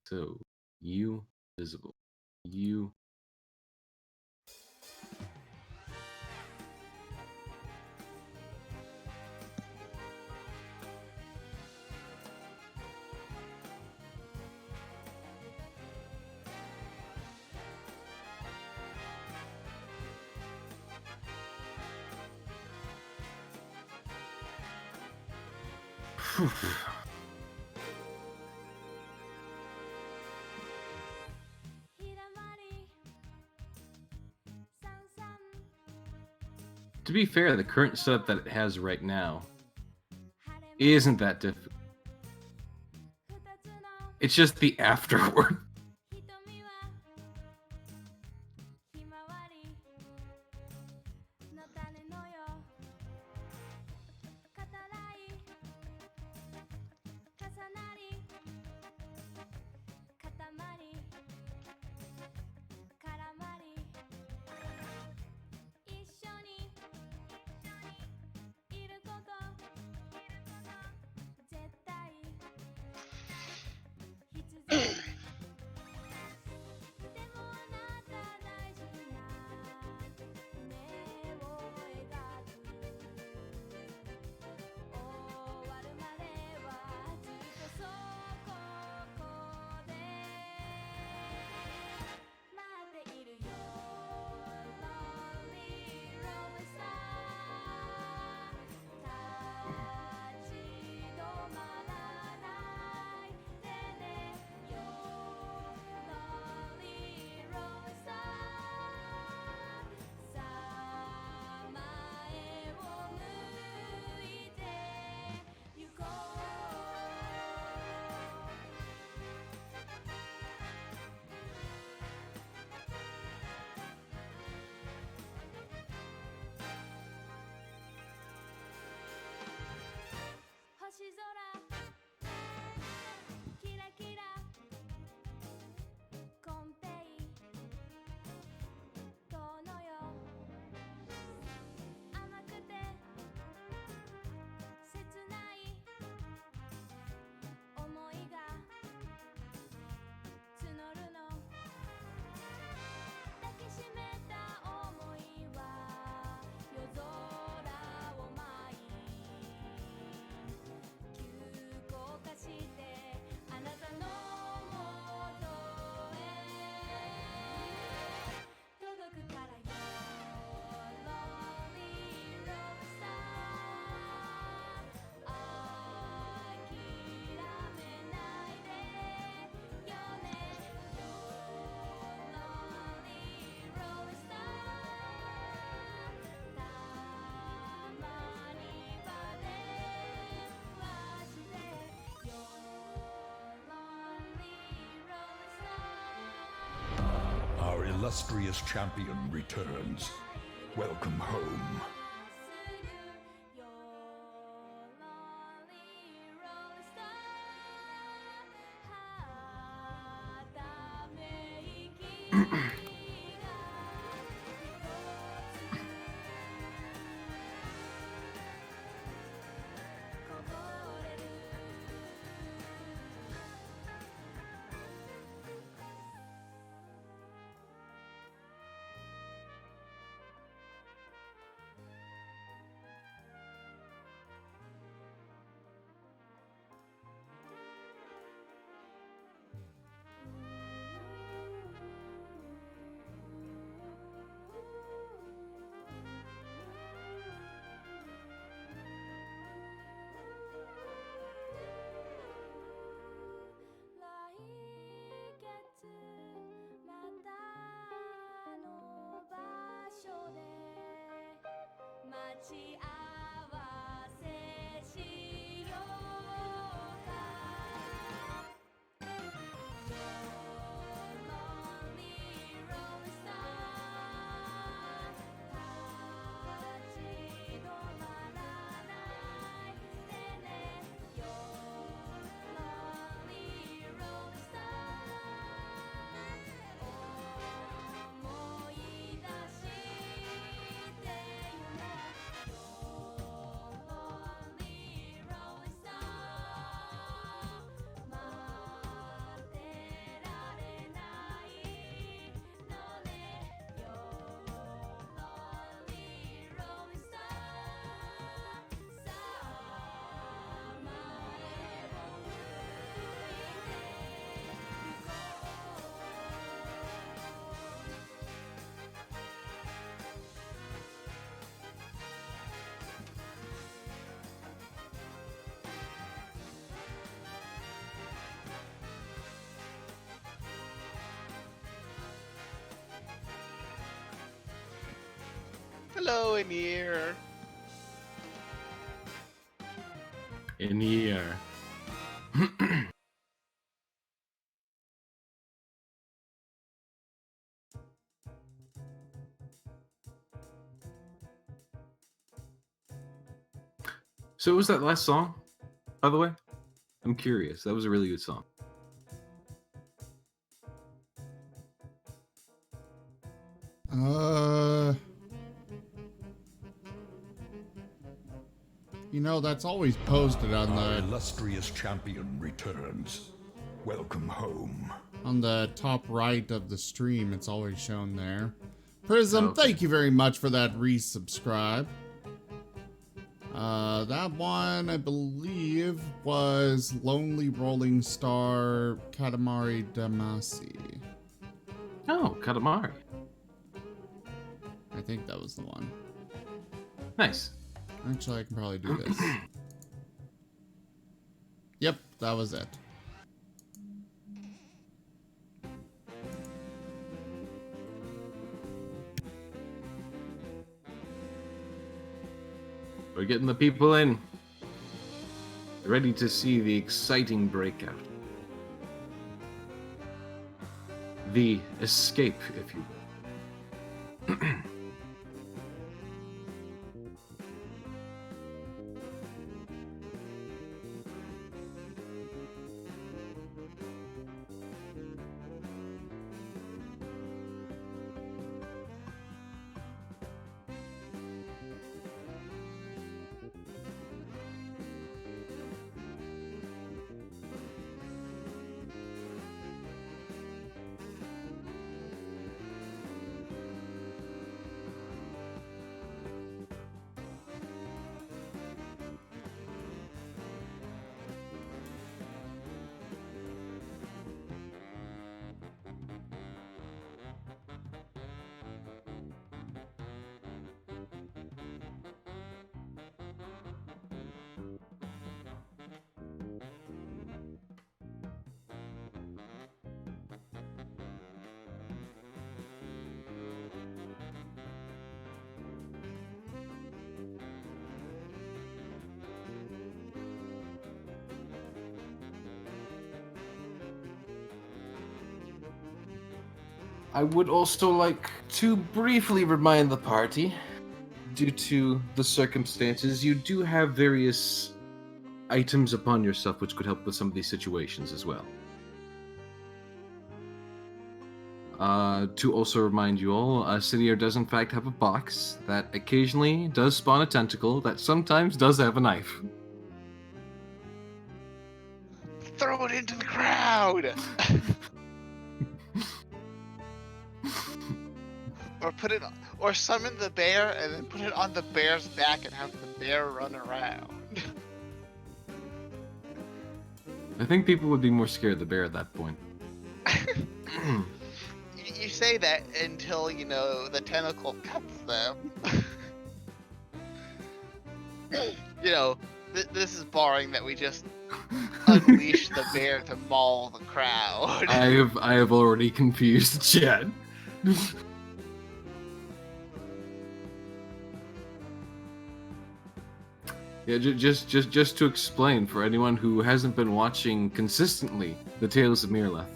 So, you visible. You. To be fair, the current setup that it has right now isn't that difficult. It's just the afterword. Our illustrious champion returns. Welcome home. Hello, Anir. In here. So what was that last song, by the way? I'm curious. That was a really good song. You know, that's always posted on Our the illustrious champion returns. Welcome home. top right of the stream. It's always shown there. Prism, Okay. thank you very much for that resubscribe. That one, I believe, was Lonely Rolling Star Katamari Damacy. Oh, Katamari. I think that was the one. Nice. Actually, I can probably do this. Yep, that was it. We're getting the people in. Ready to see the exciting breakout. The escape, if you will. I would also like to briefly remind the party, due to the circumstances, you do have various items upon yourself which could help with some of these situations as well. To also remind you all, Cidier does in fact have a box that occasionally does spawn a tentacle that sometimes does have a knife. Throw it into the crowd! Or put it, or summon the bear and then put it on the bear's back and have the bear run around. I think people would be more scared of the bear at that point. You say that until, you know, the tentacle cuts them. You know, this is barring that we just unleash the bear to maul the crowd. I have already confused the chat. Yeah, just to explain for anyone who hasn't been watching consistently the Tales of Miraleth.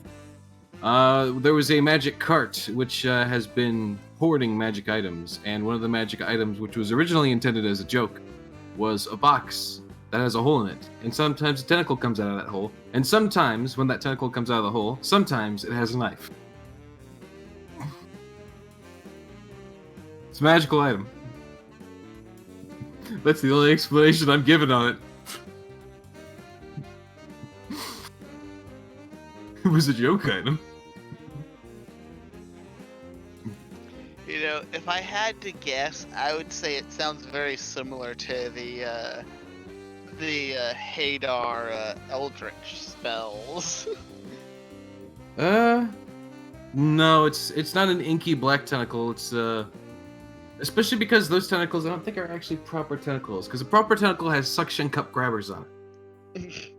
There was a magic cart which has been hoarding magic items, and one of the magic items, which was originally intended as a joke, was a box that has a hole in it. And sometimes a tentacle comes out of that hole, and sometimes when that tentacle comes out of the hole, sometimes it has a knife. It's a magical item. That's the only explanation I'm given on it. It was a joke item. You know, if I had to guess, I would say it sounds very similar to the Hadar Eldritch spells. No, it's not an inky black tentacle. It's especially because those tentacles I don't think are actually proper tentacles, because a proper tentacle has suction cup grabbers on it.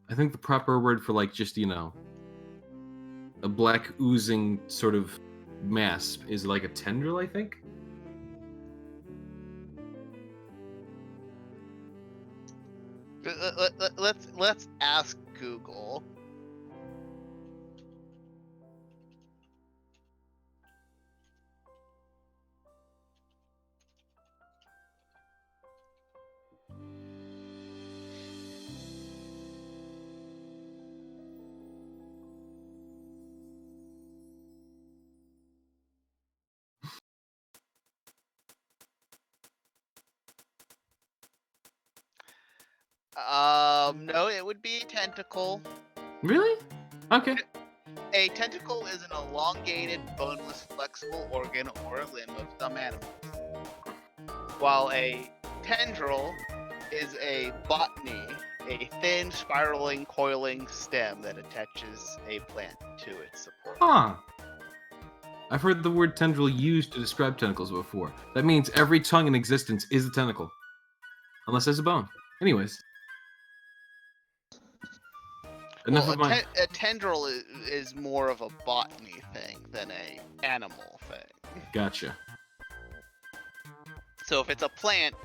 I think the proper word for, like, just, you know, a black oozing sort of mass is like a tendril, I think. Let's ask Google. No, it would be a tentacle. Really? Okay. A tentacle is an elongated, boneless, flexible organ or limb of some animals, while a tendril is a botany, a thin, spiraling, coiling stem that attaches a plant to its support. Huh. I've heard the word tendril used to describe tentacles before. That means every tongue in existence is a tentacle. Unless there's a bone. Anyways. Enough Well, of my... a tendril is more of a botany thing than a animal thing. Gotcha. So if it's a plant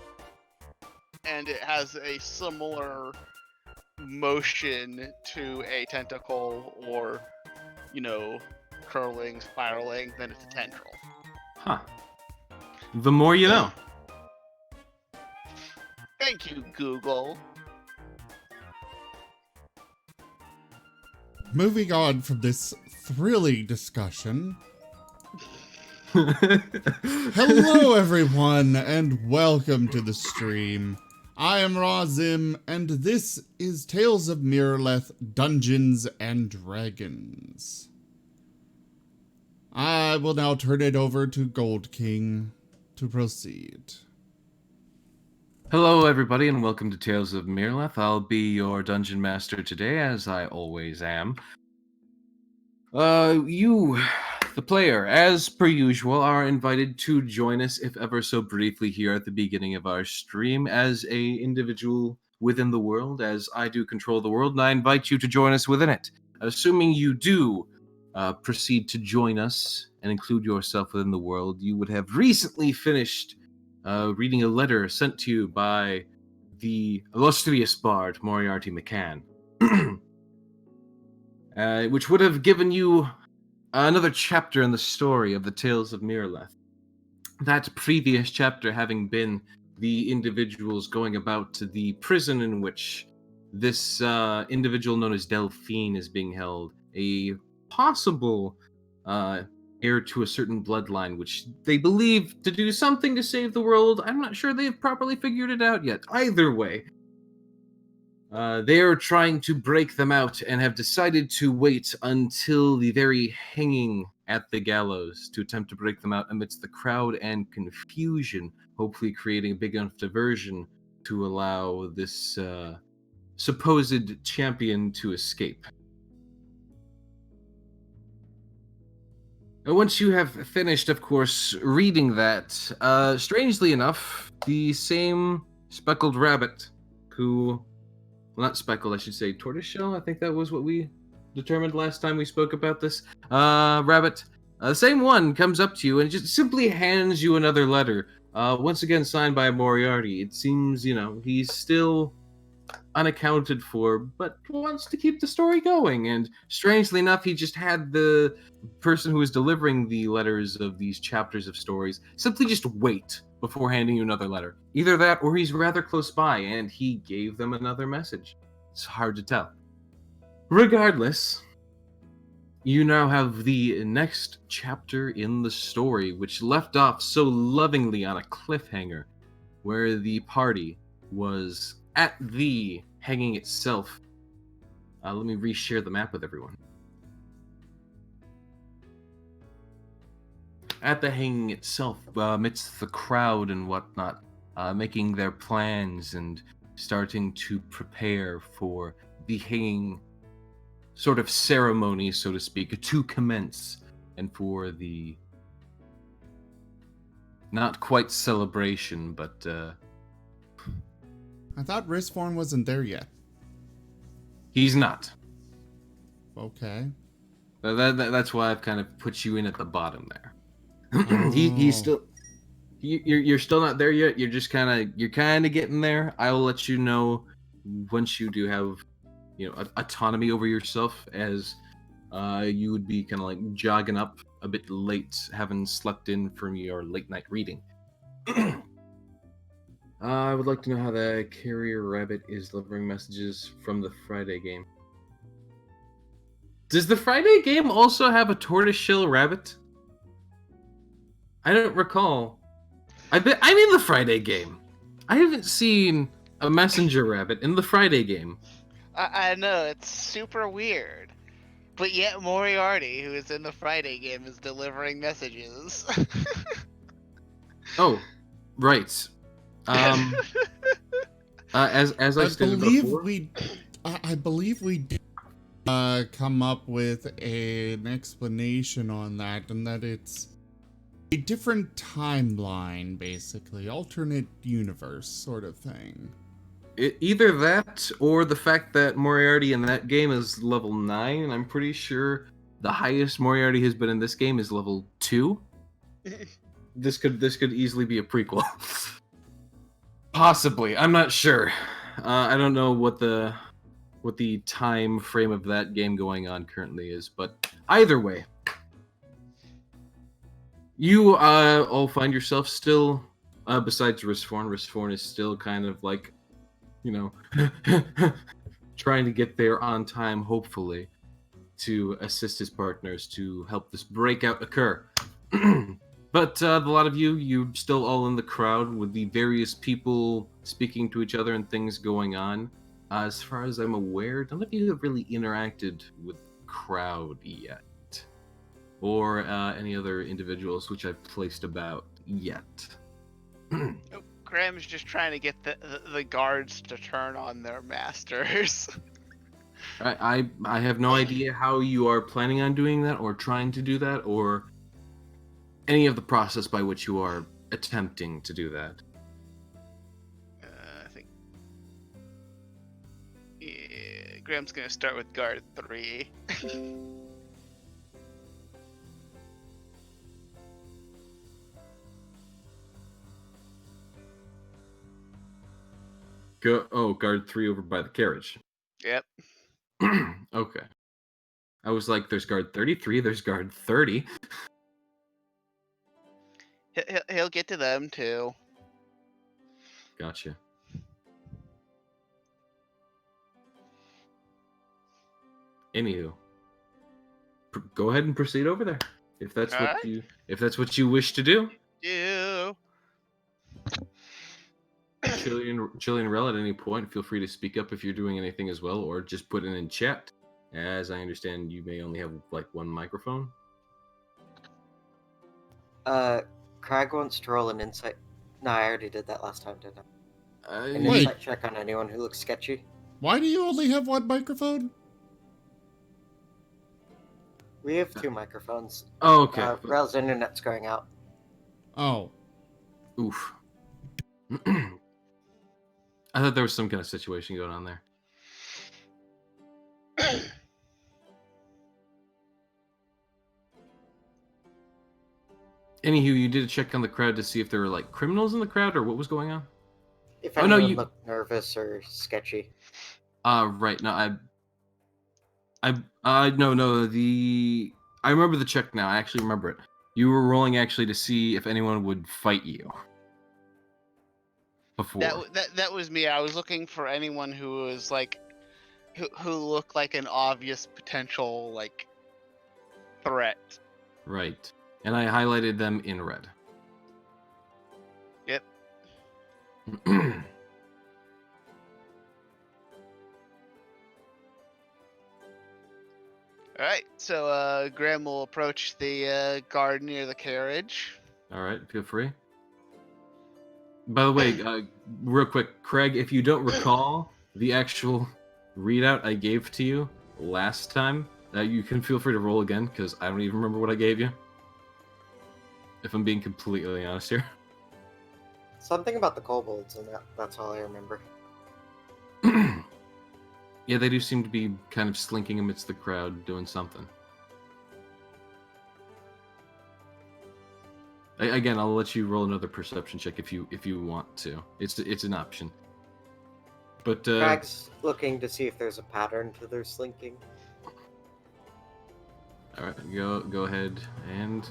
and it has a similar motion to a tentacle or, curling, spiraling, then it's a tendril. Huh. The more you know. Thank you, Google. Moving on from this thrilling discussion. Hello, everyone, and welcome to the stream. I am Razim, and this is Tales of Miraleth Dungeons and Dragons. I will now turn it over to Gold King to proceed. Hello, everybody, and welcome to Tales of Miraleth. I'll be your dungeon master today, as I always am. You, the player, as per usual, are invited to join us, if ever so briefly, here at the beginning of our stream as a individual within the world, as I do control the world, and I invite you to join us within it. Assuming you do proceed to join us and include yourself within the world, you would have recently finished reading a letter sent to you by the illustrious bard Moriarty McCann, which would have given you another chapter in the story of the Tales of Miraleth. That previous chapter having been the individuals going about to the prison in which this individual known as Delphine is being held, a possible heir to a certain bloodline, which they believe to do something to save the world. I'm not sure they've properly figured it out yet. Either way, they are trying to break them out and have decided to wait until the very hanging at the gallows to attempt to break them out amidst the crowd and confusion, hopefully creating a big enough diversion to allow this supposed champion to escape. Once you have finished, of course, reading that, strangely enough, the same speckled rabbit who... Well, not speckled, I should say tortoiseshell. I think that was what we determined last time we spoke about this. Rabbit, the same one comes up to you and just simply hands you another letter. Once again signed by Moriarty. It seems, he's still unaccounted for, but wants to keep the story going. And strangely enough, he just had the person who was delivering the letters of these chapters of stories simply just wait before handing you another letter. Either that, or he's rather close by, and he gave them another message. It's hard to tell. Regardless, you now have the next chapter in the story, which left off so lovingly on a cliffhanger, where the party was at the hanging itself. Let me reshare the map with everyone. At the hanging itself, amidst the crowd and whatnot, making their plans and starting to prepare for the hanging sort of ceremony, so to speak, to commence, and for the not quite celebration, but I thought Risform wasn't there yet. he's not. Okay. That's why I've kind of put you in at the bottom there. Oh. He's still. You're still not there yet. You're kind of getting there. I'll let you know once you do have, autonomy over yourself, as you would be kind of like jogging up a bit late, having slept in from your late night reading. I would like to know how the carrier rabbit is delivering messages from the Friday game. Does the Friday game also have a tortoiseshell rabbit? I don't recall. I'm in the Friday game. I haven't seen a messenger rabbit in the Friday game. I know, it's super weird. But yet Moriarty, who is in the Friday game, is delivering messages. Oh, right. As I stated before, I believe we did come up with an explanation on that, and that it's a different timeline, basically, alternate universe sort of thing. either that or the fact that Moriarty in that game is level 9, and I'm pretty sure the highest Moriarty has been in this game is level 2. This could easily be a prequel. Possibly, I'm not sure. I don't know what the time frame of that game going on currently is, but either way, you all find yourself still, besides Risforn. Risforn is still kind of like, trying to get there on time, hopefully, to assist his partners to help this breakout occur. But a lot of you're still all in the crowd with the various people speaking to each other and things going on. As far as I'm aware, none of you have really interacted with the crowd yet, or any other individuals which I've placed about yet. Graham's just trying to get the guards to turn on their masters. I have no idea how you are planning on doing that, or trying to do that, or any of the process by which you are attempting to do that. I think Graham's gonna start with guard 3. Guard 3 over by the carriage. Yep. Okay. I was like, there's guard 33, there's guard 30. He'll get to them too. Gotcha. Anywho, go ahead and proceed over there if that's what you wish to do. Do. Chillian Rel, at any point, feel free to speak up if you're doing anything as well, or just put it in chat. As I understand, you may only have like one microphone. Crag wants to roll an insight. No, I already did that last time, didn't I? An Wait. insight check on anyone who looks sketchy. Why do you only have one microphone? We have 2 microphones. Oh, okay. Rel's internet's going out. Oh. Oof. I thought there was some kind of situation going on there. Anywho, you did a check on the crowd to see if there were like criminals in the crowd, or what was going on? If anyone looked nervous or sketchy. Right. No, no. I remember the check now. I actually remember it. You were rolling actually to see if anyone would fight you. Before. That was me. I was looking for anyone who was like, who looked like an obvious potential like threat. Right. And I highlighted them in red. Yep. Alright, so Graham will approach the guard near the carriage. Alright, feel free. By the way, real quick, Craig, if you don't recall the actual readout I gave to you last time, you can feel free to roll again, because I don't even remember what I gave you. If I'm being completely honest here. Something about the kobolds, and that's all I remember. Yeah, they do seem to be kind of slinking amidst the crowd, doing something. Again, I'll let you roll another perception check if you want to. It's an option. But Crag's looking to see if there's a pattern to their slinking. all right, go ahead and.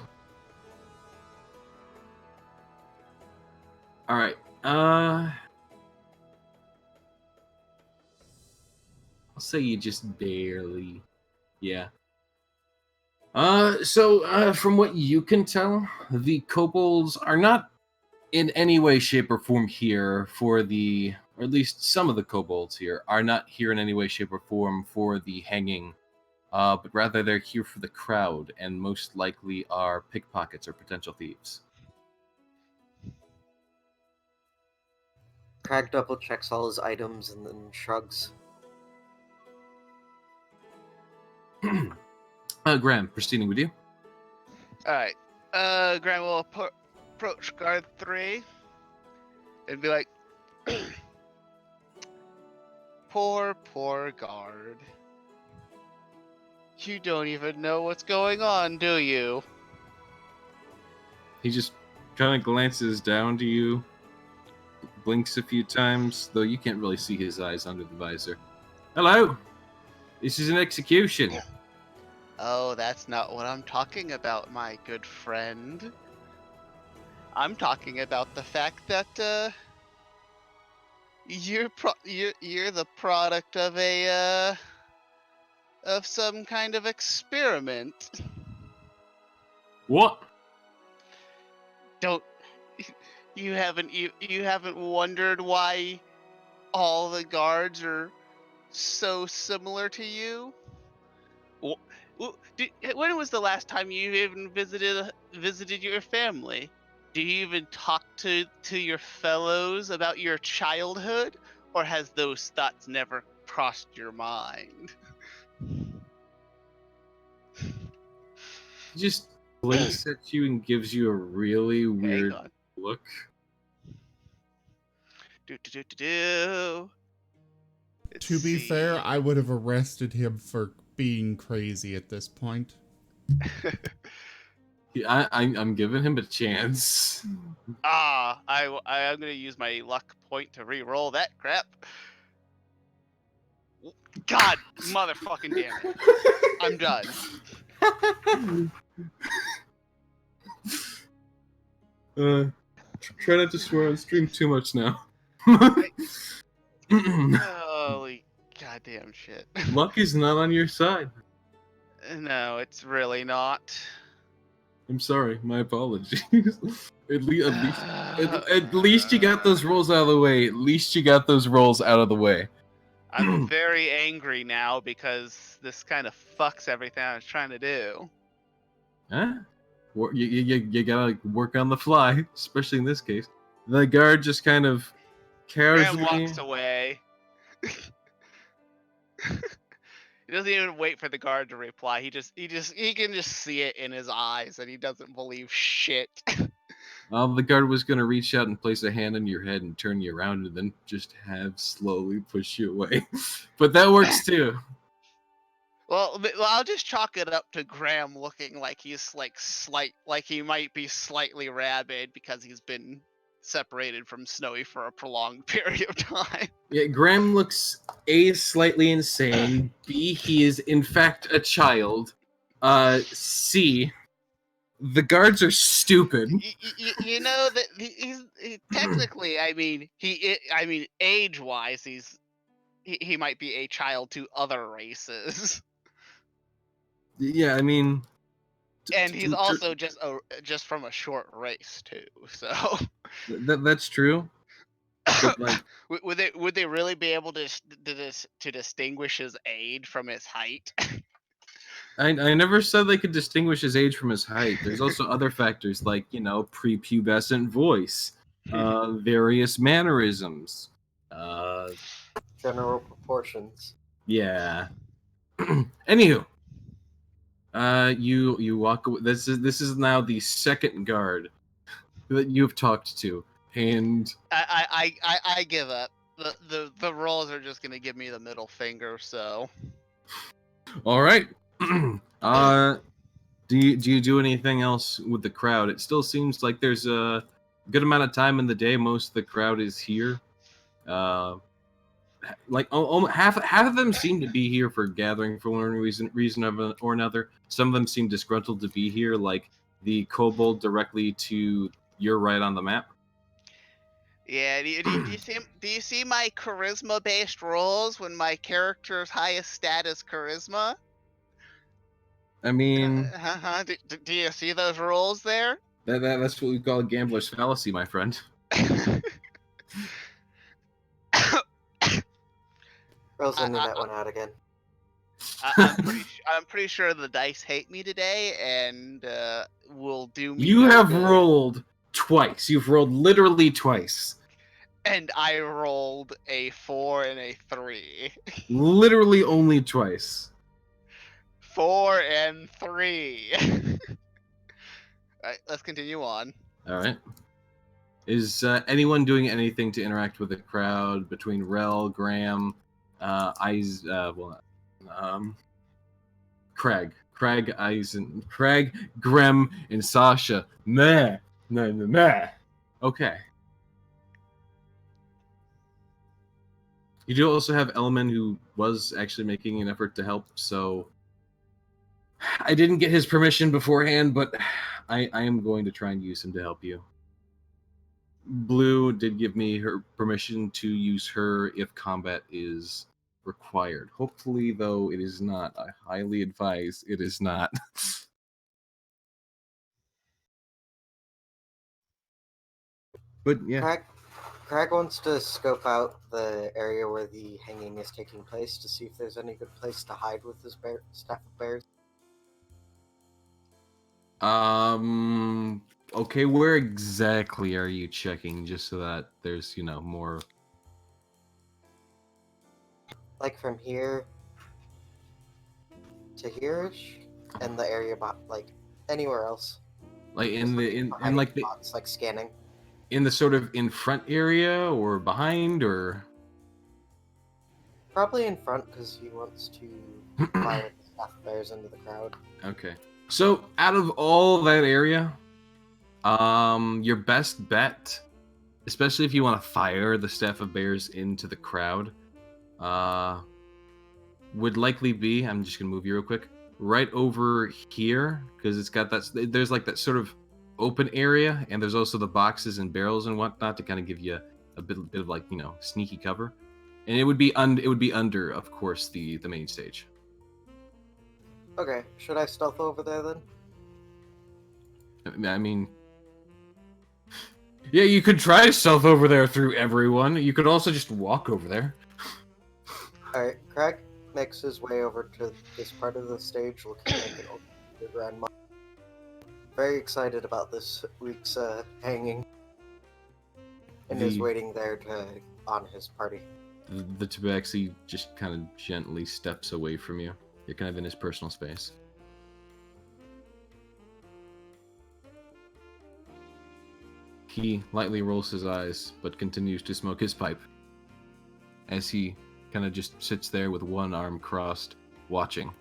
All right. I'll say you just barely. Yeah. So from what you can tell, the kobolds are not in any way, shape, or form here for the, or at least some of the kobolds here are not here in any way, shape, or form for the hanging, but rather they're here for the crowd, and most likely are pickpockets or potential thieves. Crag double checks all his items and then shrugs. Graham, proceeding with you. Alright. Graham will approach guard 3 and be like, poor guard. You don't even know what's going on, do you? He just kind of glances down to you, blinks a few times, though you can't really see his eyes under the visor. Hello! This is an execution. Oh, that's not what I'm talking about, my good friend. I'm talking about the fact that you're the product of of some kind of experiment. What? Don't you haven't wondered why all the guards are so similar to you? When was the last time you even visited your family? Do you even talk to your fellows about your childhood, or has those thoughts never crossed your mind? He just blinks at you and gives you a really weird Hang on. look. Let's To be see. fair, I would have arrested him for being crazy at this point. I'm giving him a chance. I'm gonna use my luck point to re-roll that crap. God, motherfucking damn it! I'm done. Try not to swear on stream too much now. Holy goddamn shit! Luck is not on your side. No, it's really not. I'm sorry. My apologies. At least you got those rolls out of the way. At least you got those rolls out of the way. I'm very angry now because this kind of fucks everything I was trying to do. Huh? You gotta work on the fly, especially in this case. The guard just kind of Graham casually. walks away. He doesn't even wait for the guard to reply. He can just see it in his eyes, and he doesn't believe shit. The guard was gonna reach out and place a hand on your head and turn you around, and then just have slowly push you away. But that works too. Well, I'll just chalk it up to Graham looking like he's like he might be slightly rabid because he's been separated from Snowy for a prolonged period of time. Yeah, Graham looks A, slightly insane, B, he is in fact a child, C, the guards are stupid. You know that he's technically, I mean, age-wise, he might be a child to other races. Yeah, I mean, And he's also just from a short race too, so that's true. But like, would they really be able to distinguish his age from his height? I never said they could distinguish his age from his height. There's also other factors like, prepubescent voice, various mannerisms. General proportions. Yeah. Anywho, you walk away. This is now the second guard that you've talked to, and I give up. The rolls are just gonna give me the middle finger. So, all right. Do you do anything else with the crowd? It still seems like there's a good amount of time in the day. Most of the crowd is here. Like half of them seem to be here for gathering for one reason or another. Some of them seem disgruntled to be here, like the kobold directly to your right on the map. Yeah, do you see my charisma-based rolls when my character's highest stat is charisma? I mean, Do you see those rolls there? that's what we call a gambler's fallacy, my friend. Rose I, internet went out again. I'm pretty sure the dice hate me today and will do me. You no have good. rolled twice. You've rolled literally twice. And I rolled a 4 and a 3. Literally only twice. 4 and 3. Alright, let's continue on. All right. Is anyone doing anything to interact with the crowd between Rel, Graham, Craig, Grem, and Sasha? Meh. Meh. Okay. You do also have Elman, who was actually making an effort to help, so I didn't get his permission beforehand, but I am going to try and use him to help you. Blue did give me her permission to use her if combat is required. Hopefully, though, it is not. I highly advise it is not. But yeah. Craig wants to scope out the area where the hanging is taking place to see if there's any good place to hide with his staff of bears. Okay, where exactly are you checking, just so that there's, more... Like from here to here-ish, and the area like anywhere else. Like in like the spots, like scanning. In the sort of in front area or behind or probably in front because he wants to fire the staff of bears into the crowd. Okay. So out of all that area, your best bet, especially if you want to fire the staff of bears into the crowd, would likely be, I'm just gonna move you real quick, right over here, because it's got there's like that sort of open area, and there's also the boxes and barrels and whatnot to kind of give you a bit of like, sneaky cover. And it would be under, of course, the main stage. Okay, should I stealth over there then? I mean, yeah, you could try to stealth over there through everyone. You could also just walk over there. Alright, Craig makes his way over to this part of the stage looking like an underground mine. Very excited about this week's hanging. And is waiting there on his party. The tabaxi just kind of gently steps away from you. You're kind of in his personal space. He lightly rolls his eyes, but continues to smoke his pipe. As he kind of just sits there with one arm crossed, watching.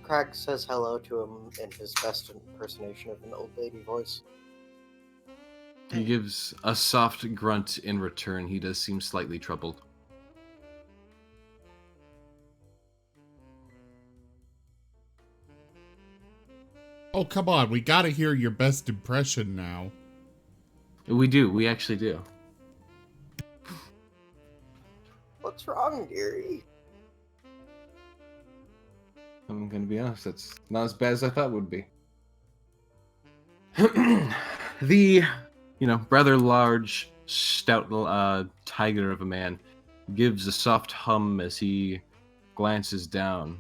Craig says hello to him in his best impersonation of an old lady voice. He gives a soft grunt in return. He does seem slightly troubled. Oh, come on. We gotta hear your best impression now. We do. We actually do. What's wrong, dearie? I'm gonna be honest, that's not as bad as I thought it would be. The, rather large, stout tiger of a man gives a soft hum as he glances down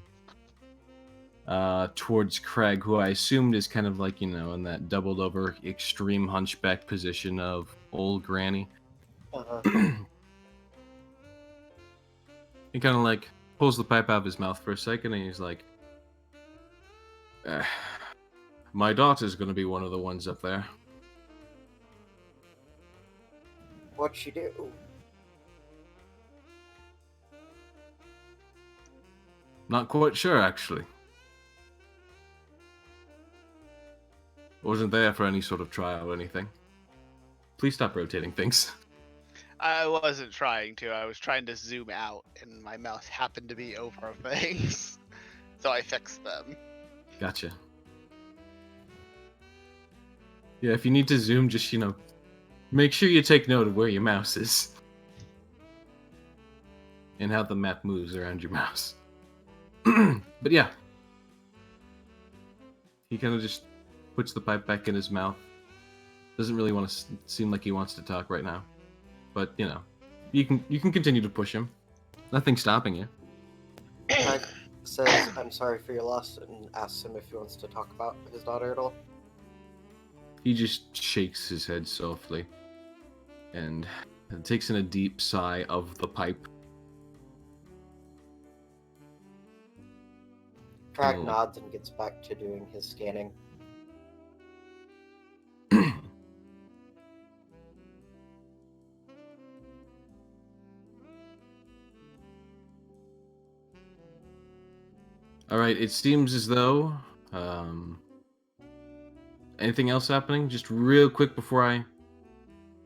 towards Craig, who I assumed is kind of like, in that doubled over extreme hunchback position of old granny. He kind of like pulls the pipe out of his mouth for a second, and he's like, my daughter's gonna be one of the ones up there. What'd she do? Not quite sure, actually. Wasn't there for any sort of trial or anything. Please stop rotating things. I wasn't trying to. I was trying to zoom out, and my mouse happened to be over things. So I fixed them. Gotcha. Yeah, if you need to zoom, just, make sure you take note of where your mouse is. And how the map moves around your mouse. But yeah. He kind of just puts the pipe back in his mouth. Doesn't really want to seem like he wants to talk right now. But, you can continue to push him. Nothing's stopping you. Craig says, I'm sorry for your loss, and asks him if he wants to talk about his daughter at all. He just shakes his head softly. And takes in a deep sigh of the pipe. Craig nods and gets back to doing his scanning. Alright, it seems as though... anything else happening? Just real quick before I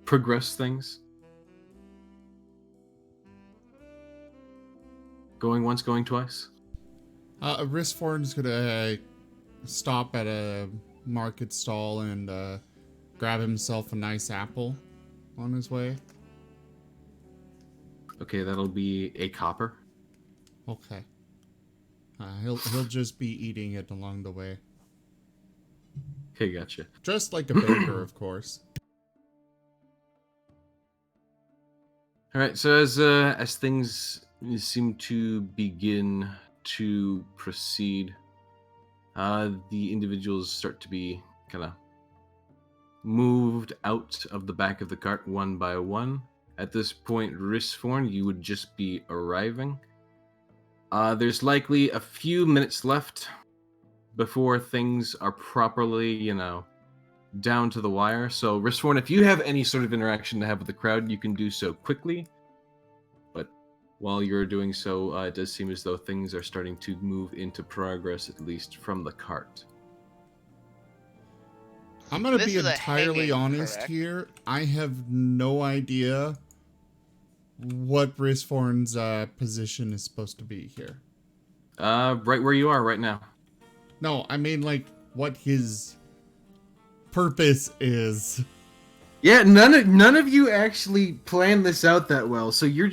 progress things. Going once, going twice. Risforn's gonna stop at a market stall and grab himself a nice apple on his way. Okay, that'll be a copper. Okay. He'll just be eating it along the way. Okay, gotcha. Just like a baker, of course. Alright, so as things seem to begin to proceed, the individuals start to be kind of moved out of the back of the cart one by one. At this point, Risforn, you would just be arriving. There's likely a few minutes left before things are properly, down to the wire. So, Risforn, if you have any sort of interaction to have with the crowd, you can do so quickly. But while you're doing so, it does seem as though things are starting to move into progress, at least from the cart. I'm gonna This be is a entirely hanging, honest correct? here. I have no idea what Risforn's position is supposed to be here. Right where you are right now. No, I mean, like, what his purpose is. Yeah, none of you actually planned this out that well. So you're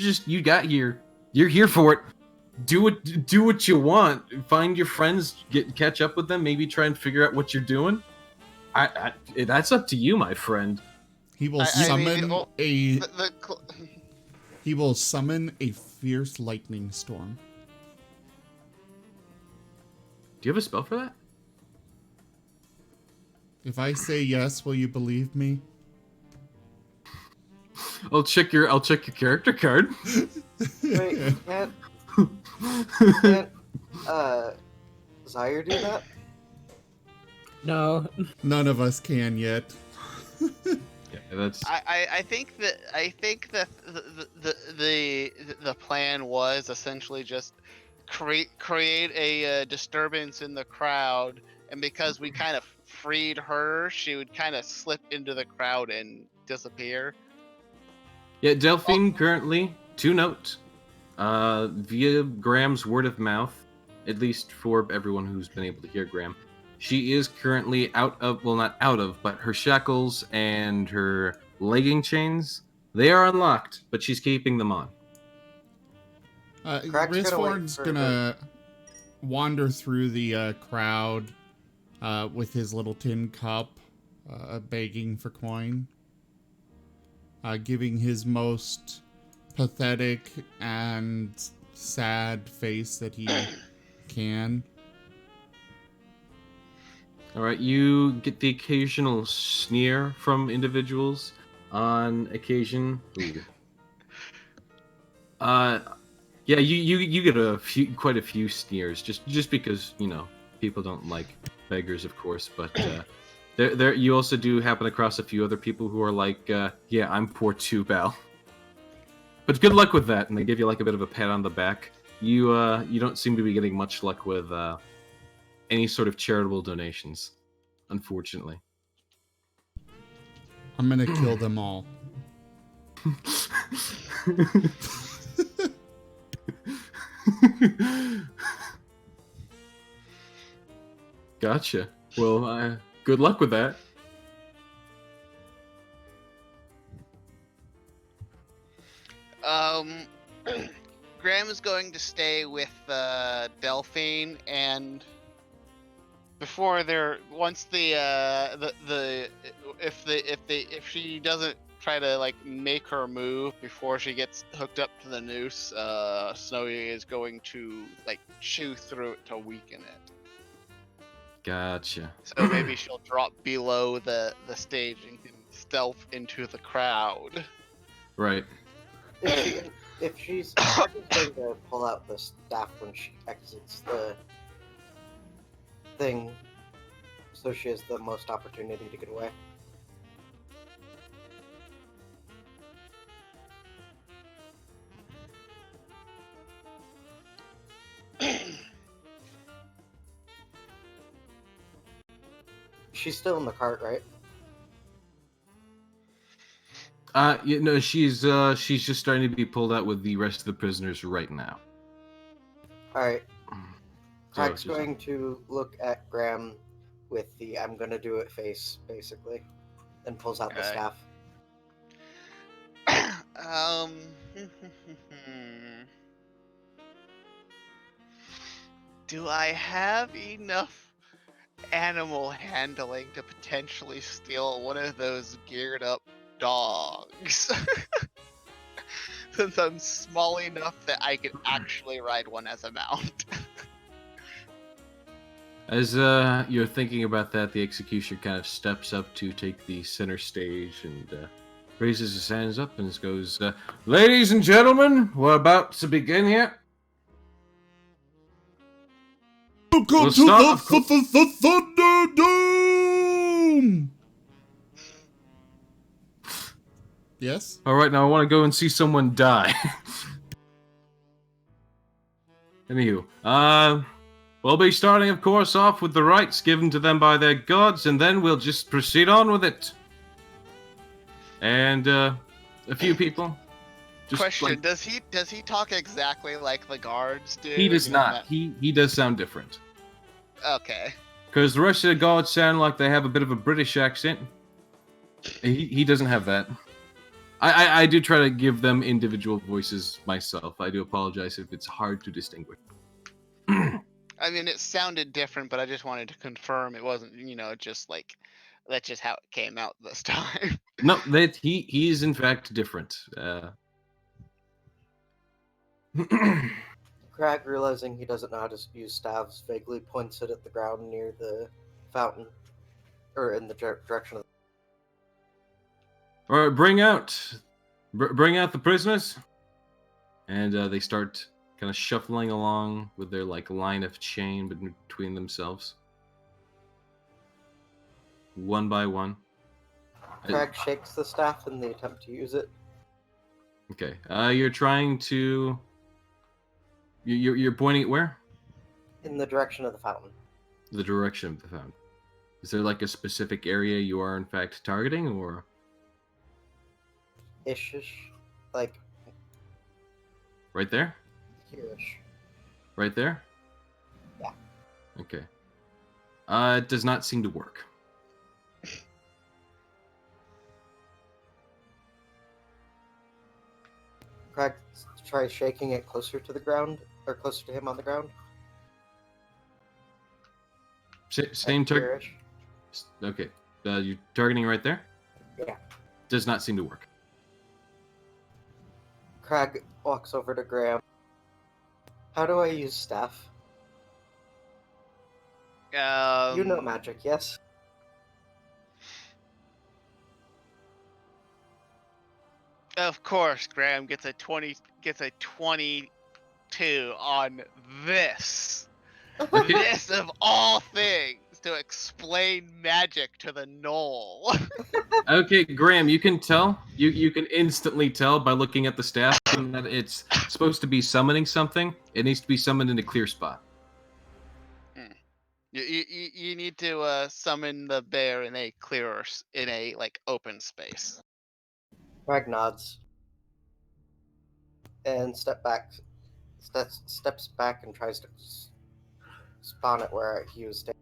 here for it. Do what you want. Find your friends, catch up with them. Maybe try and figure out what you're doing. That's up to you, my friend. He will He will summon a fierce lightning storm. Do you have a spell for that? If I say yes, will you believe me? I'll check your character card. Wait, can't Zaire do that? No. None of us can yet. Yeah, that's. I think that the plan was essentially just create a disturbance in the crowd, and because we kind of freed her, she would kind of slip into the crowd and disappear. Yeah, Delphine currently 2 notes via Graham's word of mouth, at least for everyone who's been able to hear Graham. She is currently not out of, but her shackles and her legging chains, they are unlocked, but she's keeping them on. Risforn's gonna wander through the crowd with his little tin cup, begging for coin, giving his most pathetic and sad face that he can. Alright, you get the occasional sneer from individuals on occasion. Ooh. Yeah, you get quite a few sneers, just because, people don't like beggars, of course, but there you also do happen across a few other people who are like, yeah, I'm poor too, pal. But good luck with that, and they give you like a bit of a pat on the back. you don't seem to be getting much luck with any sort of charitable donations, unfortunately. I'm gonna kill them all. Gotcha. Well, good luck with that. Graham is going to stay with Delphine, and before if she doesn't try to like make her move before she gets hooked up to the noose, Snowy is going to like chew through it to weaken it. Gotcha. So maybe she'll drop below the stage and can stealth into the crowd. Right. If she's going to pull out the staff when she exits the thing, so she has the most opportunity to get away. She's still in the cart, right? She's just starting to be pulled out with the rest of the prisoners right now. Alright. So Craig's she's- going to look at Graham with the I'm gonna do it face, basically. Then pulls out the Okay. staff. Do I have enough animal handling to potentially steal one of those geared up dogs? Since I'm small enough that I can actually ride one as a mount. As you're thinking about that, the executioner kind of steps up to take the center stage and raises his hands up and goes, "Ladies and gentlemen, we're about to begin here." Welcome We'll to start, the Thunderdome! Yes? All right, now I want to go and see someone die. Anywho, we'll be starting, of course, off with the rites given to them by their gods, and then we'll just proceed on with it. And a few people. Just Question: like- does he talk exactly like the guards do? he does You know, not. He does sound different. Okay. Because the rest of the gods sound like they have a bit of a British accent. He doesn't have that. I do try to give them individual voices myself. I do apologize if it's hard to distinguish. I mean, it sounded different, but I just wanted to confirm it wasn't, just like that's just how it came out this time. No, that he is in fact different. Crag, realizing he doesn't know how to use staves, vaguely points it at the ground near the fountain, or in the direction of. All right, bring out the prisoners, and they start kind of shuffling along with their like line of chain between themselves, one by one. Crag shakes the staff in the attempt to use it. Okay, you're trying to. You're pointing at where? In the direction of the fountain. The direction of the fountain. Is there like a specific area you are in fact targeting, or? Ish. Like, Right there? here-ish. Right there? Yeah. Okay. It does not seem to work. Crag tries shaking it closer to the ground, or closer to him on the ground. Same target. Here-ish. Okay. You're targeting right there? Yeah. Does not seem to work. Crag walks over to Graham. How do I use staff? You know magic, yes? Of course, Graham gets a 22 on this. This of all things to explain magic to the knoll. Okay, Graham, you can tell. You can instantly tell by looking at the staff that it's supposed to be summoning something. It needs to be summoned in a clear spot. You need to summon the bear in a clearer, in a like open space. Crag nods and steps back and tries to spawn it where he was standing.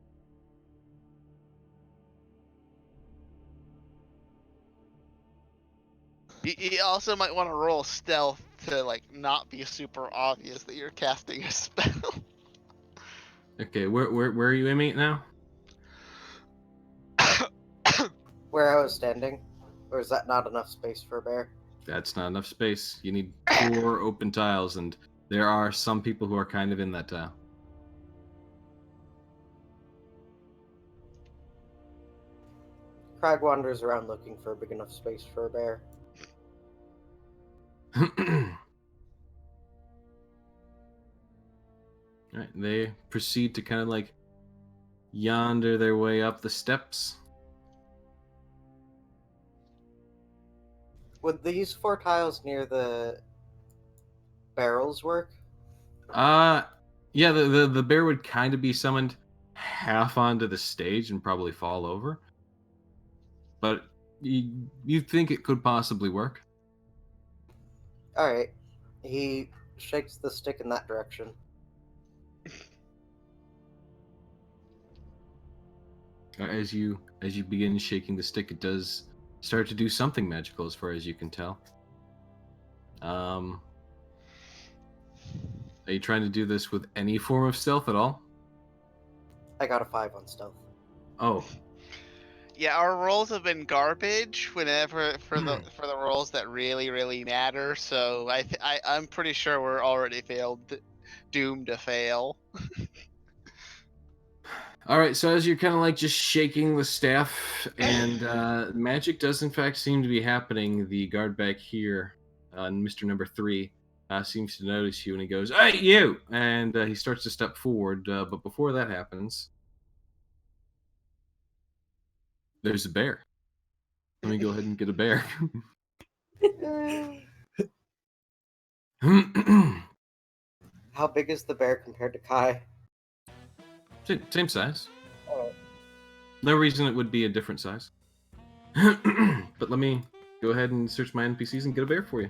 You also might want to roll stealth to like not be super obvious that you're casting a spell. Okay, where are you aiming at now? Where I was standing, or is that not enough space for a bear? That's not enough space. You need 4 open tiles, and there are some people who are kind of in that tile. Crag wanders around looking for a big enough space for a bear. Alright, they proceed to kind of like yonder their way up the steps. Would these 4 tiles near the barrels work? Yeah, the bear would kind of be summoned half onto the stage and probably fall over. But you think it could possibly work? Alright. He shakes the stick in that direction. As you begin shaking the stick, it does start to do something magical, as far as you can tell. Are you trying to do this with any form of stealth at all? I got a 5 on stealth. Oh, Yeah, our rolls have been garbage whenever for the rolls that really matter. So I'm pretty sure we're already doomed to fail. all right. So as you're kind of like just shaking the staff, and magic does in fact seem to be happening. The guard back here, Mr. Number 3, seems to notice you, and he goes, "Hey, you!" And he starts to step forward. But before that happens, there's a bear. Let me go ahead and get a bear. How big is the bear compared to Kai? Same size. Oh. No reason it would be a different size. But let me go ahead and search my NPCs and get a bear for you.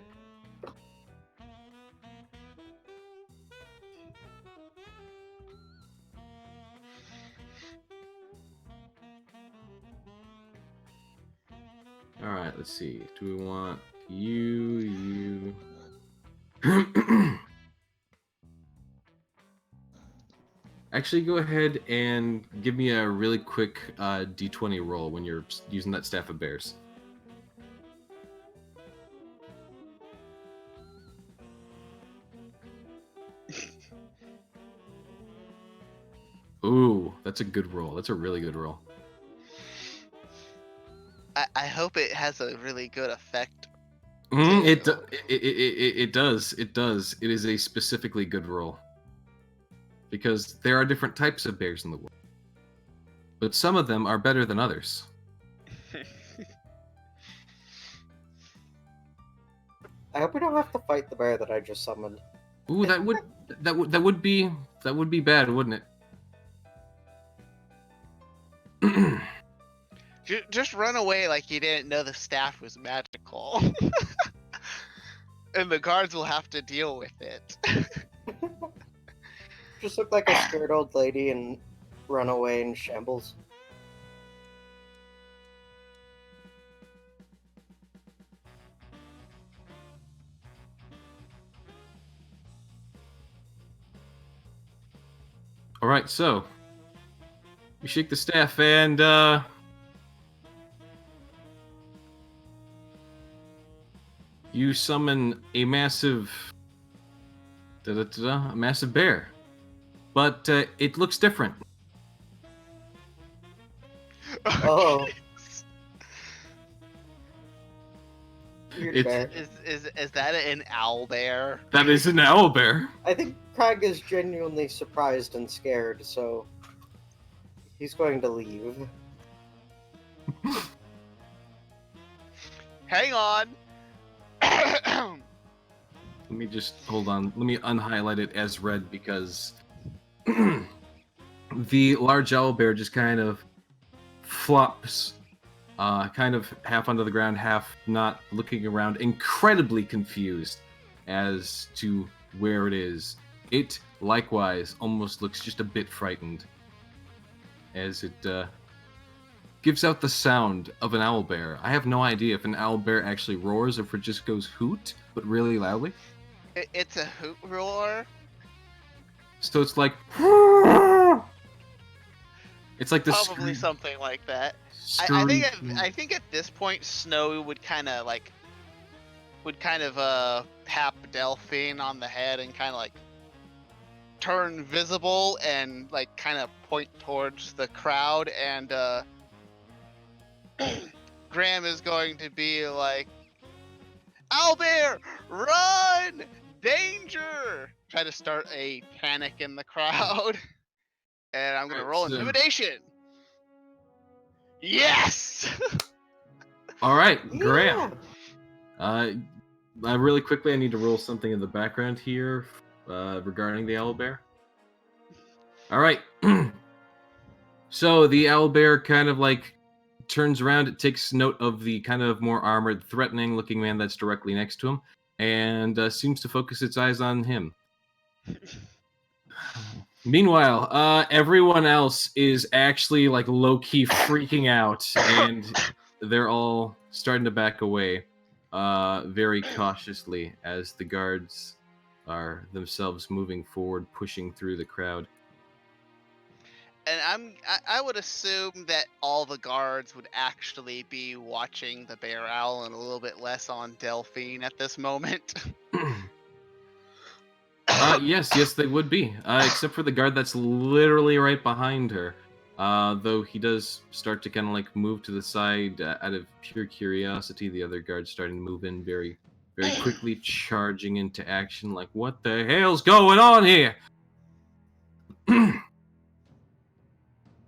Alright, let's see. Do we want you? Actually, go ahead and give me a really quick d20 roll when you're using that staff of bears. Ooh, that's a good roll. That's a really good roll. I hope it has a really good effect. It does. It does. It is a specifically good roll. Because there are different types of bears in the world. But some of them are better than others. I hope we don't have to fight the bear that I just summoned. Ooh, that would be bad, wouldn't it? Just run away like you didn't know the staff was magical. And the guards will have to deal with it. Just look like a scared old lady and run away in shambles. Alright, so you shake the staff and you summon a massive a massive bear. But it looks different. Oh. Weird bear. Is that an owl bear? That is an owl bear. I think Craig is genuinely surprised and scared, so He's going to leave. Hang on. Let me just hold on. Let me unhighlight it as red because the large owlbear just kind of flops, kind of half onto the ground, half not, looking around, incredibly confused as to where it is. It likewise almost looks just a bit frightened as it gives out the sound of an owlbear. I have no idea if an owlbear actually roars or if it just goes hoot, but really loudly. It's a hoot roar. So it's like it's like the Probably something like that. I think at this point, Snow would kind of tap Delphine on the head and kind of like turn visible and like kind of point towards the crowd, and Graham is going to be like, "Owlbear, run! Danger!" Try to start a panic in the crowd. And I'm gonna roll intimidation. Yes! All right, Yeah. Graham. Really quickly, I need to roll something in the background here regarding the owlbear. All right. So the owlbear kind of like turns around. It takes note of the kind of more armored, threatening-looking man that's directly next to him, and seems to focus its eyes on him. Meanwhile, everyone else is actually like low-key freaking out, and they're all starting to back away very cautiously as the guards are themselves moving forward, pushing through the crowd. And I would assume that all the guards would actually be watching the bear owl and a little bit less on Delphine at this moment. Yes, they would be. Except for the guard that's literally right behind her. Though he does start to kind of like move to the side out of pure curiosity. The other guard's starting to move in very, very quickly, charging into action. Like, what the hell's going on here?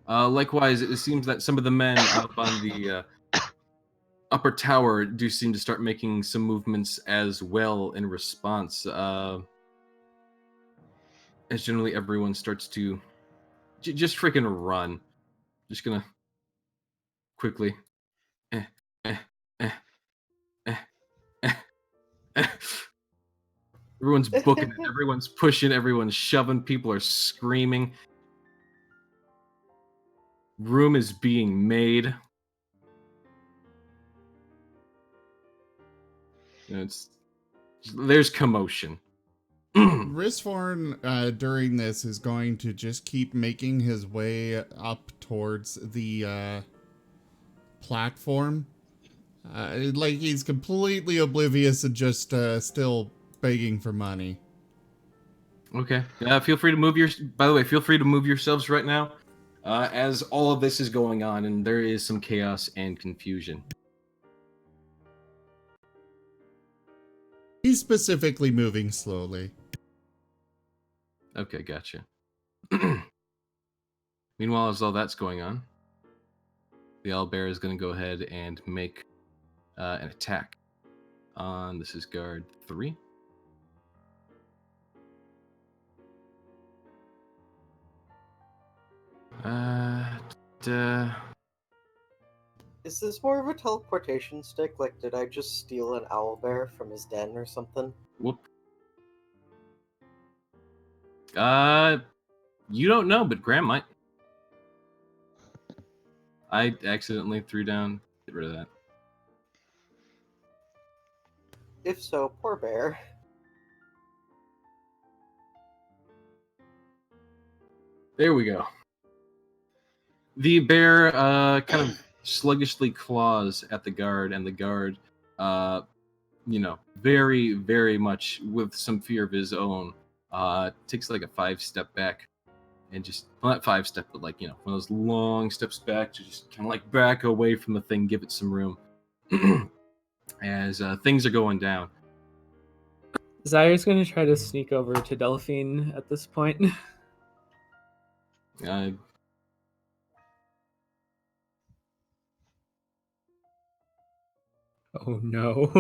Likewise, it seems that some of the men up on the upper tower do seem to start making some movements as well in response. As generally everyone starts to just freaking run. Just gonna quickly. Eh, eh, eh, eh, eh, eh. Everyone's booking it. Everyone's pushing. Everyone's shoving. People are screaming. Room is being made. There's commotion. Risvorn, during this, is going to just keep making his way up towards the platform. Like he's completely oblivious and just still begging for money. Okay. Feel free to move your. By the way, feel free to move yourselves right now, as all of this is going on, and there is some chaos and confusion. He's specifically moving slowly. Okay, gotcha. Meanwhile, as all that's going on, the owlbear is going to go ahead and make an attack on. This is guard 3. Is this more of a teleportation stick? Like, did I just steal an owlbear from his den or something? Whoop. You don't know, but Graham might. I accidentally threw down. Get rid of that. If so, poor bear. There we go. The bear kind of sluggishly claws at the guard, and the guard, very, very much with some fear of his own, takes like a 5-step back, and just, well, not 5-step, but like, one of those long steps back to just kind of like back away from the thing, give it some room, as things are going down. Zaire's going to try to sneak over to Delphine at this point. Oh no.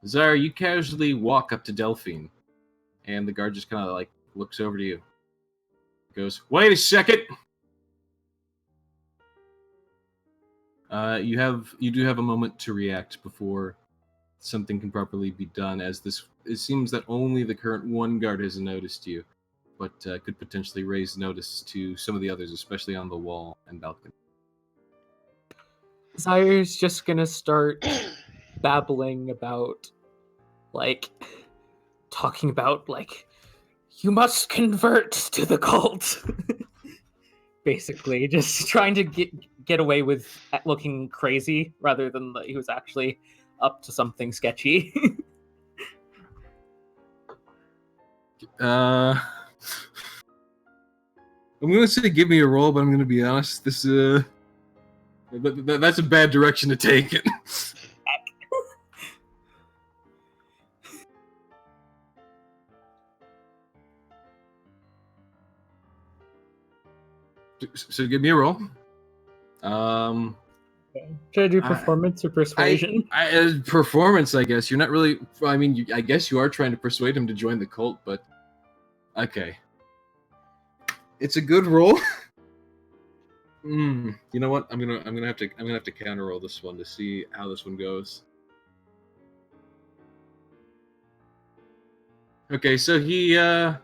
Zara, you casually walk up to Delphine, and the guard just kind of like looks over to you. Goes, "Wait a second." You do have a moment to react before something can properly be done, as it seems that only the current one guard has noticed you, but could potentially raise notice to some of the others, especially on the wall and balcony. Zaya's just gonna start babbling about, like, talking about, like, you must convert to the cult. Basically, just trying to get away with looking crazy rather than that he was actually up to something sketchy. I'm gonna say give me a roll, but I'm gonna be honest. This that's a bad direction to take it. So give me a roll. Should I do performance or persuasion? Performance, I guess. You're not really. I mean, I guess you are trying to persuade him to join the cult, but okay. It's a good roll. You know what? I'm gonna have to counter roll this one to see how this one goes. Okay, so he kind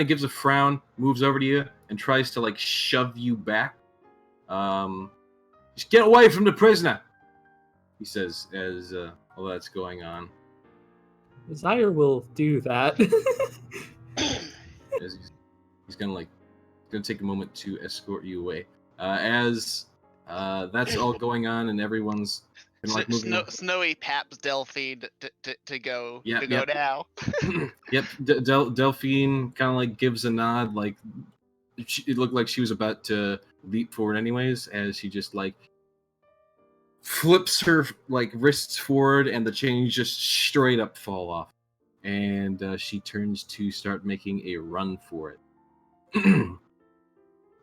of gives a frown, moves over to you, and tries to like shove you back. Just get away from the prisoner, he says as all that's going on. Zaya will do that. As he's gonna take a moment to escort you away. As that's all going on and everyone's like moving. Snowy paps Delphine to go Yep. now. Yep, Delphine kind of like gives a nod, like it looked like she was about to leap forward anyways, as she just like flips her like wrists forward and the chains just straight up fall off, and she turns to start making a run for it.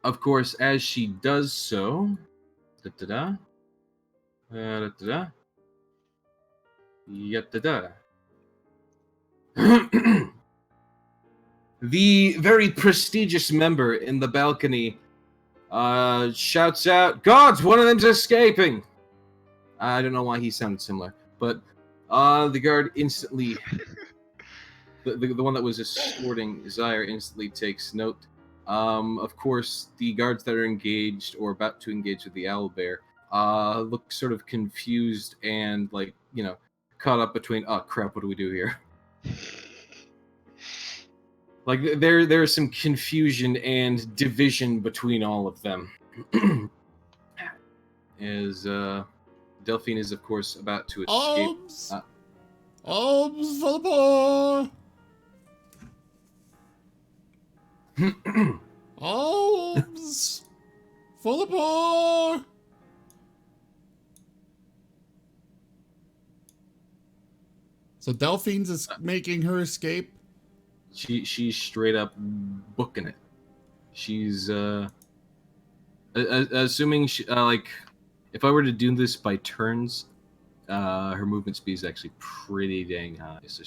Of course, as she does so, the very prestigious member in the balcony shouts out, "Guards, one of them's escaping!" I don't know why he sounded similar, but the guard instantly, the one that was escorting Zaire instantly takes note. Of course, the guards that are engaged or about to engage with the owlbear look sort of confused and like, caught up between, oh crap, what do we do here? Like there's some confusion and division between all of them. As Delphine is of course about to escape. Alms for the poor! Alms for the poor! So Delphine's making her escape? She's straight up booking it. She's assuming if I were to do this by turns, her movement speed is actually pretty dang high. So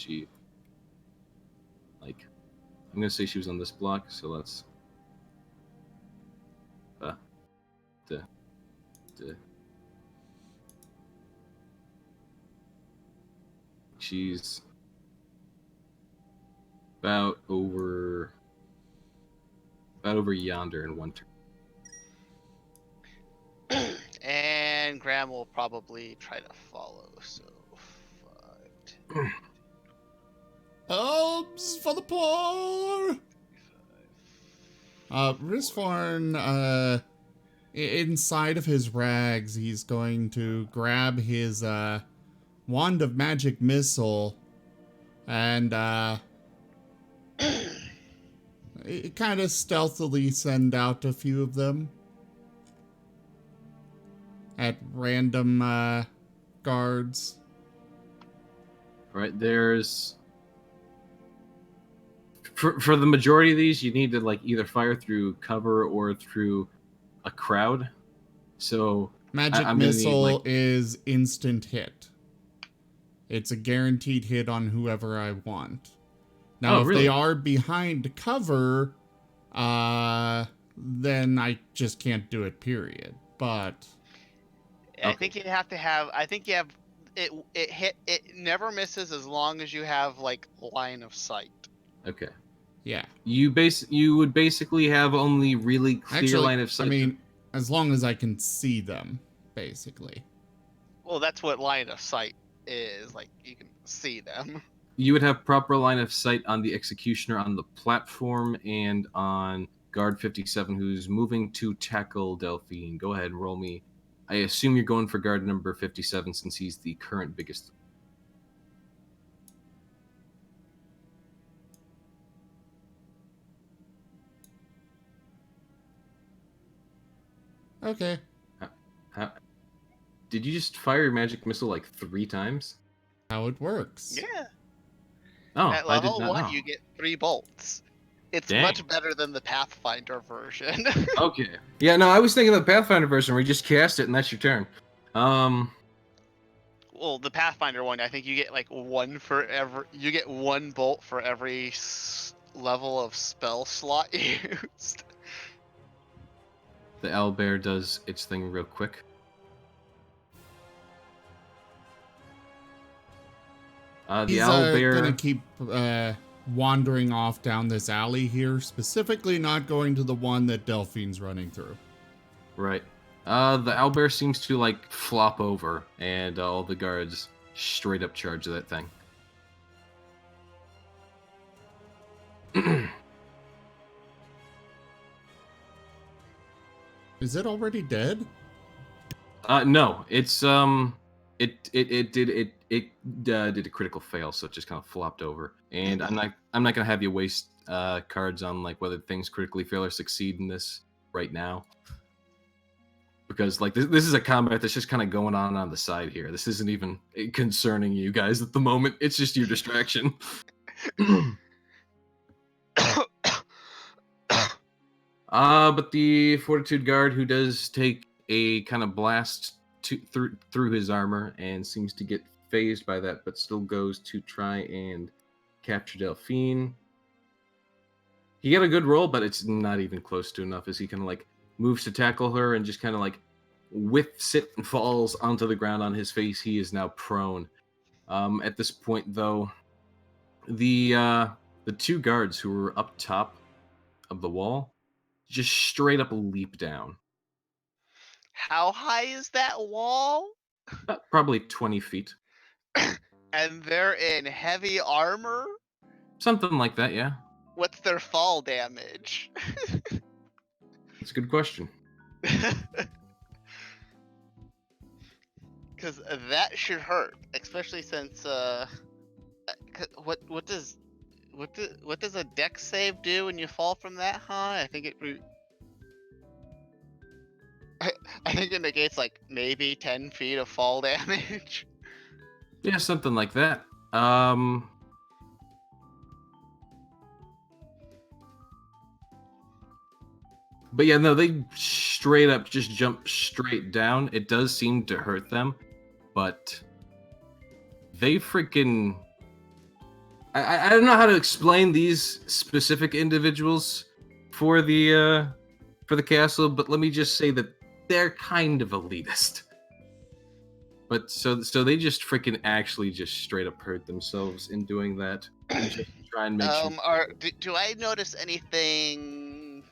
I'm gonna say she was on this block. So let's she's about over yonder in one turn. And Graham will probably try to follow, so 5, 10, Alms for the poor! 5, Risforn, inside of his rags, he's going to grab his, Wand of Magic Missile and, kind of stealthily send out a few of them at random, guards. Right, there's for the majority of these, you need to like either fire through cover or through a crowd. So Magic I'm gonna need, Missile like, is instant hit. It's a guaranteed hit on whoever I want. Now, Oh, if really? they are behind cover, then I just can't do it, period. But I Okay. think you have to have. I think you have it. It never misses as long as you have like line of sight. Okay. yeah. You would basically have only really clear Actually, line of sight. I mean, as long as I can see them, basically. Well, that's what line of sight is. Like you can see them. You would have proper line of sight on the executioner on the platform and on guard 57, who's moving to tackle Delphine. Go ahead and roll me. I assume you're going for guard number 57 since he's the current biggest. Okay. How, did you just fire your magic missile like 3 times? How it works. Yeah. Oh, At I did level not 1, know. you get 3 bolts. It's Dang. much better than the Pathfinder version. Okay. Yeah, no, I was thinking of the Pathfinder version where you just cast it and that's your turn. Well, the Pathfinder one, I think you get like 1 for every. You get 1 bolt for every level of spell slot used. The owlbear does its thing real quick. The He's owlbear gonna keep wandering off down this alley here, specifically not going to the one that Delphine's running through. Right. The owlbear seems to like flop over, and all the guards straight up charge that thing. Is it already dead? No, it's it did a critical fail, so it just kind of flopped over. And I'm not gonna have you waste cards on like whether things critically fail or succeed in this right now, because like this is a combat that's just kind of going on the side here. This isn't even concerning you guys at the moment. It's just your distraction. But the Fortitude Guard, who does take a kind of blast through his armor and seems to get phased by that, but still goes to try and capture Delphine. He got a good roll, but it's not even close to enough as he kind of like moves to tackle her and just kind of like whiffs it and falls onto the ground on his face. He is now prone. At this point, though, the 2 guards who were up top of the wall just straight up leap down. How high is that wall? Probably 20 feet. And they're in heavy armor? Something like that, yeah. What's their fall damage? That's a good question. Because that should hurt, especially since what does a dex save do when you fall from that high? I think I think it negates like maybe 10 feet of fall damage. Yeah, something like that. But yeah, no, they straight up just jump straight down. It does seem to hurt them, but they freaking... I don't know how to explain these specific individuals for the castle, but let me just say that they're kind of elitist. But so they just freaking actually just straight up hurt themselves in doing that. Just to try and make sure. Do I notice anything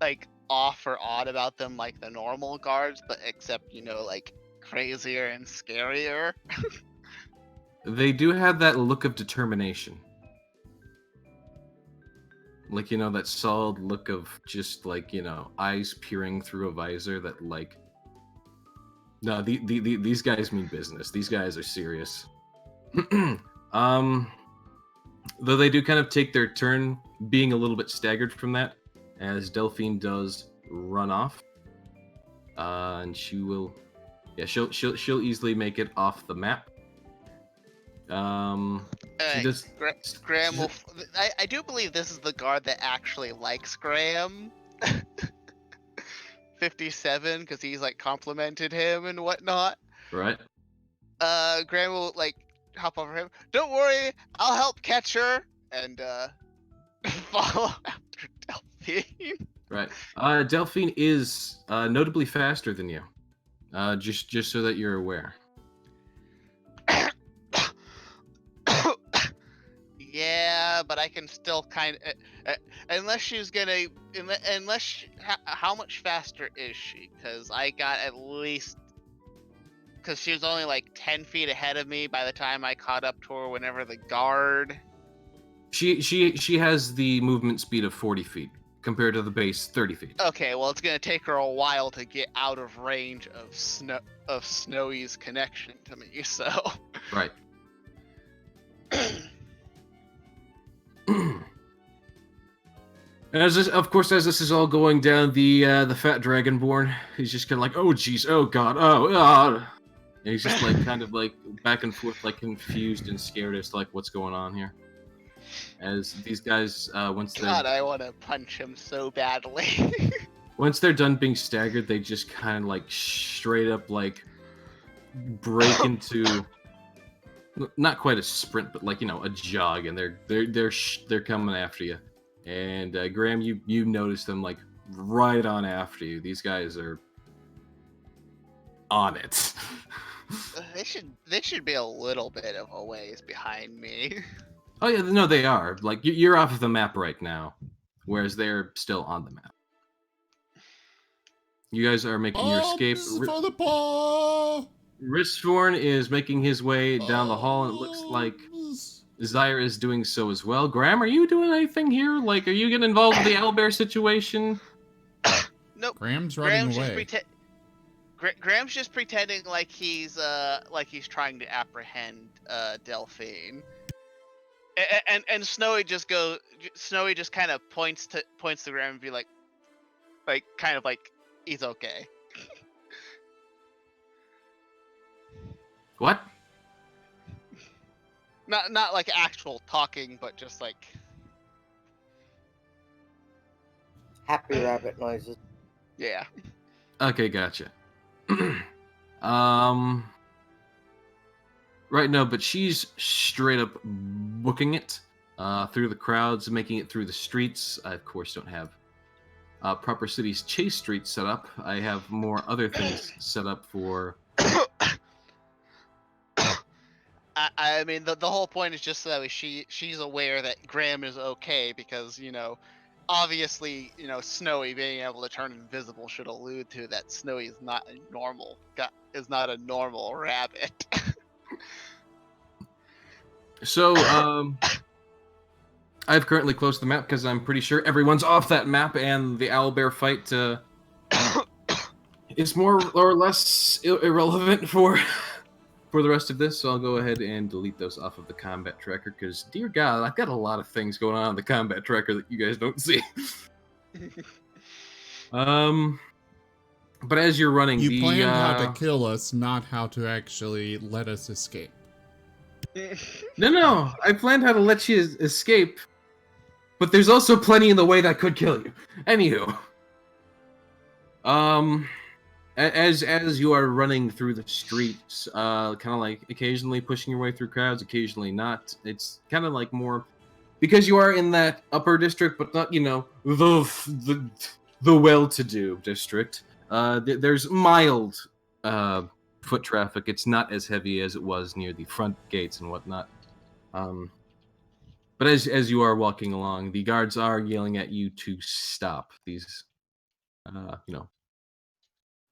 like off or odd about them like the normal guards, but except like crazier and scarier? They do have that look of determination. Like, that solid look of just like, eyes peering through a visor that like, no, these guys mean business. These guys are serious. Though they do kind of take their turn being a little bit staggered from that, as Delphine does run off. And she will, yeah, she'll easily make it off the map. She does. Graham will. I do believe this is the guard that actually likes Graham. 57 because he's like complimented him and whatnot. Right. Graham will like hop over him. Don't worry, I'll help catch her and follow after Delphine. Right. Delphine is notably faster than you. Just so that you're aware. Yeah, but I can still kind of unless she's gonna how much faster is she? Because I got at least because she was only like 10 feet ahead of me by the time I caught up to her. Whenever the guard. She has the movement speed of 40 feet compared to the base 30 feet. Okay, well it's gonna take her a while to get out of range of Snowy's connection to me. So. Right. And as this, of course, as this is all going down, the fat dragonborn, he's just kind of like, oh jeez, oh god, oh god, and he's just like kind of like back and forth, like confused and scared as to like what's going on here. As these guys, once God, I want to punch him so badly. once they're done being staggered, they just kind of like straight up like break into not quite a sprint, but like a jog, and they're coming after you. And Graham, you notice them like right on after you. These guys are on it. They should be a little bit of a ways behind me. Oh yeah, no, they are. Like you're off of the map right now, whereas they're still on the map. You guys are making your escape. For the paw! Ristvorn is making his way down the hall, and it looks like Zyre is doing so as well. Graham, are you doing anything here? Like, are you getting involved with the owlbear situation? Nope. Graham's running away. Graham's just pretending like he's trying to apprehend Delphine. And Snowy just kind of points to Graham and be like kind of like he's okay. What? Not like actual talking, but just like Happy rabbit noises. yeah. Okay, gotcha. Right, no, but she's straight up booking it through the crowds, making it through the streets. I, of course, don't have proper cities chase streets set up. I have more other things set up for... I mean, the whole point is just that she's aware that Graham is okay because, obviously, Snowy being able to turn invisible should allude to that Snowy is not a normal rabbit. So, I've currently closed the map because I'm pretty sure everyone's off that map, and the owlbear fight is more or less irrelevant for the rest of this. So I'll go ahead and delete those off of the combat tracker because, dear God, I've got a lot of things going on the combat tracker that you guys don't see. But as you're running, You planned how to kill us, not how to actually let us escape. No, I planned how to let you escape, but there's also plenty in the way that could kill you. Anywho, as you are running through the streets, kind of like occasionally pushing your way through crowds, occasionally not. It's kind of like more because you are in that upper district, but not the well-to-do district. There's mild foot traffic. It's not as heavy as it was near the front gates and whatnot. But as you are walking along, the guards are yelling at you to stop. These,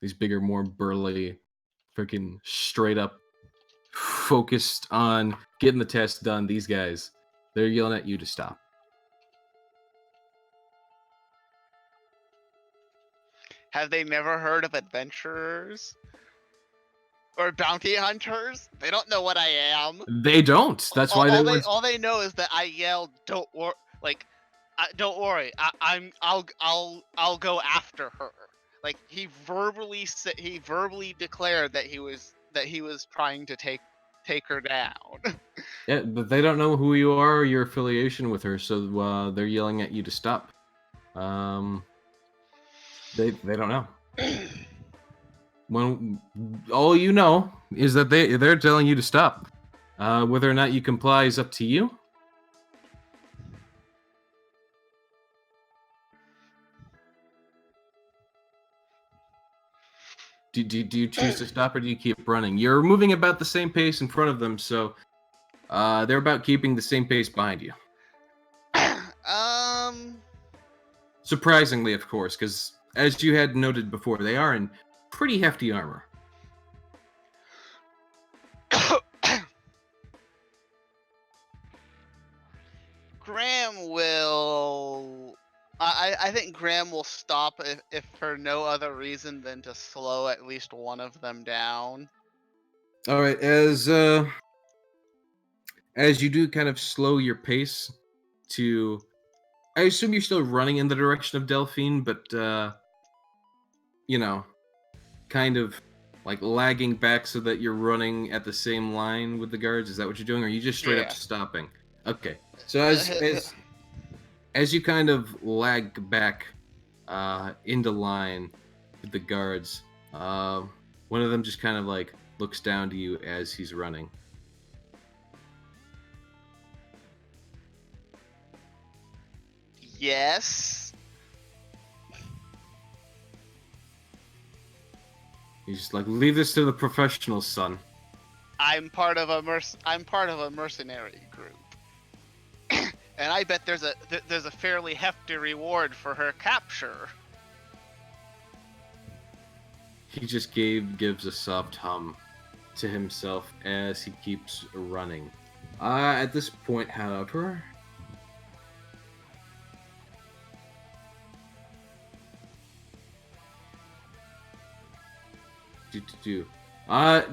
these bigger, more burly, freaking straight up, focused on getting the test done. These guys, they're yelling at you to stop. Have they never heard of adventurers? Or bounty hunters? They don't know what I am. They don't. That's why all they know is that I yelled, "Don't worry!" Don't worry. I'll go after her. Like he verbally declared that he was trying to take her down. Yeah, but they don't know who you are or your affiliation with her, so they're yelling at you to stop. They don't know. When all you know is that they're telling you to stop. Whether or not you comply is up to you. Do you choose to stop or do you keep running? You're moving about the same pace in front of them, so they're about keeping the same pace behind you. Surprisingly, of course, because as you had noted before, they are in pretty hefty armor. Graham will. I think Graham will stop if for no other reason than to slow at least one of them down. All right, as you do kind of slow your pace to, I assume you're still running in the direction of Delphine, but you know, kind of like lagging back so that you're running at the same line with the guards. Is that what you're doing, or are you just straight up Yeah. stopping? Okay, so as you kind of lag back into line with the guards, one of them just kind of like looks down to you as he's running. Yes. He's just like, leave this to the professionals, son. I'm part of a mercenary group, and I bet there's a fairly hefty reward for her capture. He just gives a soft hum to himself as he keeps running. At this point, however,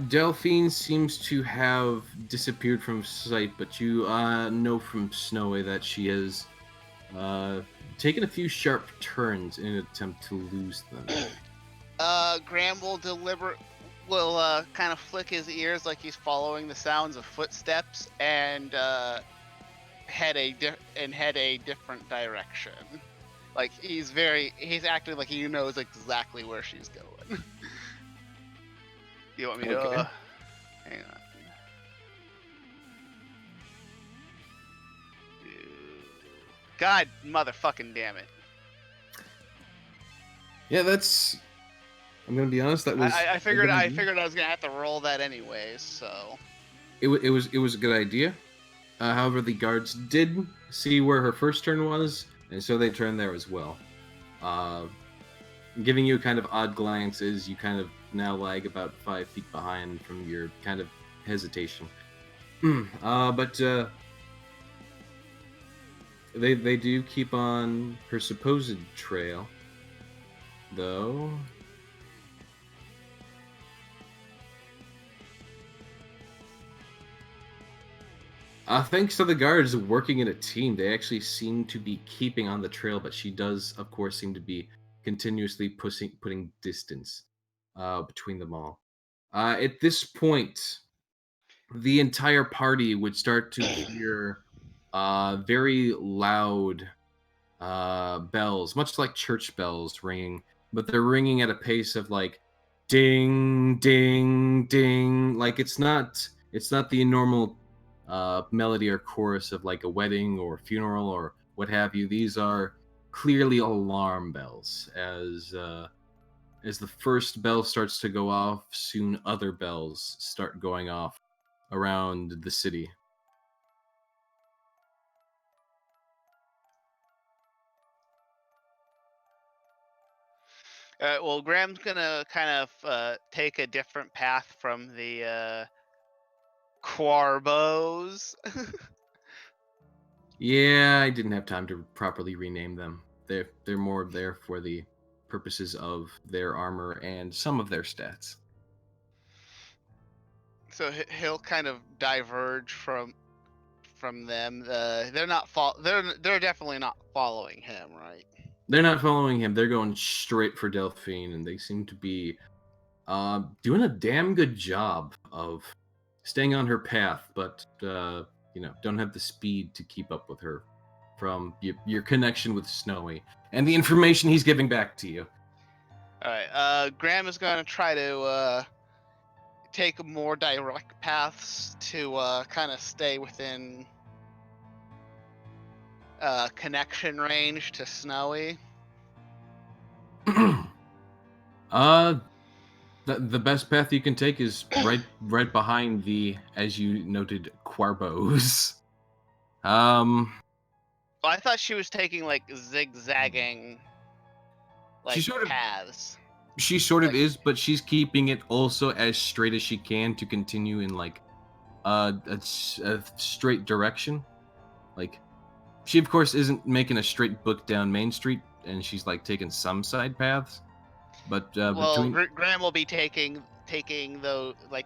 Delphine seems to have disappeared from sight, but you know from Snowy that she has taken a few sharp turns in an attempt to lose them. Graham will kind of flick his ears like he's following the sounds of footsteps and head a different direction. Like he's acting like he knows exactly where she's going. You want me to? Okay. Hang on. God motherfucking damn it! Yeah, that's. I'm gonna be honest. That was. I figured I was gonna have to roll that anyways. So. It was a good idea. However, the guards did see where her first turn was, and so they turned there as well. Giving you kind of odd glances, you kind of now lag about 5 feet behind from your kind of hesitation. But they do keep on her supposed trail, though. Thanks to the guards working in a team, they actually seem to be keeping on the trail, but she does, of course, seem to be continuously putting distance between them all. At this point, the entire party would start to hear very loud bells, much like church bells ringing, but they're ringing at a pace of like ding, ding, ding. Like it's not the normal melody or chorus of like a wedding or funeral or what have you. These are clearly alarm bells. As the first bell starts to go off, soon other bells start going off around the city. Well, Graham's gonna kind of take a different path from the Quarbos. Yeah, I didn't have time to properly rename them. They're more there for the purposes of their armor and some of their stats. So he'll kind of diverge from them. They're not they're definitely not following him, right? They're not following him. They're going straight for Delphine, and they seem to be doing a damn good job of staying on her path, but don't have the speed to keep up with her from your connection with Snowy and the information he's giving back to you. Alright, Graham is going to try to take more direct paths to kind of stay within connection range to Snowy. The best path you can take is right behind the, as you noted, Quarbos. Well, I thought she was taking like zigzagging like paths. She sort of Like- is, but she's keeping it also as straight as she can to continue in like a straight direction. Like she of course isn't making a straight book down Main Street, and she's like taking some side paths. But well, between Graham will be taking the like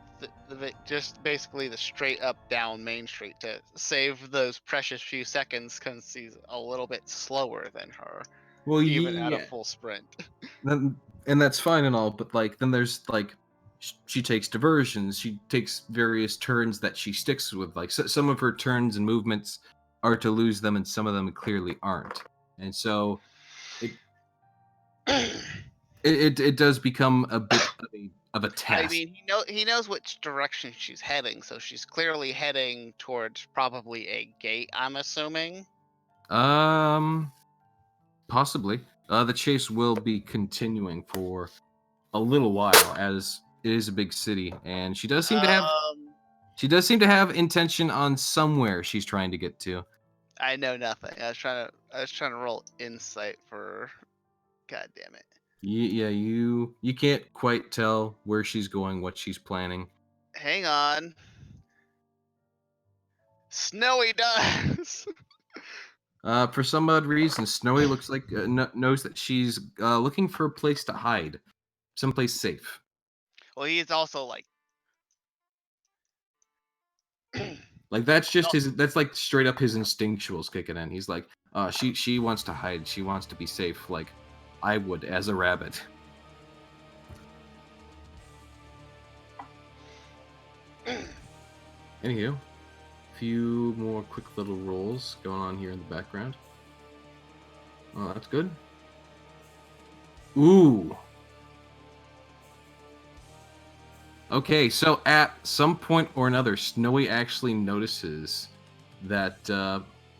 the just basically the straight up down Main Street to save those precious few seconds because he's a little bit slower than her, well, even at a full sprint. And that's fine and all, but like then there's like she takes diversions, she takes various turns that she sticks with. Like some of her turns and movements are to lose them, and some of them clearly aren't. And so it does become a bit of a test. I mean, he knows which direction she's heading, so she's clearly heading towards probably a gate, I'm assuming. Possibly. The chase will be continuing for a little while, as it is a big city, and she does seem to have intention on somewhere she's trying to get to. I know nothing. I was trying to roll insight for. God damn it. Yeah, you can't quite tell where she's going, what she's planning. Hang on. Snowy does. For some odd reason, Snowy looks like knows that she's looking for a place to hide, someplace safe. Well, he's also like. Like that's just his. That's like straight up his instinctuals kicking in. He's like, she wants to hide. She wants to be safe, like I would as a rabbit. Anywho, a few more quick little rolls going on here in the background. Oh, that's good. Ooh. Okay, so at some point or another, Snowy actually notices that,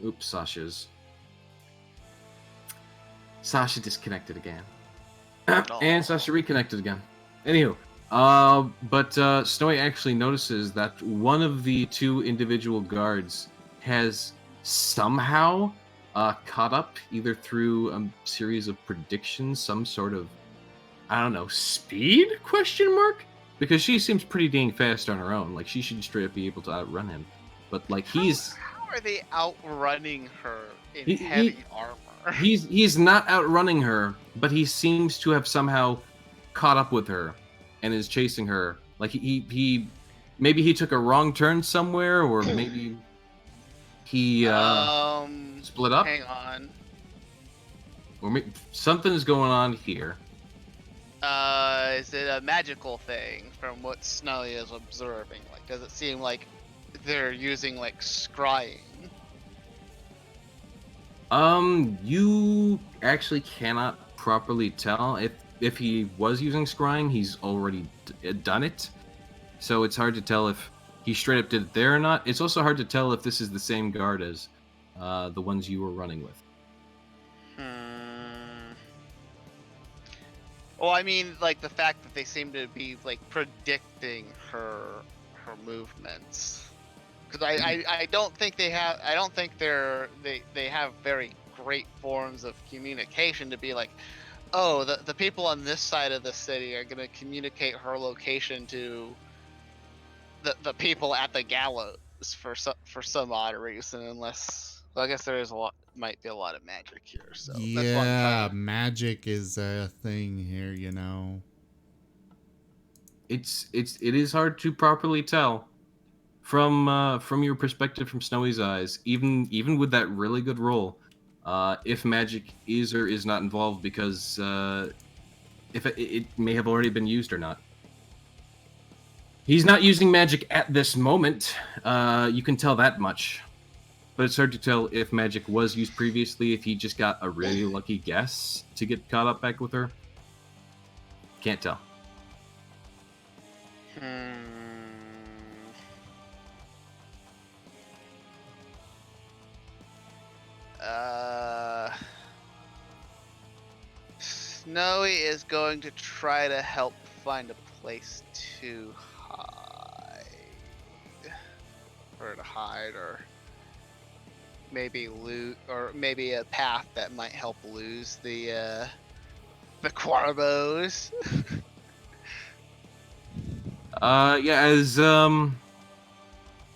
oops, Sasha disconnected again. And Sasha reconnected again. Anywho, but Snowy actually notices that one of the two individual guards has somehow caught up, either through a series of predictions, some sort of, I don't know, speed? Question mark? Because she seems pretty dang fast on her own. Like, she should straight up be able to outrun him. But, like, How are they outrunning her in heavy armor? He's not outrunning her, but he seems to have somehow caught up with her and is chasing her. Like, he maybe he took a wrong turn somewhere, or maybe he split up. Hang on. Or maybe something is going on here. Is it a magical thing from what Snowy is observing? Like, does it seem like they're using like scrying? You actually cannot properly tell. If he was using scrying, he's already done it. So it's hard to tell if he straight up did it there or not. It's also hard to tell if this is the same guard as the ones you were running with. Well, I mean, like the fact that they seem to be like predicting her movements, because I don't think they have. I don't think they have very great forms of communication to be like, oh, the people on this side of the city are going to communicate her location to the people at the gallows for some odd reason, unless. Well, I guess there is might be a lot of magic here. So yeah, magic is a thing here, you know. It is hard to properly tell from your perspective, from Snowy's eyes, even with that really good roll, if magic is or is not involved, because if it may have already been used or not. He's not using magic at this moment. You can tell that much. But it's hard to tell if magic was used previously, if he just got a really lucky guess to get caught up back with her. Can't tell. Snowy is going to try to help find a place to hide. Or maybe loot, or maybe a path that might help lose the Quarbos. Yeah,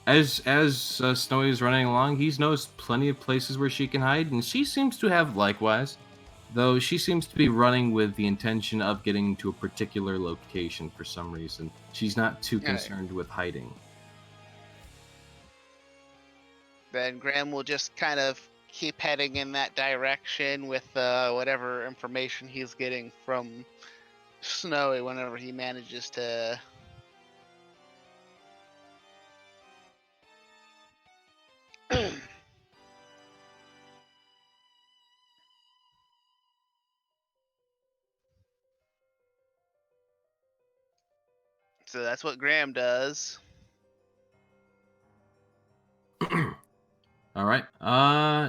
as Snowy is running along, he knows plenty of places where she can hide, and she seems to have likewise. Though she seems to be running with the intention of getting to a particular location for some reason. She's not too concerned with hiding. Then Graham will just kind of keep heading in that direction with whatever information he's getting from Snowy whenever he manages to So that's what Graham does. All right.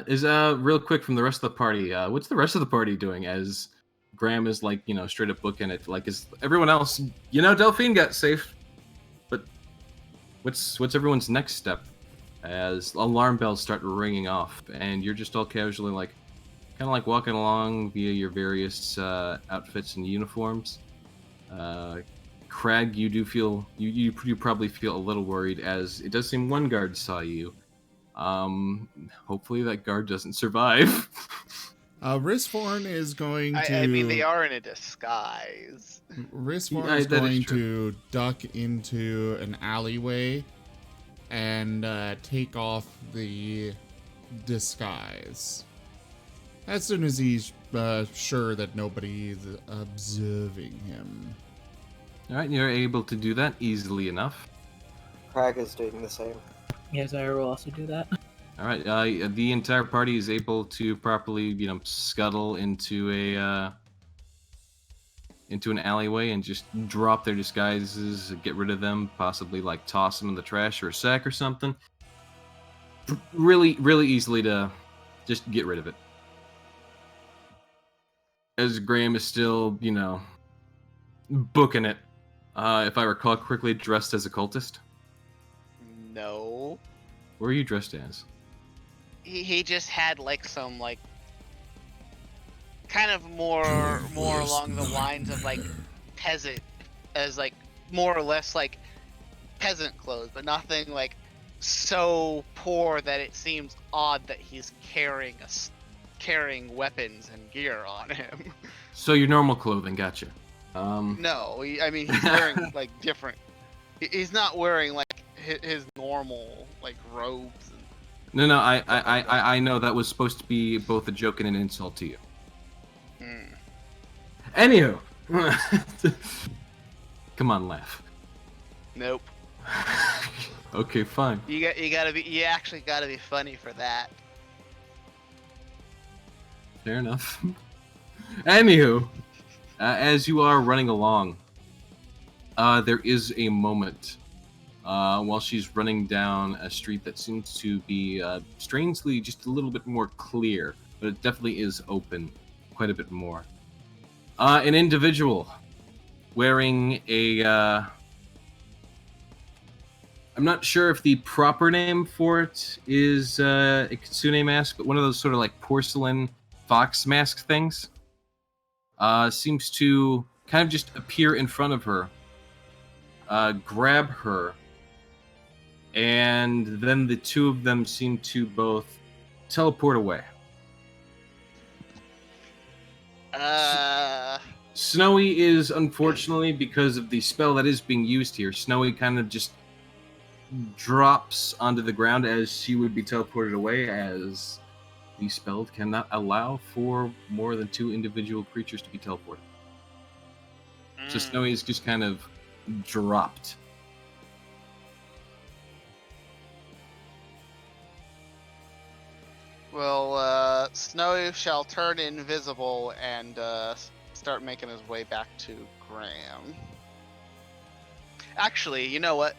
Is real quick from the rest of the party. What's the rest of the party doing as Graham is like, straight up booking it? Like, is everyone else? Delphine got safe, but what's everyone's next step? As alarm bells start ringing off, and you're just all casually like, kind of like walking along via your various outfits and uniforms. Crag, you do feel you probably feel a little worried, as it does seem one guard saw you. Hopefully that guard doesn't survive. Risforn is going to... I mean, they are in a disguise. Risforn is going to duck into an alleyway and take off the disguise. As soon as he's sure that nobody is observing him. Alright, you're able to do that easily enough. Crag is doing the same. Yes, I will also do that. All right, the entire party is able to properly, scuttle into an alleyway and just drop their disguises, get rid of them, possibly like toss them in the trash or a sack or something. Really, really easily to just get rid of it. As Graham is still, booking it. If I recall correctly, dressed as a cultist. No. What are you dressed as? He just had like some like kind of more along the lines of like peasant, as like more or less like peasant clothes, but nothing like so poor that it seems odd that he's carrying weapons and gear on him. So your normal clothing, gotcha. No, he's wearing like different. He's not wearing like his normal like robes. No, I know that was supposed to be both a joke and an insult to you. Anywho, come on, laugh. Nope. Okay, fine. You actually gotta be funny for that. Fair enough. Anywho, as you are running along, there is a moment while she's running down a street that seems to be strangely just a little bit more clear, but it definitely is open quite a bit more. An individual wearing a... I'm not sure if the proper name for it is a kitsune mask, but one of those sort of like porcelain fox mask things seems to kind of just appear in front of her, grab her, and then the two of them seem to both teleport away. Snowy is, unfortunately, because of the spell that is being used here, Snowy kind of just drops onto the ground as she would be teleported away, as the spell cannot allow for more than two individual creatures to be teleported. So Snowy is just kind of dropped. Well, Snowy shall turn invisible and start making his way back to Graham. Actually, you know what?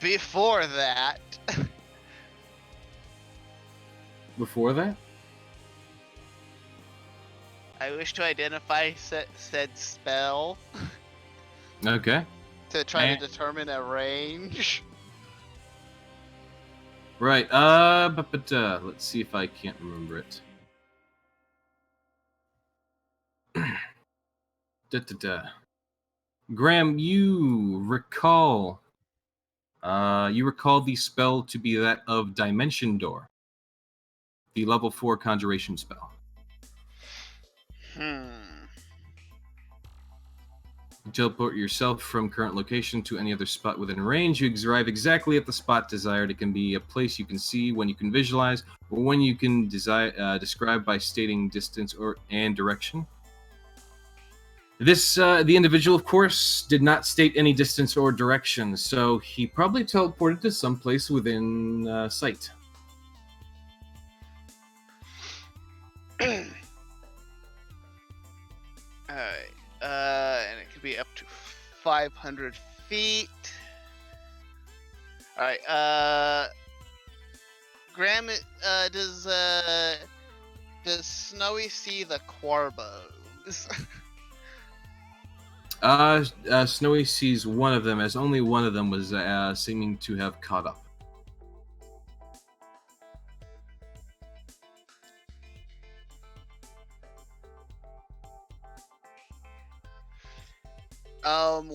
Before that, Before that? I wish to identify said spell Okay. to try to determine a range. Right. Let's see if I can't remember it. Graham, you recall the spell to be that of Dimension Door, the level 4 conjuration spell. You teleport yourself from current location to any other spot within range. You arrive exactly at the spot desired. It can be a place you can see, one you can visualize, or one you can describe by stating distance and direction. The individual, of course, did not state any distance or direction, so he probably teleported to some place within sight. Alright. And it could be up to 500 feet. Alright, Graham, does Snowy see the Quarbos? Snowy sees one of them, as only one of them was seeming to have caught up.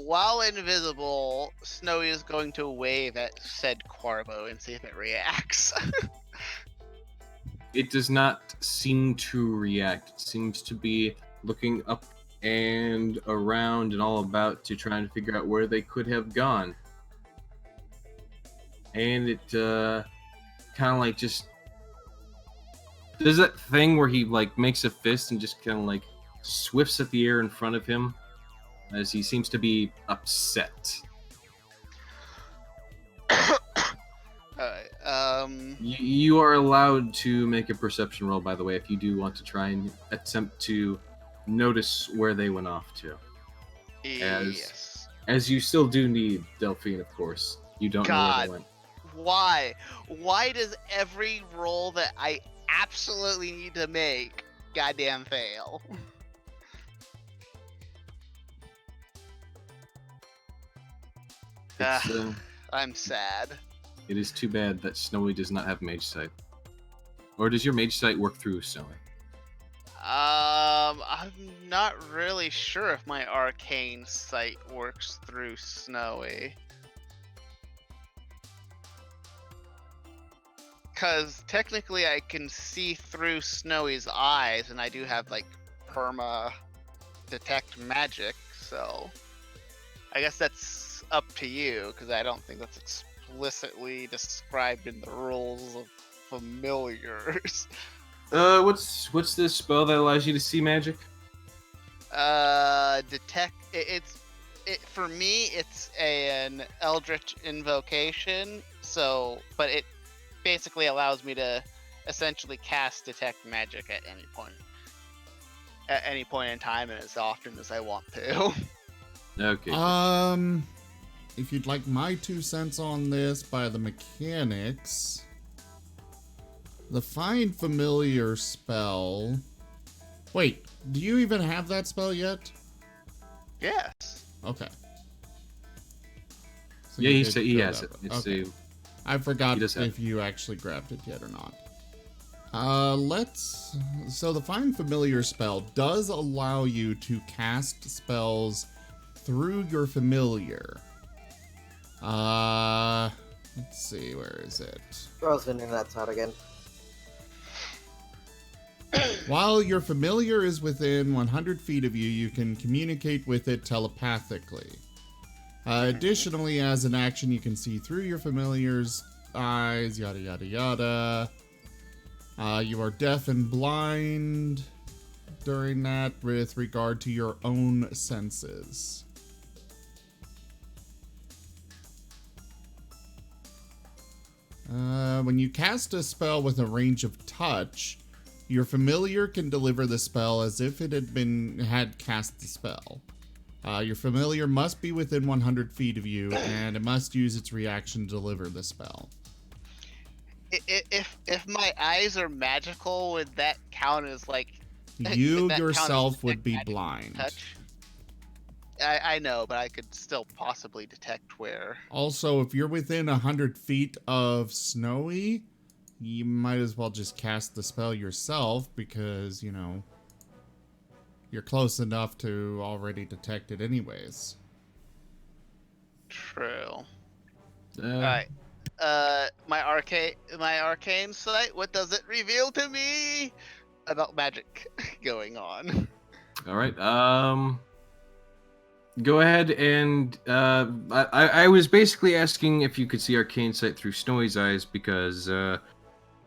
While invisible, Snowy is going to wave at said Quarbo and see if it reacts. It does not seem to react. It seems to be looking up and around and all about to try and figure out where they could have gone. And it kind of like just does that thing where he like makes a fist and just kind of like swifts at the air in front of him as he seems to be upset. You are allowed to make a perception roll, by the way, if you do want to try and attempt to notice where they went off to. Yes. As you still do need Delphine, of course. You don't know where they went. Why? Why does every roll that I absolutely need to make goddamn fail? I'm sad. It is too bad that Snowy does not have Mage Sight. Or does your Mage Sight work through Snowy? I'm not really sure if my Arcane Sight works through Snowy. Because technically I can see through Snowy's eyes, and I do have, like, perma detect magic, so I guess that's up to you, because I don't think that's explicitly described in the rules of familiars. What's this spell that allows you to see magic? Detect. For me, it's an Eldritch invocation. So, but it basically allows me to essentially cast detect magic at any point in time, and as often as I want to. Okay. If you'd like my 2 cents on this by the mechanics, the Find Familiar spell. Wait, do you even have that spell yet? Yes. Okay. So yeah, you he has it. Okay. I forgot if you actually grabbed it yet or not. So the Find Familiar spell does allow you to cast spells through your familiar. Let's see, where is it? Throws the internet's out again. While your familiar is within 100 feet of you, you can communicate with it telepathically. Additionally, as an action, you can see through your familiar's eyes, yada yada yada. You are deaf and blind during that with regard to your own senses. When you cast a spell with a range of touch, your familiar can deliver the spell as if it had cast the spell. Your familiar must be within 100 feet of you, and it must use its reaction to deliver the spell. If my eyes are magical, would that count as like? You would that count as yourself would detect be magic blind. touch? I know, but I could still possibly detect where. Also, if you're within 100 feet of Snowy, you might as well just cast the spell yourself because, you know, you're close enough to already detect it anyways. True. Alright. My arcane sight, what does it reveal to me about magic going on? All right. Go ahead and I was basically asking if you could see arcane sight through Snowy's eyes because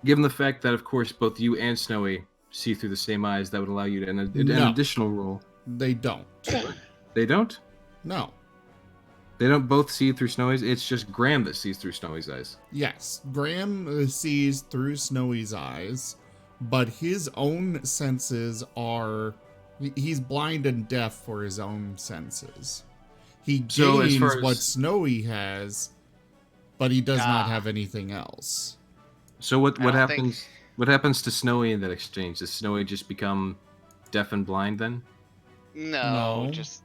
given the fact that of course both you and Snowy see through the same eyes, that would allow you to an No. additional roll. They don't. They don't. No. They don't both see through Snowy's. It's just Graham that sees through Snowy's eyes. Yes, Graham sees through Snowy's eyes, but his own senses are... He's blind and deaf for his own senses. He So as gains far as- what Snowy has, but he does not have anything else. So what I don't happens? think- What happens to Snowy in that exchange? Does Snowy just become deaf and blind then? No, No. just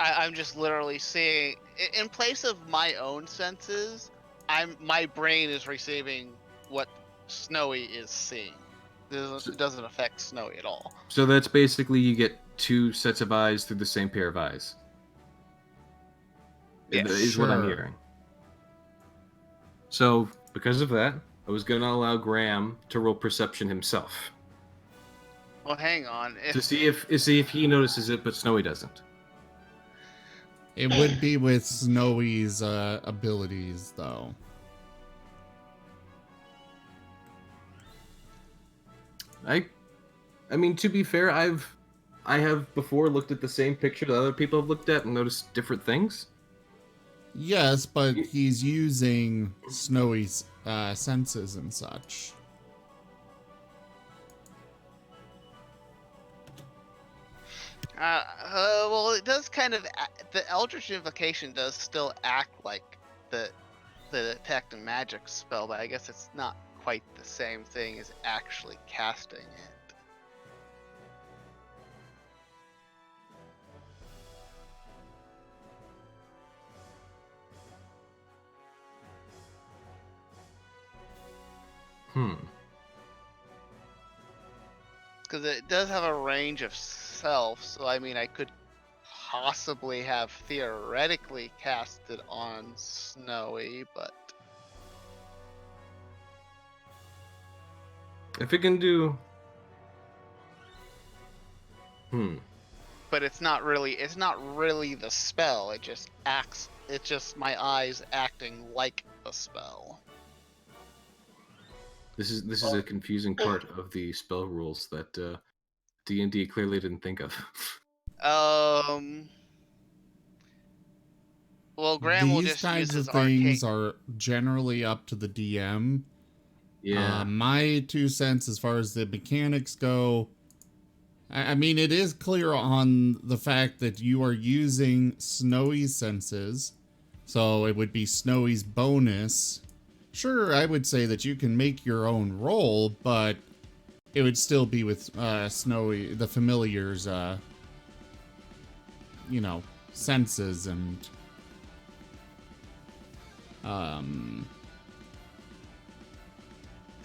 I'm just literally seeing in place of my own senses. My brain is receiving what Snowy is seeing. It doesn't affect Snowy at all. So that's basically you get two sets of eyes through the same pair of eyes. Yes. Is what I'm Sure. hearing. So because of that, I was gonna allow Graham to roll perception himself Well, hang on. to see if he notices it, but Snowy doesn't. It would be with Snowy's abilities, though. I mean, to be fair, I have before looked at the same picture that other people have looked at and noticed different things. Yes, but he's using Snowy's senses and such. Well, it does kind of. The Eldritch Invocation does still act like the detect and magic spell, but I guess it's not quite the same thing as actually casting it. Because it does have a range of self, so I mean, I could possibly have theoretically cast it on Snowy, but If it can do, but it's not really the spell. It just acts. It's just my eyes acting like a spell. This is a confusing part of the spell rules that D&D clearly didn't think of. Well, Graham will These just use kinds his of arcane. things are generally up to the DM. Yeah. My 2 cents as far as the mechanics go, I mean, it is clear on the fact that you are using Snowy's senses, so it would be Snowy's bonus. Sure, I would say that you can make your own roll, but it would still be with Snowy, the familiar's, you know, senses and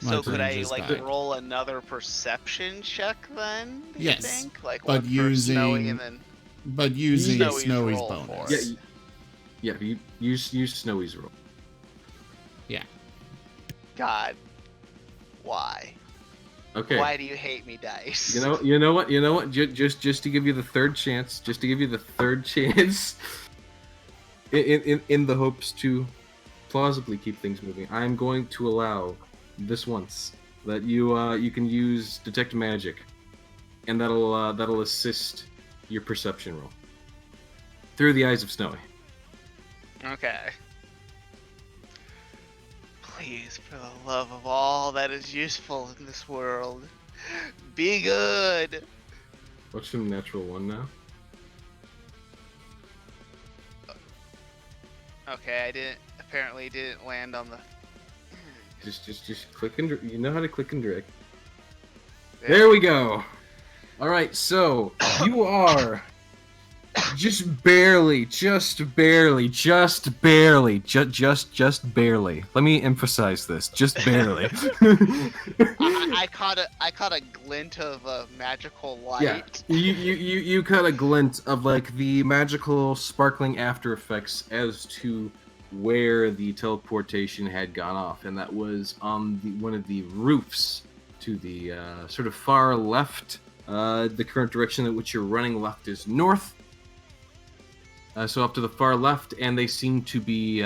So my could brain I just like died. roll another perception check then? Do you Yes, think? Like but one for Snowy using- and then But using Snowy's Snowy's roll bonus. for it. Yeah, you use Snowy's roll. Yeah. God, why? Okay. Why do you hate me, dice? You know what? Just to give you the third chance, in the hopes to plausibly keep things moving, I'm going to allow this once that you can use detect magic, and that'll assist your perception roll through the eyes of Snowy. Okay. Please, for the love of all that is useful in this world, be good. What's from natural one now? Okay, I didn't. Apparently, didn't land on the. Just click and you know how to click and drag. There we go. All right, so you are just barely. Let me emphasize this. Just barely. I caught a glint of a magical light. Yeah, you caught a glint of like the magical sparkling after effects as to where the teleportation had gone off, and that was on one of the roofs to the sort of far left. The current direction in which you're running left is north. So up to the far left, and they seem to be,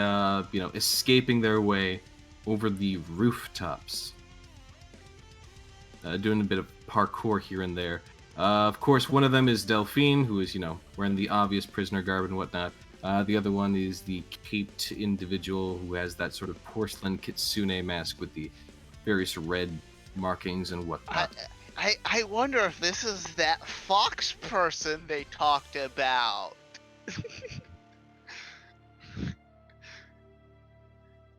escaping their way over the rooftops. Doing a bit of parkour here and there. Of course, one of them is Delphine, who is, wearing the obvious prisoner garb and whatnot. The other one is the caped individual who has that sort of porcelain kitsune mask with the various red markings and whatnot. I wonder if this is that fox person they talked about.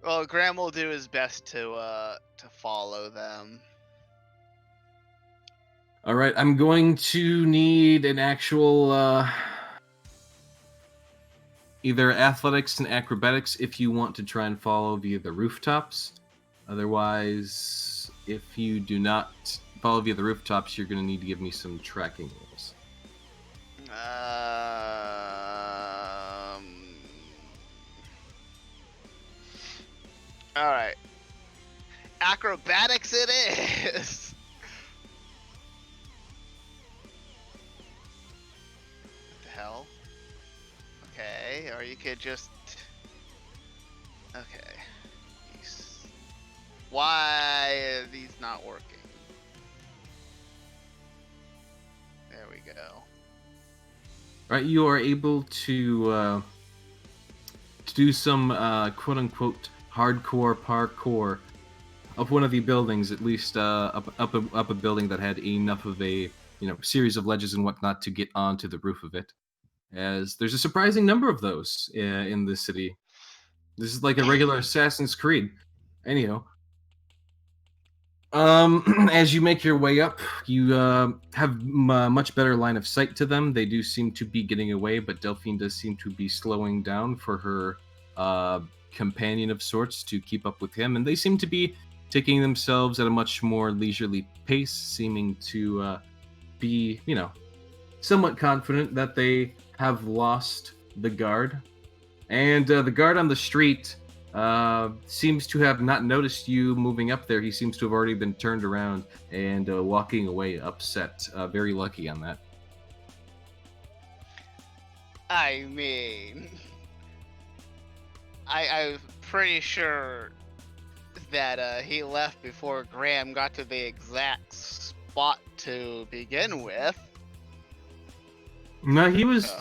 Well, Graham will do his best to follow them. All right, I'm going to need an actual either athletics and acrobatics if you want to try and follow via the rooftops. Otherwise, if you do not follow via the rooftops, you're going to need to give me some tracking rolls. All right. Acrobatics it is. What the hell? Okay, or you could just. Okay. Why are these not working? There we go. All right, you are able to do some quote-unquote hardcore parkour up one of the buildings, at least up a building that had enough of a series of ledges and whatnot to get onto the roof of it. As there's a surprising number of those in the city. This is like a regular Assassin's Creed. Anyhow, as you make your way up, you have much better line of sight to them. They do seem to be getting away, but Delphine does seem to be slowing down for her companion of sorts to keep up with him, and they seem to be taking themselves at a much more leisurely pace, seeming to be, somewhat confident that they have lost the guard. And the guard on the street seems to have not noticed you moving up there. He seems to have already been turned around and walking away upset. Very lucky on that. I mean, I'm pretty sure that he left before Graham got to the exact spot to begin with. No, he was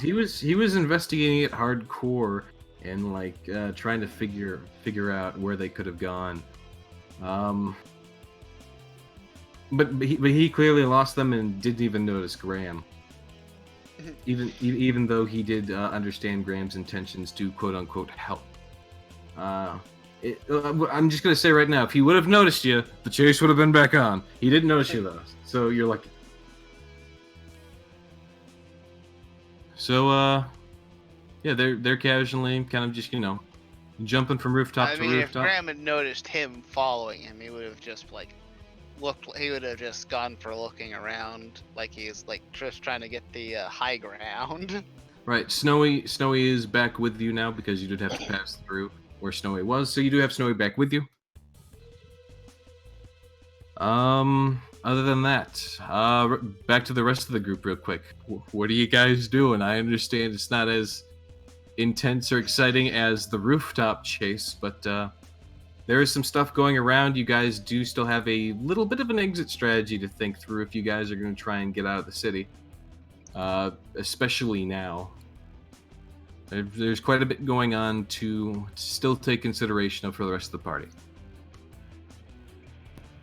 investigating it hardcore and like trying to figure out where they could have gone. But he clearly lost them and didn't even notice Graham. Even though he did understand Graham's intentions to quote unquote help. I'm just gonna say right now, if he would have noticed you, the chase would have been back on. He didn't notice you though, so you're lucky. So yeah, they're casually kind of just jumping from rooftop to rooftop. If Graham had noticed him following him, he would have just looked. He would have just gone for looking around, like he's just trying to get the high ground. Right, Snowy is back with you now because you did have to pass through where Snowy was, so you do have Snowy back with you. Other than that, back to the rest of the group real quick. What are you guys doing? I understand it's not as intense or exciting as the rooftop chase, but there is some stuff going around. You guys do still have a little bit of an exit strategy to think through if you guys are going to try and get out of the city. Especially now. There's quite a bit going on to still take consideration of for the rest of the party.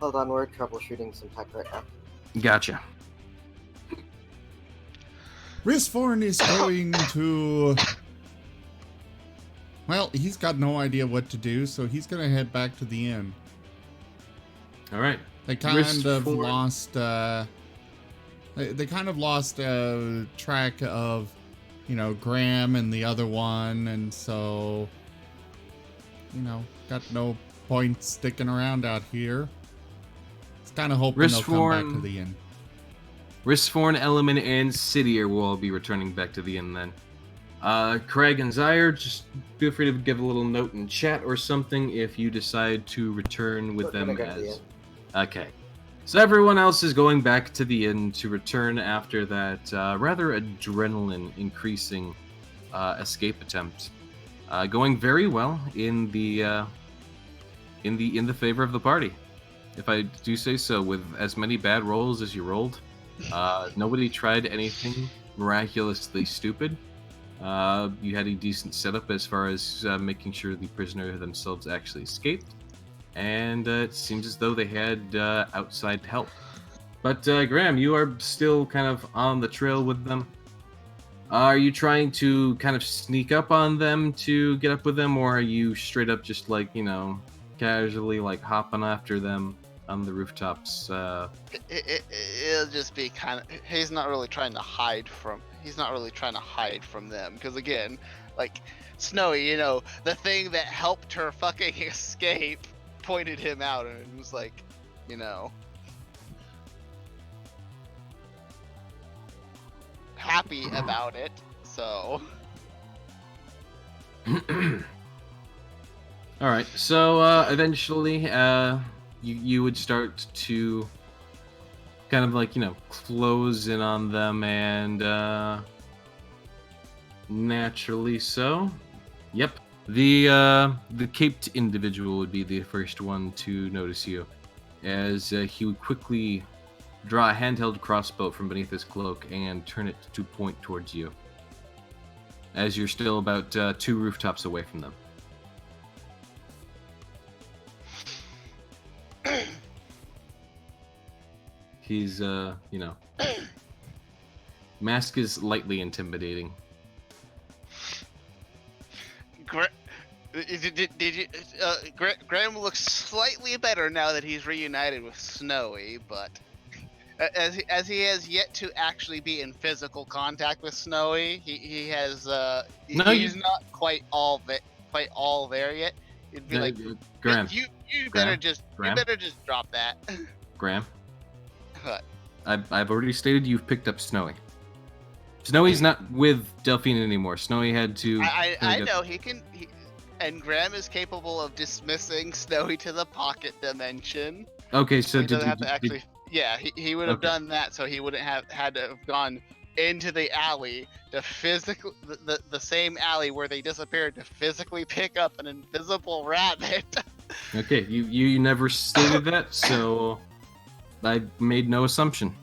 Hold on, we're troubleshooting some tech right now. Gotcha. Risforn is going to... Well, he's got no idea what to do, so he's gonna head back to the inn. All right. They kind of lost. They kind of lost track of, Graham and the other one, and so, got no point sticking around out here. It's kind of hoping they'll come back to the inn. Ristforn, Element, and Sidier will all be returning back to the inn then. Craig and Zyre, just feel free to give a little note in chat or something if you decide to return with them as... Okay. So everyone else is going back to the inn to return after that rather adrenaline-increasing escape attempt. Going very well in the favor of the party, if I do say so, with as many bad rolls as you rolled. Nobody tried anything miraculously stupid. You had a decent setup as far as making sure the prisoner themselves actually escaped. And it seems as though they had outside help. But Graham, you are still kind of on the trail with them. Are you trying to kind of sneak up on them to get up with them, or are you straight up just like, casually like hopping after them on the rooftops? It'll just be kind of... He's not really trying to hide from them, because again, like Snowy, the thing that helped her fucking escape pointed him out and was like, happy about it. So all right, so eventually you would start to kind of like, close in on them, and naturally so. Yep. The caped individual would be the first one to notice you, as he would quickly draw a handheld crossbow from beneath his cloak and turn it to point towards you, as you're still about 2 rooftops away from them. He's, mask is lightly intimidating. Graham looks slightly better now that he's reunited with Snowy, but as he has yet to actually be in physical contact with Snowy, he's not quite all there yet. It'd be like, Graham, you better just drop that. Graham, What? I've already stated you've picked up Snowy. Snowy's not with Delphine anymore. Snowy had to... I know, and Graham is capable of dismissing Snowy to the pocket dimension. Okay, so he doesn't have to actually... Yeah, he would have done that, so he wouldn't have had to have gone into the alley to physically... The same alley where they disappeared to physically pick up an invisible rabbit. Okay, you never stated that, so I made no assumption.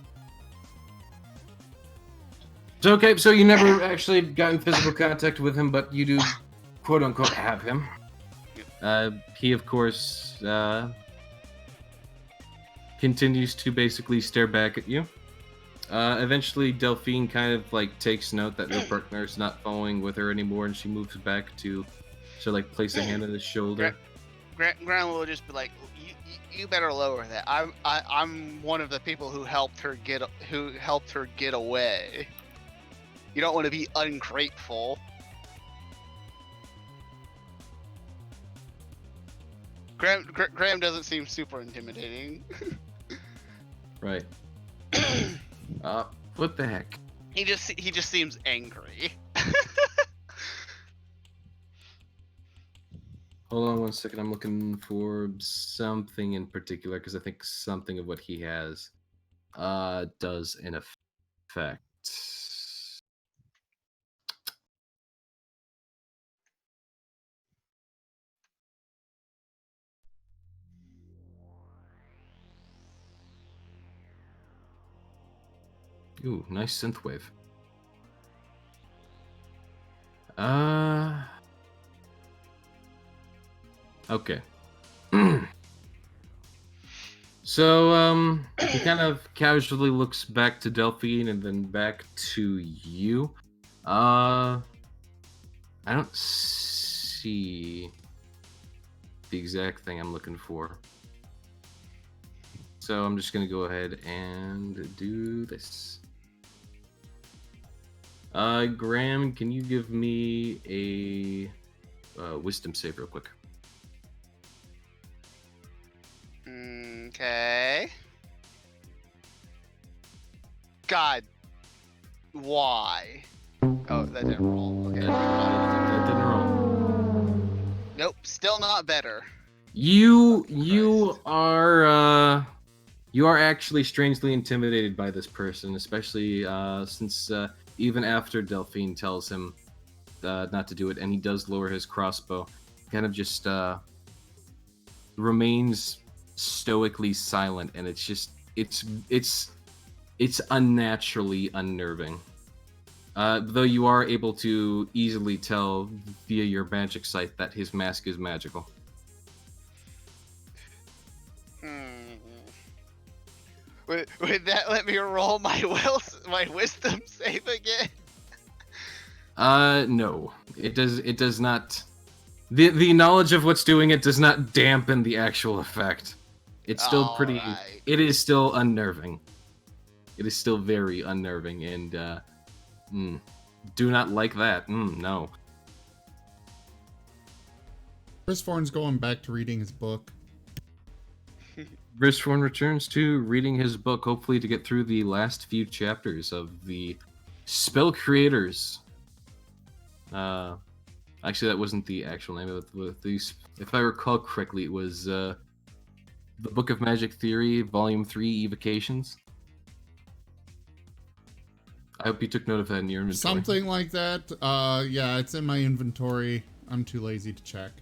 So, okay, so you never actually got in physical contact with him, but you do, quote-unquote, have him. He, of course, continues to basically stare back at you. Eventually, Delphine kind of, like, takes note that her partner's not following with her anymore, and she moves back to, place a hand on his shoulder. Graham will just be like, you better lower that. I'm one of the people who helped her get away. You don't want to be ungrateful. Graham doesn't seem super intimidating. Right. What the heck? He just seems angry. Hold on one second. I'm looking for something in particular, because I think something of what he has does in effect. Ooh, nice synthwave. Okay. So, he kind of casually looks back to Delphine and then back to you. I don't see see the exact thing I'm looking for. So I'm just going to go ahead and do this. Graham, can you give me a wisdom save real quick? Okay. God. Why? Oh, that didn't roll. Okay. That didn't roll. Nope, still not better. You Christ. you are actually strangely intimidated by this person, especially since even after Delphine tells him not to do it, and he does lower his crossbow, kind of just remains stoically silent, and it's unnaturally unnerving. Though you are able to easily tell via your magic sight that his mask is magical. Would that let me roll my wisdom save again? No. It does not. The knowledge of what's doing it does not dampen the actual effect. It's still pretty. Alright. It is still unnerving. It is still very unnerving, and do not like that. No. Christhorn's going back to reading his book. Brisforn returns to reading his book, hopefully to get through the last few chapters of the Spell Creators. Actually, that wasn't the actual name of it. If I recall correctly, it was the Book of Magic Theory, Volume 3, Evocations. I hope you took note of that in your inventory. Something like that. Yeah, it's in my inventory. I'm too lazy to check.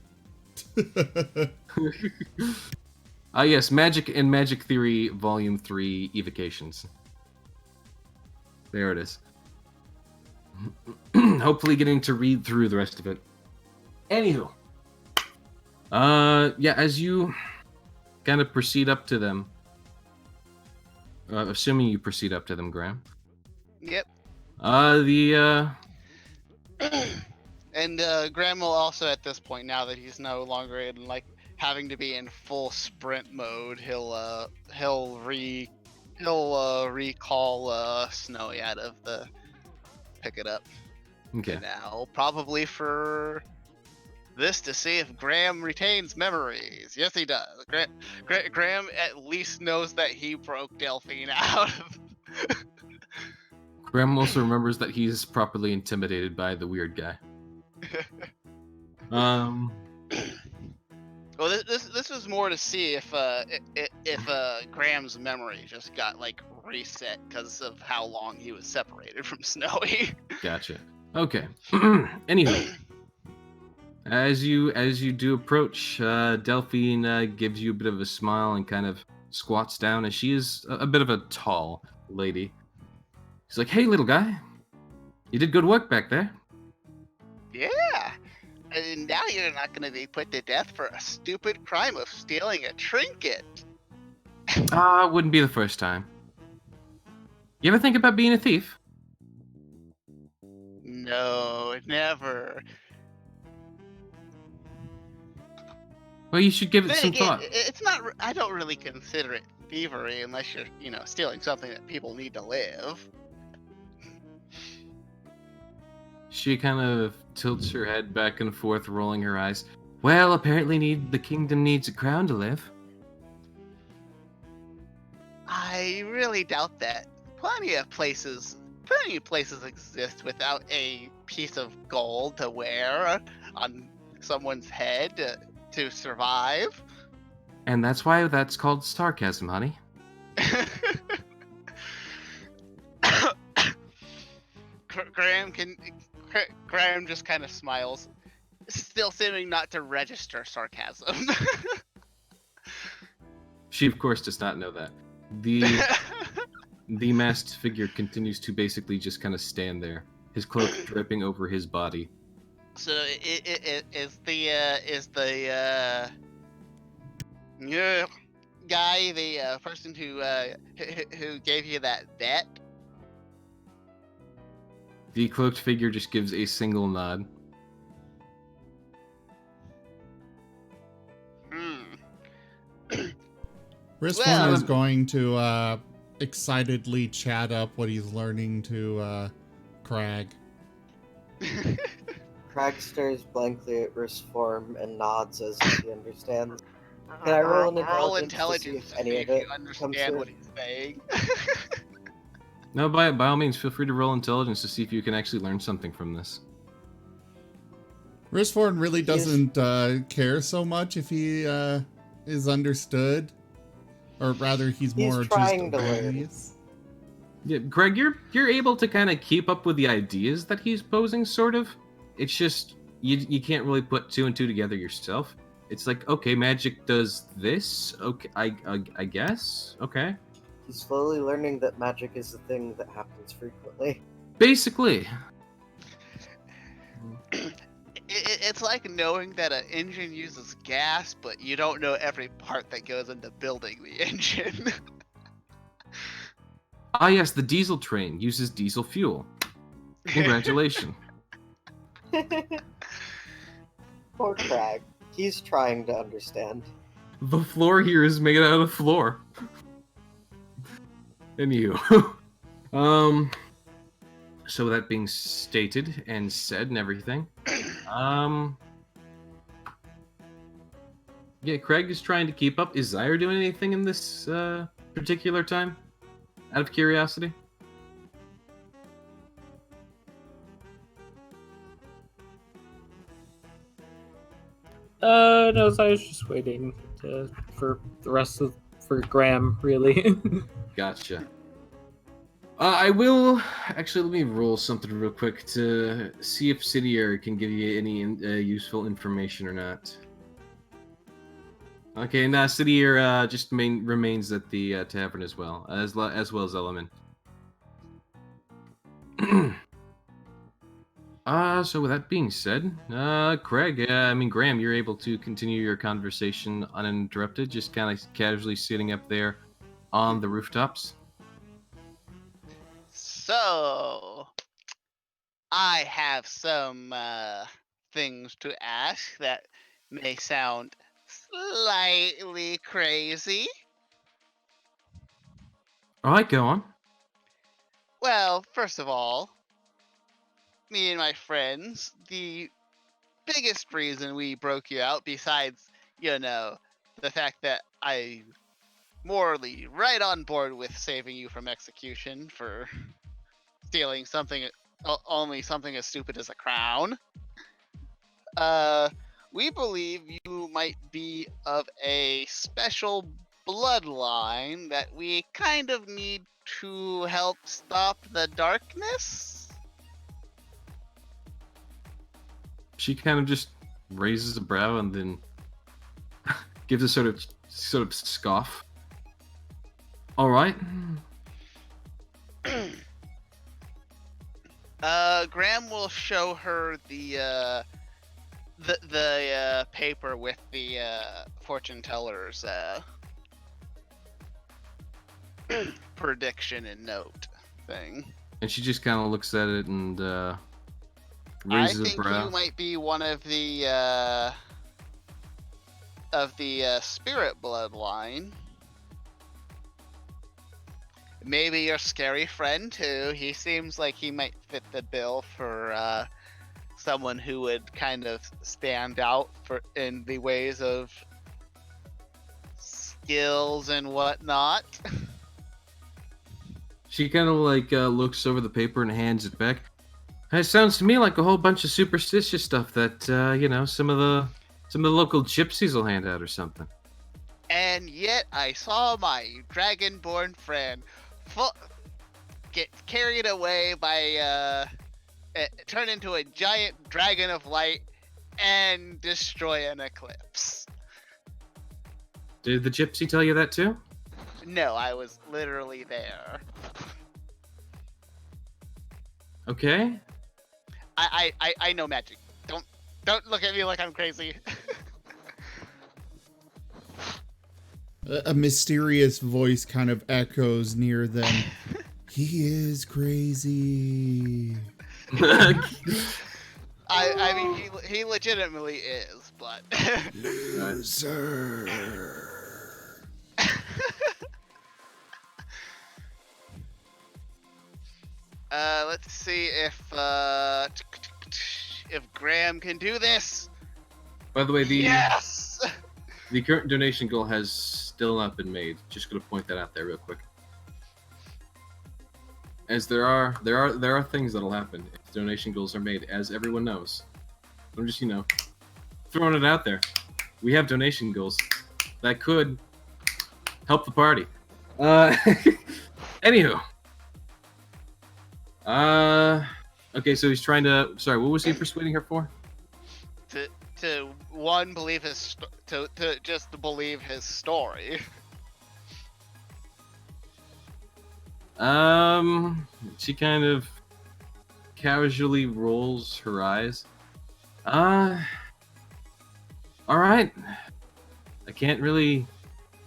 Yes, Magic and Magic Theory, Volume 3, Evocations. There it is. Hopefully getting to read through the rest of it. Anywho. Yeah, as you kind of proceed up to them, assuming you proceed up to them, Graham. Yep. And Graham will also, at this point, now that he's no longer in having to be in full sprint mode, he'll recall Snowy out of the pick it up. Okay. Now, probably for this to see if Graham retains memories. Yes, he does. Graham at least knows that he broke Delphine out of. Graham also remembers that he's properly intimidated by the weird guy. Well, this was more to see if Graham's memory just got reset because of how long he was separated from Snowy. Gotcha. Okay. Anyway, as you do approach, Delphine gives you a bit of a smile and kind of squats down, as she is a bit of a tall lady. She's like, "Hey, little guy, you did good work back there." Yeah. And now you're not going to be put to death for a stupid crime of stealing a trinket. Wouldn't be the first time. You ever think about being a thief? No, never. Well, you should give it Then some again, thought. it's not. I don't really consider it thievery unless you're, stealing something that people need to live. She kind of tilts her head back and forth, rolling her eyes. Well, apparently the kingdom needs a crown to live. I really doubt that. Plenty of places exist without a piece of gold to wear on someone's head to survive. And that's why that's called sarcasm, honey. Graham just kind of smiles, still seeming not to register sarcasm. She, of course, does not know that. The masked figure continues to basically just kind of stand there, his cloak dripping over his body. So is the guy the person who gave you that bet? The cloaked figure just gives a single nod. Risforn Well- is going to excitedly chat up what he's learning to Crag. Crag stares blankly at Risform and nods as if he understands. Can I roll an Roll intelligence intelligence to see if to any see of if you it comes understand through? what he's saying. No, by all means, feel free to roll intelligence to see if you can actually learn something from this. Risforn really He's- doesn't care so much if he is understood. Or rather, he's more trying just to learn. oblivious. Yeah, Greg, you're able to kind of keep up with the ideas that he's posing, sort of. It's just you can't really put two and two together yourself. It's like, okay, magic does this. Okay, I guess. Okay, He's slowly learning that magic is a thing that happens frequently. basically. It's like knowing that an engine uses gas, but you don't know every part that goes into building the engine. Ah, yes, the diesel train uses diesel fuel. Congratulations. Poor Crag. He's trying to understand. The floor here is made out of floor. Anywho. So that being stated and said and everything, yeah, Craig is trying to keep up. Is Zyre doing anything in this particular time? Out of curiosity? No, so I was just waiting for the rest of for Graham, really. Gotcha. I will actually let me roll something real quick to see if Cidier can give you any useful information or not. Okay, and Cidier just remains at the tavern as well as Element. So with that being said, Craig, Graham, you're able to continue your conversation uninterrupted, just kind of casually sitting up there on the rooftops. So, I have some things to ask that may sound slightly crazy. All right, go on. Well, first of all, me and my friends, the biggest reason we broke you out, besides, the fact that I morally right on board with saving you from execution for stealing only something as stupid as a crown. We believe you might be of a special bloodline that we kind of need to help stop the darkness. She kind of just raises a brow and then gives a sort of scoff. All right. Graham will show her the paper with the fortune teller's prediction and note thing. And she just kind of looks at it and I raises a think brow. you might be one of the spirit bloodline. Maybe your scary friend too. He seems like he might fit the bill for someone who would kind of stand out in the ways of skills and whatnot. She kind of looks over the paper and hands it back. It sounds to me like a whole bunch of superstitious stuff that some of the local gypsies will hand out or something. And yet I saw my dragonborn friend get carried away by turn into a giant dragon of light and destroy an eclipse. Did the gypsy tell you that too? No, I was literally there. Okay. I know magic. Don't look at me like I'm crazy. A mysterious voice kind of echoes near them. He is crazy. I mean, he legitimately is, but Loser. Let's see if Graham can do this. By the way, Yes. the current donation goal has still not been made. Just gonna point that out there real quick. As there are things that'll happen if donation goals are made, as everyone knows. I'm just throwing it out there. We have donation goals that could help the party. Anywho. Okay, so he's trying to. Sorry, what was he persuading her for? To believe his to just believe his story. She kind of casually rolls her eyes. All right. I can't really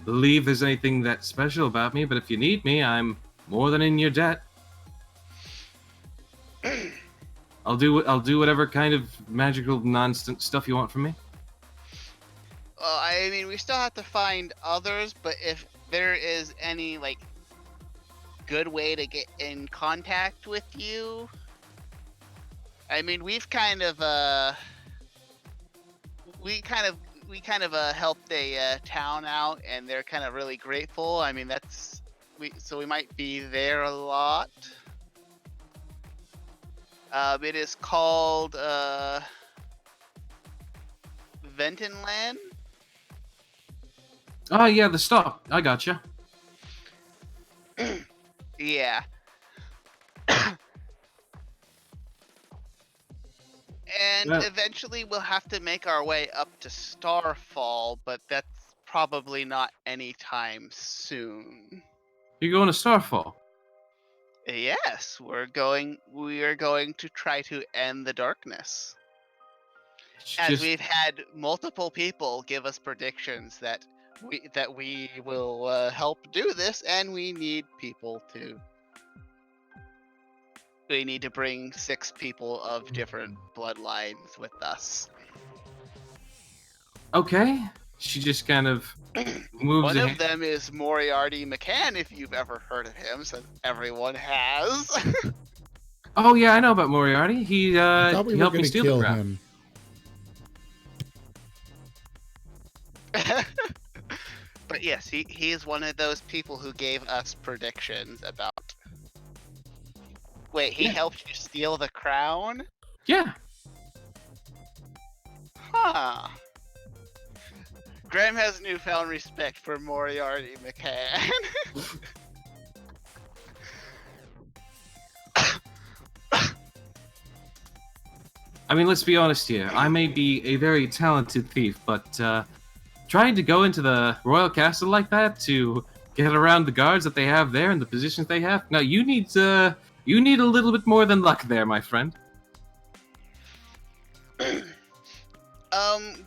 believe there's anything that special about me, but if you need me, I'm more than in your debt. I'll do whatever kind of magical nonsense stuff you want from me. I mean, we still have to find others, but if there is any good way to get in contact with you, I mean, we kind of helped a town out, and they're kind of really grateful. I mean, so we might be there a lot. It is called Ventonland. Oh yeah, the stop. I gotcha. Yeah. And eventually we'll have to make our way up to Starfall, but that's probably not anytime soon. You're going to Starfall? Yes, we are going to try to end the darkness. As we've had multiple people give us predictions that we will help do this, and we need to bring 6 people of different bloodlines with us. Okay. She just kind of moves. One of them is Moriarty McCann, if you've ever heard of him, since everyone has. Oh yeah, I know about Moriarty. He Thought we he were helped me gonna steal kill the crap. him. But yes, he is one of those people who gave us predictions about. Wait, he helped you steal the crown? Yeah. Huh. Graham has newfound respect for Moriarty McCann. I mean, let's be honest here. I may be a very talented thief, but trying to go into the royal castle like that to get around the guards that they have there and the positions they have, now you need a little bit more than luck there, my friend.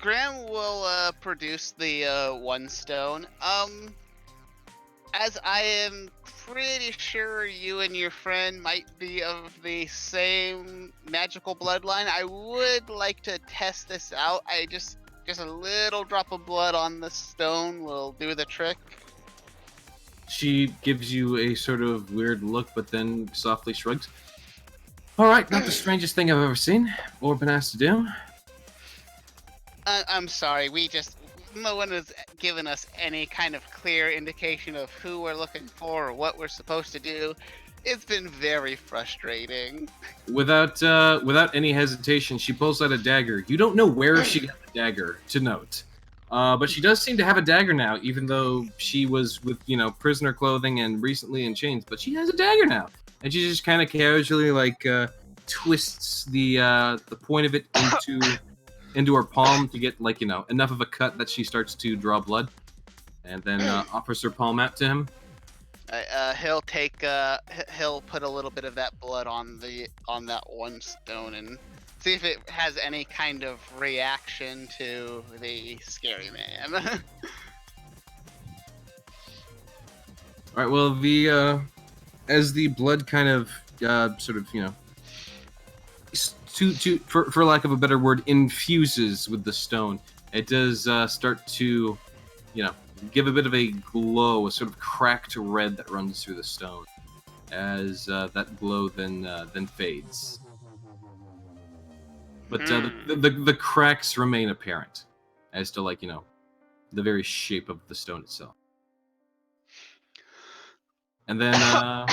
Graham will produce the 1 stone. As I am pretty sure you and your friend might be of the same magical bloodline, I would like to test this out. Just a little drop of blood on the stone will do the trick. She gives you a sort of weird look, but then softly shrugs. All right, not the strangest thing I've ever seen or been asked to do. I'm sorry, no one has given us any kind of clear indication of who we're looking for or what we're supposed to do. It's been very frustrating. Without any hesitation, she pulls out a dagger. You don't know where she got the dagger, to note. But she does seem to have a dagger now, even though she was with, prisoner clothing and recently in chains. But she has a dagger now. And she just kind of casually, twists the point of it into her palm to get, enough of a cut that she starts to draw blood. And then offers her palm out to him. He'll put a little bit of that blood on that 1 stone and see if it has any kind of reaction to the scary man. All right. Well, as the blood kind of for lack of a better word, infuses with the stone, it does start to, give a bit of a glow, a sort of cracked red that runs through the stone. as that glow then fades. But the cracks remain apparent as to, like, the very shape of the stone itself. And then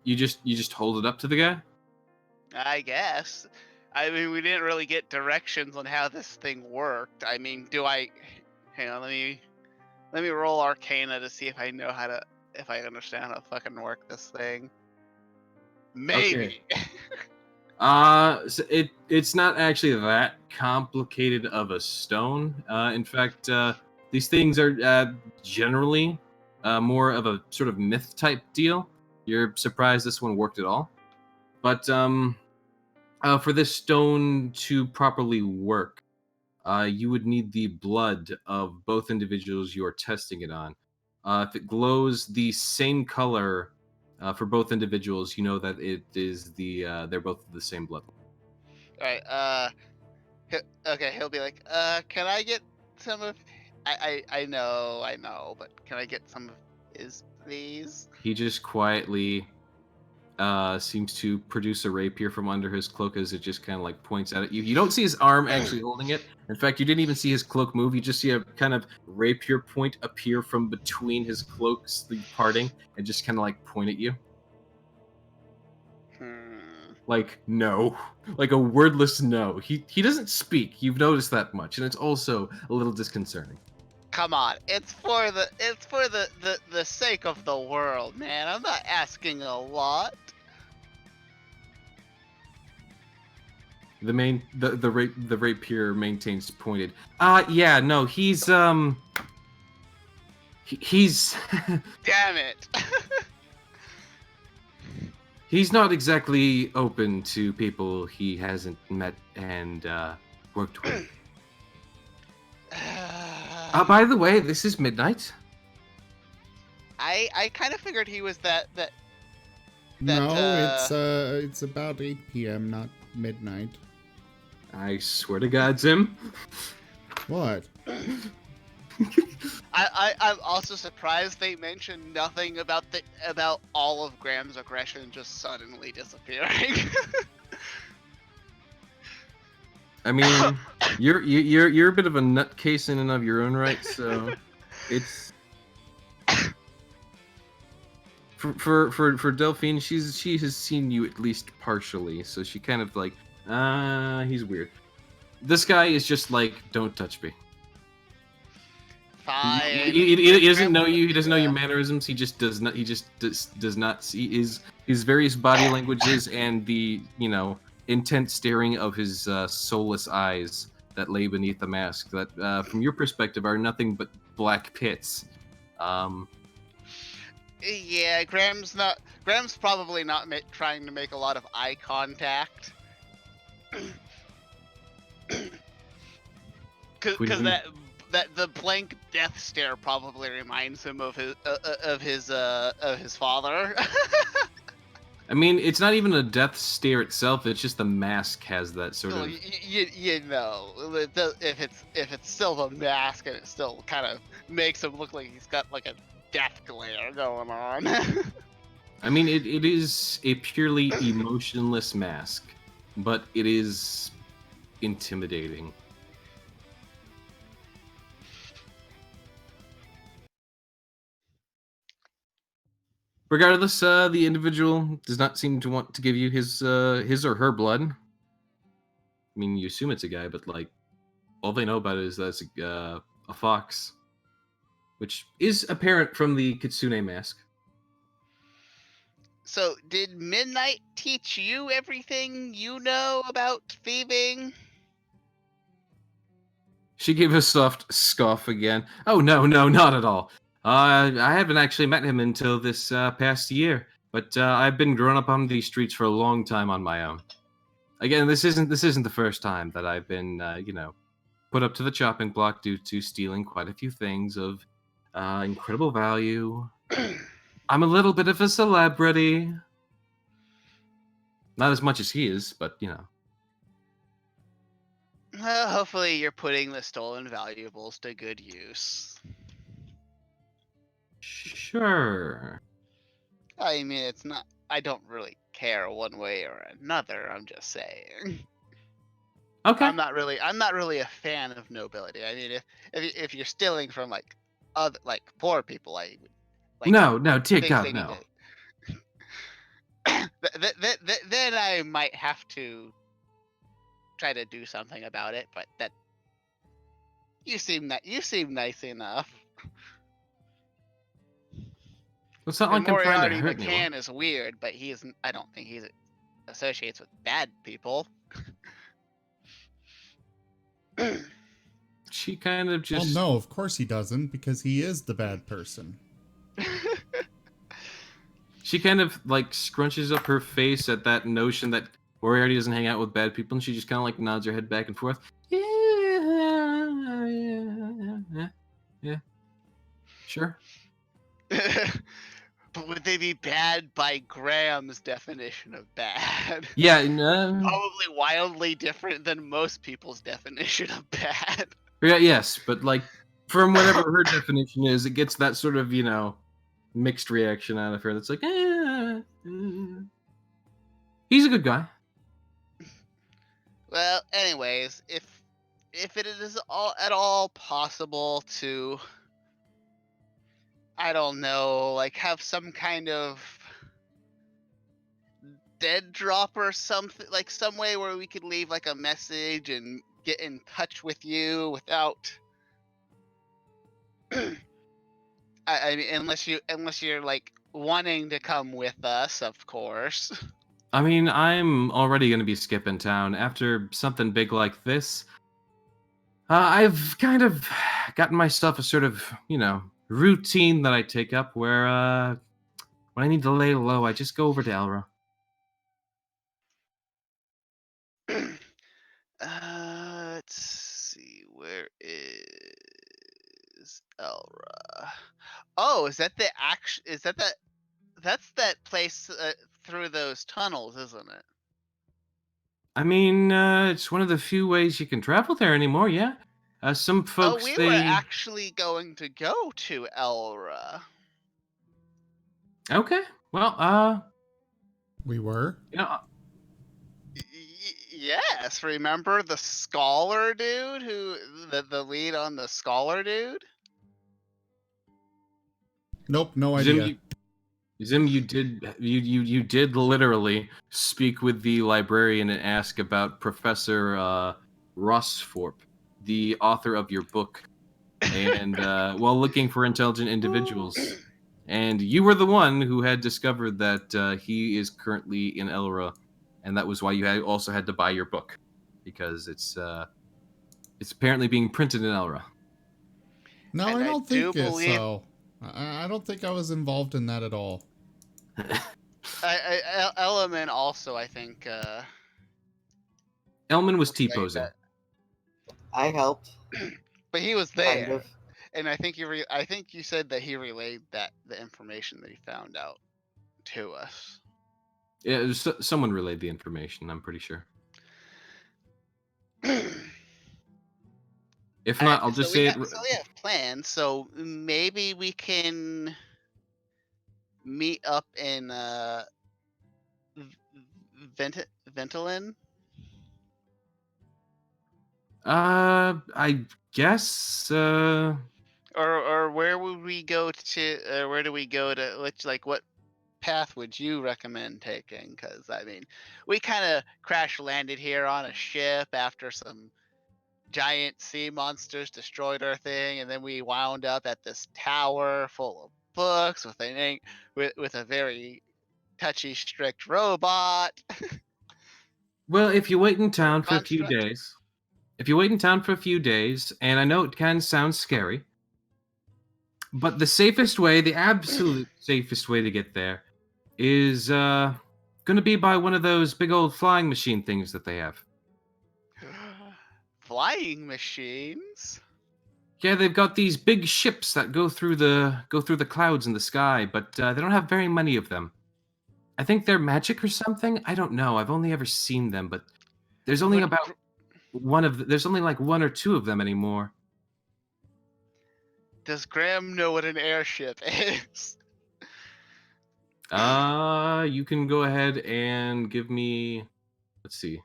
you just hold it up to the guy. I guess. I mean, we didn't really get directions on how this thing worked. I mean, hang on, let me roll Arcana to see if I know if I understand how to fucking work this thing. Maybe. Okay. So it's not actually that complicated of a stone. In fact, these things are generally more of a sort of myth type deal. You're surprised this one worked at all. But for this stone to properly work, you would need the blood of both individuals you're testing it on. If it glows the same color for both individuals, you know that it is they're both the same blood. All right. He'll be like, can I get some of? I know, but can I get some of his, please? He just quietly seems to produce a rapier from under his cloak as it just kind of like points out at you. You don't see his arm actually holding it. In fact, you didn't even see his cloak move. You just see a kind of rapier point appear from between his cloak sleeve parting and just kind of like point at you. Like, no. Like a wordless no. He doesn't speak. You've noticed that much, and it's also a little disconcerting. Come on, it's for the sake of the world, man. I'm not asking a lot. The rapier maintains pointed. Yeah, no, he's he's Damn it. he's not exactly open to people he hasn't met and worked with. By the way, this is midnight. I kind of figured he was that. No, it's about 8 p.m., not midnight. I swear to God, Zim. What? I'm also surprised they mentioned nothing about all of Graham's aggression just suddenly disappearing. I mean, you're a bit of a nutcase in and of your own right, so it's for Delphine. She has seen you at least partially, so she kind of like, he's weird. This guy is just like, don't touch me. Fine. He doesn't know you. He doesn't know your mannerisms. He just does not. He just does not see his various body languages and the intent staring of his soulless eyes that lay beneath the mask. That, from your perspective, are nothing but black pits. Yeah, Graham's probably not trying to make a lot of eye contact. Because that the blank death stare probably reminds him of his father. I mean, it's not even a death stare itself. It's just the mask has that sort of. If it's still the mask, and it still kind of makes him look like he's got like a death glare going on. I mean, it is a purely emotionless mask, but it is intimidating. Regardless, the individual does not seem to want to give you his or her blood. I mean, you assume it's a guy, but like, all they know about it is that it's a fox, which is apparent from the kitsune mask. So, did Midnight teach you everything you know about thieving? She gave a soft scoff again. Oh, no, not at all. I haven't actually met him until this past year, but I've been growing up on these streets for a long time on my own. Again, this isn't the first time that I've been, put up to the chopping block due to stealing quite a few things of incredible value. I'm a little bit of a celebrity. Not as much as he is, but Well, hopefully you're putting the stolen valuables to good use. Sure. I mean, it's not I don't really care one way or another. I'm just saying. Okay. I'm not really a fan of nobility. I mean, if you're stealing from like other like poor people, I like No, dear think God, they need no. to. Then I might have to try to do something about it. But that you seem nice enough. It's not And like I'm trying to Moriarty hurt anyone. McCann is weird, but he isn't. I don't think he associates with bad people. She kind of Well, just. no, of course he doesn't, because he is the bad person. She kind of like scrunches up her face at that notion that Moriarty doesn't hang out with bad people, and she just kind of like nods her head back and forth. Yeah. Sure. But would they be bad by Graham's definition of bad? Yeah. No. Probably wildly different than most people's definition of bad. Yeah. Yes, but like from whatever her definition is, it gets that sort of mixed reaction out of her. That's like, he's a good guy. Well, anyways, if it is at all possible to, I don't know, like have some kind of dead drop or something, like some way where we could leave like a message and get in touch with you without I mean unless you're like wanting to come with us, of course. I mean, I'm already going to be skipping town after something big like this. I've kind of gotten myself a sort of, routine that I take up where when I need to lay low, I just go over to Elra. Let's see, where is Elra? Oh, is that the action? Is that that's that place through those tunnels, isn't it? I mean, it's one of the few ways you can travel there anymore, yeah. Some Oh, folks, we were they... actually going to go to Elra. Okay, well, We were? Yes, remember the scholar dude the lead on the scholar dude? Nope, no Zim, idea. you did literally speak with the librarian and ask about Professor Rossthorpe, the author of your book, and while looking for intelligent individuals. And you were the one who had discovered that he is currently in Elra, and that was why you also had to buy your book, because it's apparently being printed in Elra. No, And I I don't do think believe- so. I don't think I was involved in that at all. Element also, I think. Elman was Right, T-posing. I helped, But he was kind there, of. and I think you said that he relayed the information that he found out to us. Yeah, someone relayed the information, I'm pretty sure. If not, I'll just say it. So we have plans. So maybe we can meet up in Ventolin. I guess. Or where would we go to? Where do we go to? What path would you recommend taking? Because I mean, we kind of crash landed here on a ship after some giant sea monsters destroyed our thing, and then we wound up at this tower full of books with a very touchy, strict robot. Well, if you wait in town for a few Construct. days, and I know it can sound scary, but the absolute safest way to get there, is going to be by one of those big old flying machine things that they have. Flying machines. Yeah, they've got these big ships that go through the clouds in the sky, but they don't have very many of them. I think they're magic or something. I don't know. I've only ever seen them, but there's only there's only like one or two of them anymore. Does Graham know what an airship is? you can go ahead and give me. Let's see.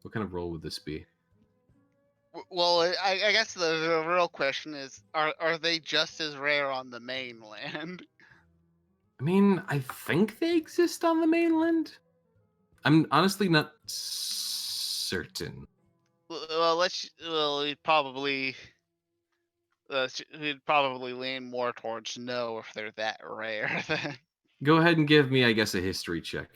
What kind of roll would this be? Well, I guess the real question is, are they just as rare on the mainland? I mean, I think they exist on the mainland. I'm honestly not certain. We'd probably lean more towards no if they're that rare. Then. Go ahead and give me, I guess, a history check.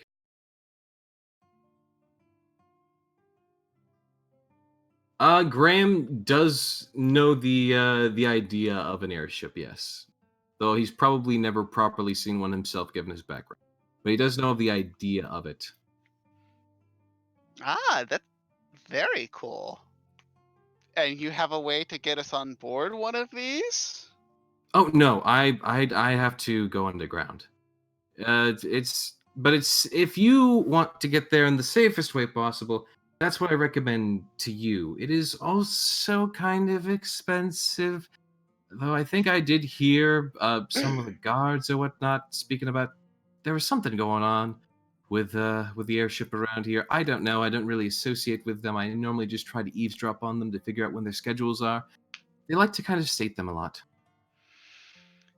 Graham does know the idea of an airship, yes. Though he's probably never properly seen one himself given his background. But he does know of the idea of it. That's very cool. And you have a way to get us on board one of these? Oh no, I have to go underground. It's if you want to get there in the safest way possible, that's what I recommend to you. It is also kind of expensive, though I think I did hear some of the guards or whatnot speaking about there was something going on with the airship around here. I don't know. I don't really associate with them. I normally just try to eavesdrop on them to figure out when their schedules are. They like to kind of state them a lot.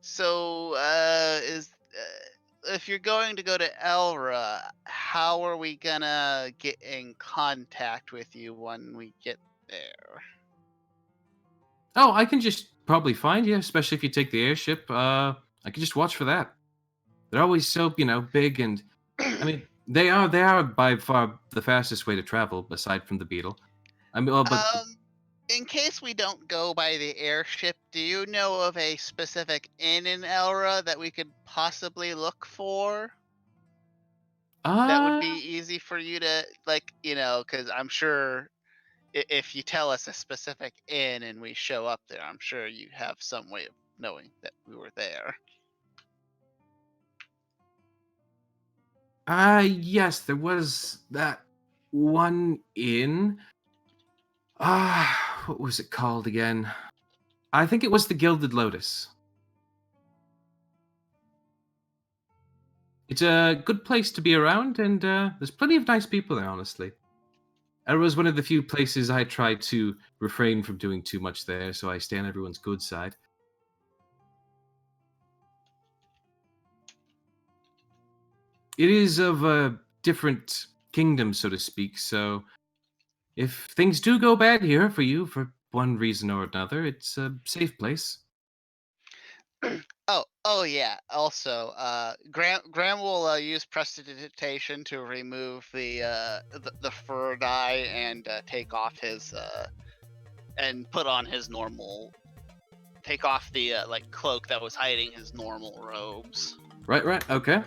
So, if you're going to go to Elra, how are we gonna get in contact with you when we get there? Oh, I can just probably find you, especially if you take the airship. I can just watch for that. They're always so, big and I mean, they are by far the fastest way to travel aside from the Beetle. I mean, well, but In case we don't go by the airship, do you know of a specific inn in Elra that we could possibly look for? That would be easy for you to, because I'm sure if you tell us a specific inn and we show up there, I'm sure you have some way of knowing that we were there. Yes, there was that one inn. What was it called again? I think it was the Gilded Lotus. It's a good place to be around, and there's plenty of nice people there, honestly. It was one of the few places I try to refrain from doing too much there, so I stay on everyone's good side. It is of a different kingdom, so to speak, so if things do go bad here for you for one reason or another, it's a safe place. Oh yeah. Also, Graham will use prestidigitation to remove the fur dye and take off his and put on his normal. Take off the cloak that was hiding his normal robes. Right. Okay.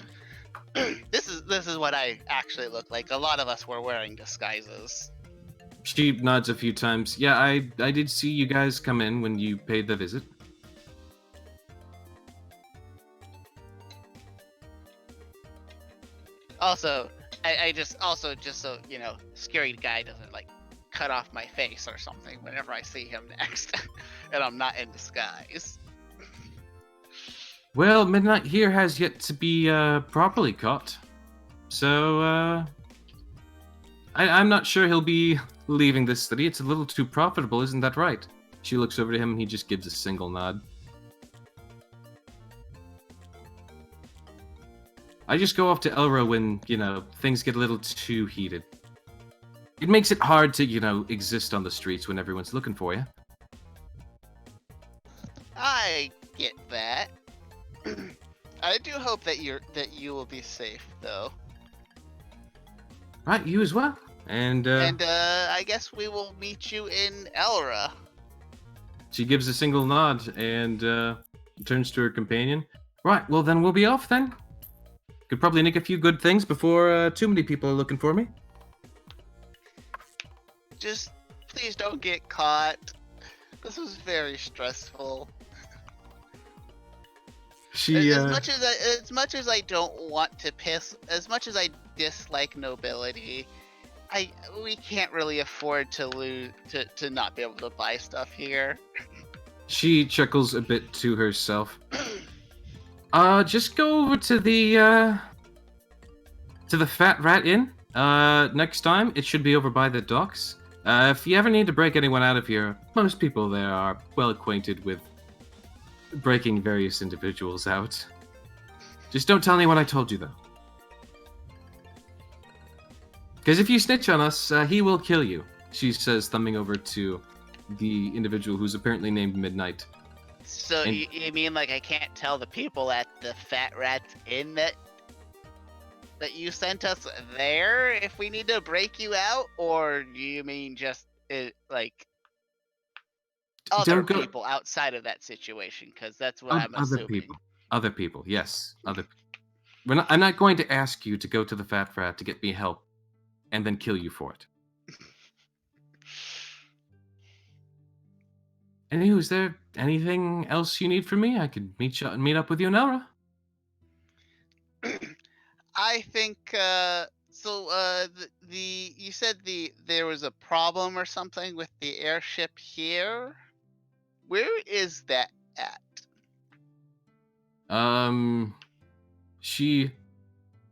This is what I actually look like. A lot of us were wearing disguises. She nods a few times. Yeah, I did see you guys come in when you paid the visit. Also, I just so scary guy doesn't cut off my face or something whenever I see him next, and I'm not in disguise. Well, Midnight here has yet to be properly caught, so I'm not sure he'll be leaving this city. It's a little too profitable, isn't that right? She looks over to him and he just gives a single nod. I just go off to Elra when, things get a little too heated. It makes it hard to, exist on the streets when everyone's looking for you. I get that. I do hope that you will be safe, though. Right, you as well. And I guess we will meet you in Elra. She gives a single nod and turns to her companion. Right, well then we'll be off then. Could probably nick a few good things before too many people are looking for me. Just please don't get caught. This was very stressful. As much as I don't want to as much as I dislike nobility, we can't really afford to not be able to buy stuff here. She chuckles a bit to herself. Just go over to the To the Fat Rat Inn. Next time, it should be over by the docks. If you ever need to break anyone out of here, most people there are well acquainted with breaking various individuals out. Just don't tell anyone I told you, though. Because if you snitch on us, he will kill you, she says, thumbing over to the individual who's apparently named Midnight. So And- you mean like I can't tell the people at the Fat Rats Inn that you sent us there if we need to break you out, or do you mean just like other Don't go- people outside of that situation? Because that's what I'm Other assuming. people. Other people, yes. I'm not going to ask you to go to the Fat Frat to get me help and then kill you for it. Anywho, is there anything else you need from me? I could meet up with you in Elra. I think you said there was a problem or something with the airship here. Where is that at? She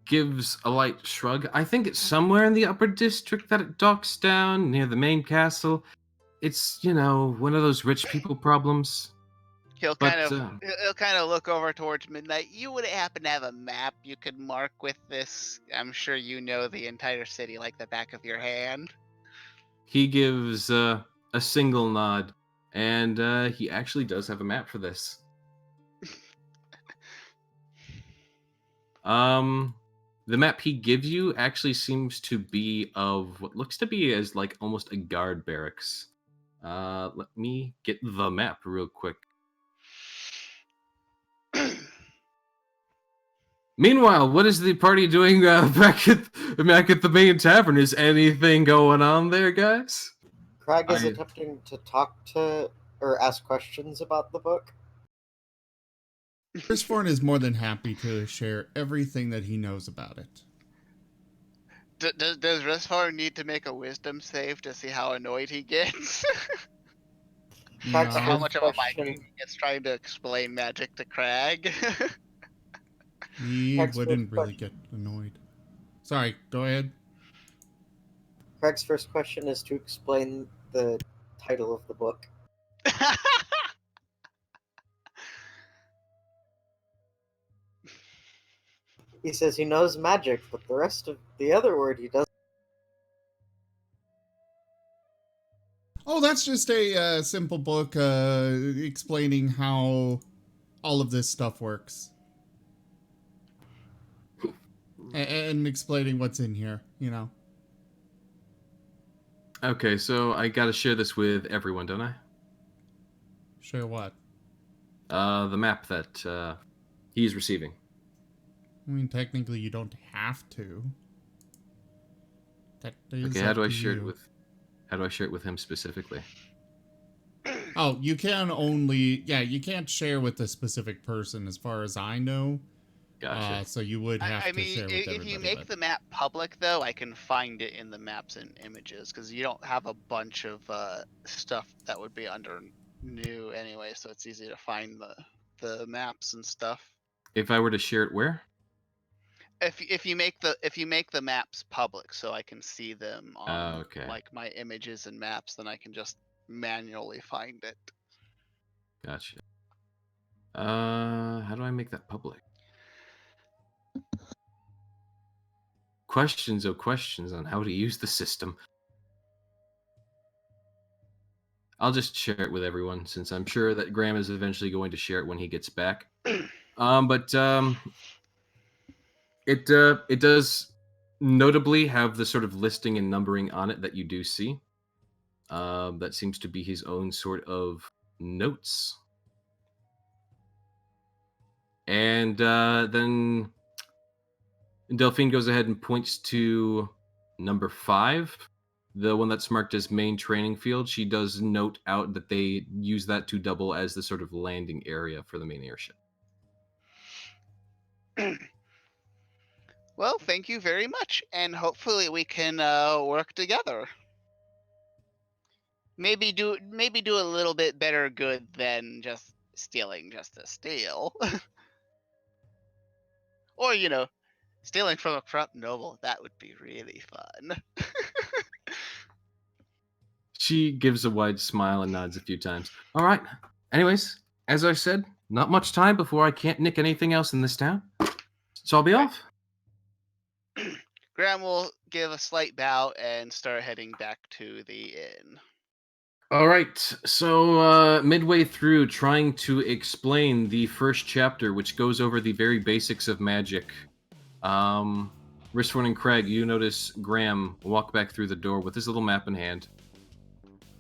gives a light shrug. I think it's somewhere in the upper district that it docks down near the main castle. It's, one of those rich people problems. He'll But, kind of look over towards Midnight. You would happen to have a map you could mark with this? I'm sure you know the entire city like the back of your hand. He gives a single nod, and he actually does have a map for this. The map he gives you actually seems to be of what looks to be as like almost a guard barracks. Let me get the map real quick. Meanwhile, what is the party doing back at the main tavern? Is anything going on there, guys? Craig is attempting to talk to or ask questions about the book. Chrisforn is more than happy to share everything that he knows about it. Does Risvar need to make a wisdom save to see how annoyed he gets? Craig's Or how first much of a question- migraine he gets trying to explain magic to Crag? He Next wouldn't first really get annoyed. Sorry, go ahead. Craig's first question is to explain the title of the book. He says he knows magic, but the rest of the other word he doesn't. Oh, that's just a simple book explaining how all of this stuff works. And explaining what's in here, Okay, so I gotta share this with everyone, don't I? Share what? The map that he's receiving. I mean, technically, you don't have to. That is Okay, how up do I to share you. it with him specifically? Oh, you can only... Yeah, you can't share with a specific person, as far as I know. Gotcha. So you would have I to mean, share with everybody. if you make the map public, though, I can find it in the maps and images, because you don't have a bunch of stuff that would be under new anyway, so it's easy to find the maps and stuff. If I were to share it where? If you make the maps public, so I can see them on Okay. like my images and maps, then I can just manually find it. Gotcha. How do I make that public? Questions on how to use the system. I'll just share it with everyone, since I'm sure that Graham is eventually going to share it when he gets back. It does notably have the sort of listing and numbering on it that you do see. That seems to be his own sort of notes. And then Delphine goes ahead and points to number 5, the one that's marked as main training field. She does note out that they use that to double as the sort of landing area for the main airship. Well, thank you very much, and hopefully we can work together. Maybe do a little bit better good than just stealing just to steal. Or, Stealing from a corrupt noble, that would be really fun. She gives a wide smile and nods a few times. All right. Anyways, as I said, not much time before I can't nick anything else in this town. So I'll be Right. off. Graham will give a slight bow and start heading back to the inn. All right. So midway through trying to explain the first chapter, which goes over the very basics of magic, Rishford and Craig, you notice Graham walk back through the door with his little map in hand.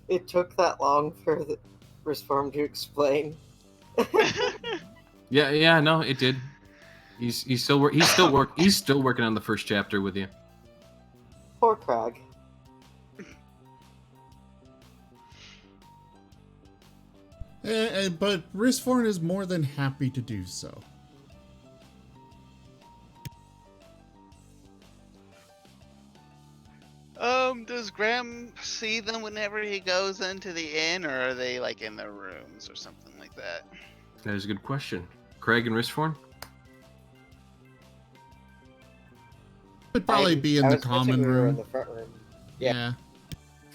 It took that long for the Reform to explain. Yeah, no, it did. He's still working on the first chapter with you. Poor Crag. But Risforn is more than happy to do so. Does Graham see them whenever he goes into the inn, or are they like in their rooms or something like that? That is a good question. Craig and Rishforn? Would probably be in I the was guessing common we were room. in the front room. Yeah.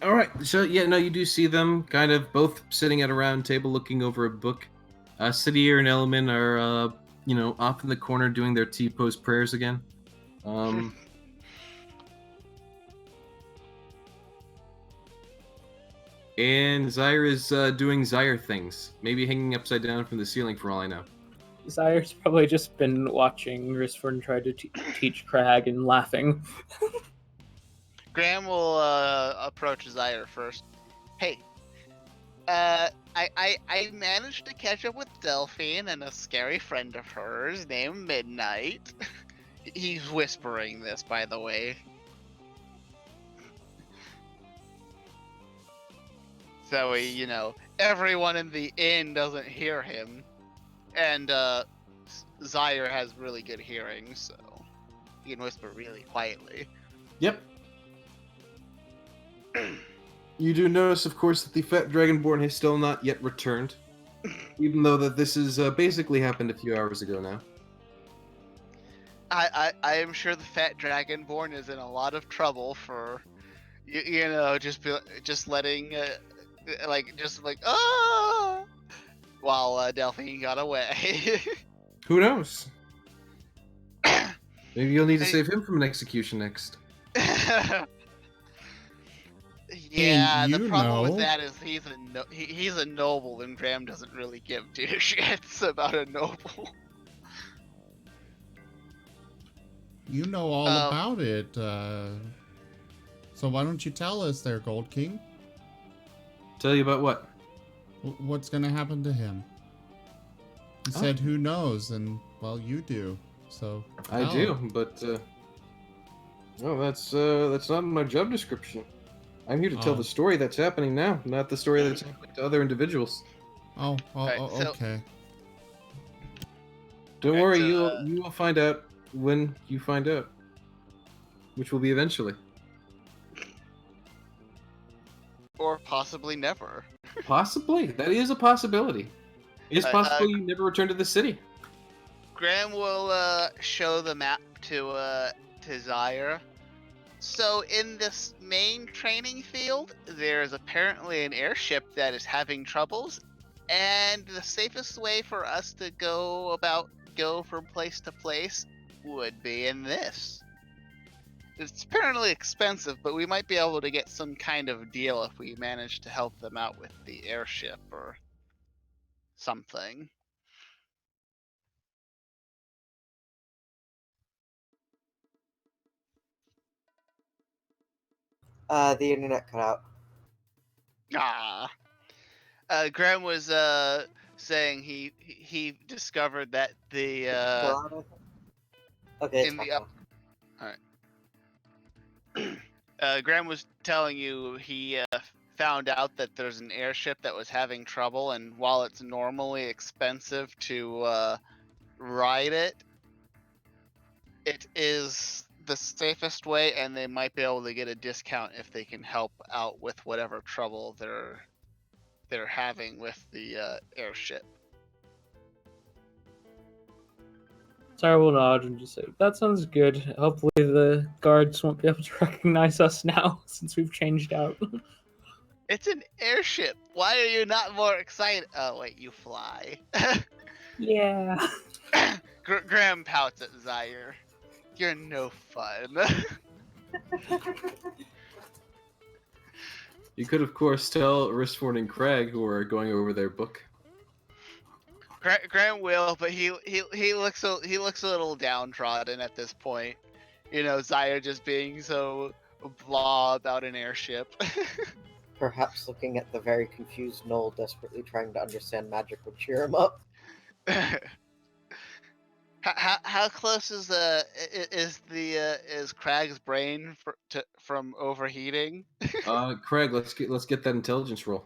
All right. So yeah, no, you do see them kind of both sitting at a round table looking over a book. Sidier and Elman are, off in the corner doing their T-pose prayers again. And Zyre is doing Zyre things, maybe hanging upside down from the ceiling for all I know. Zyre's probably just been watching Risford try to teach Crag and laughing. Graham will approach Zyre first. Hey, I managed to catch up with Delphine and a scary friend of hers named Midnight. He's whispering this, by the way. So everyone in the inn doesn't hear him. And Zyre has really good hearing, so he can whisper really quietly. Yep. You do notice, of course, that the Fat Dragonborn has still not yet returned, even though that this is basically happened a few hours ago now. I am sure the Fat Dragonborn is in a lot of trouble for, just letting, while Delphine got away. Who knows? Maybe you'll need to save him from an execution next. Yeah, the you problem with know. that is he's a noble, and Graham doesn't really give two shits about a noble. You know all about it. So why don't you tell us there, Gold King? Tell you about what? What's gonna happen to him? He said, "Who knows?" And well, you do. So I tell. do, but that's not in my job description. I'm here to tell the story that's happening now, not the story that's happening to other individuals. Okay. Don't worry, you will find out when you find out, which will be eventually. Or possibly never. Possibly. That is a possibility. It's possible you never return to the city. Graham will show the map to Zyre. So in this main training field, there is apparently an airship that is having troubles, and the safest way for us to go from place to place would be in this. It's apparently expensive, but we might be able to get some kind of deal if we manage to help them out with the airship or something. The internet cut out. Graham was saying he discovered that the Still out, I think? Okay, in the up. All right. Graham was telling you he found out that there's an airship that was having trouble, and while it's normally expensive to ride it, it is the safest way, and they might be able to get a discount if they can help out with whatever trouble they're having with the airship. Sarah will nod and just say, "That sounds good. Hopefully the guards won't be able to recognize us now since we've changed out." It's an airship. Why are you not more excited? Oh wait, you fly. Yeah. Graham pouts at Zaire. You're no fun. You could, of course, tell Ristford and Craig, who are going over their book. Graham will, but he looks a little downtrodden at this point. You know, Zaire just being so blah about an airship. Perhaps looking at the very confused Noel desperately trying to understand magic would cheer him up. How close is Craig's brain from overheating? Craig, let's get that intelligence roll.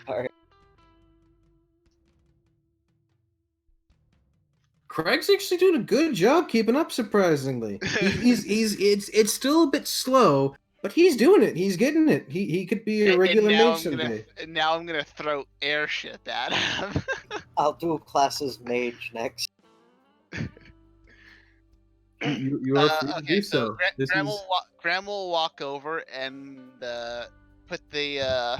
Alright. Craig's actually doing a good job keeping up, surprisingly. It's still a bit slow, but he's doing it. He's getting it. He could be a regular mage someday. Now I'm gonna throw airship at him. I'll do classes mage next. You are free to do so. Graham will walk over and put the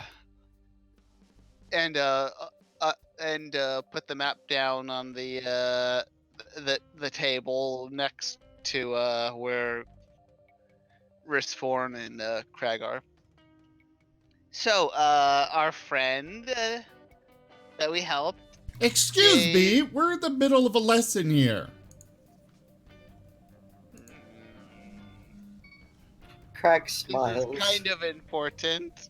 put the map down on the table next to where Ristforn and Craig are. So our friend that we helped. Excuse me, we're in the middle of a lesson here. Craig smiles. This is kind of important.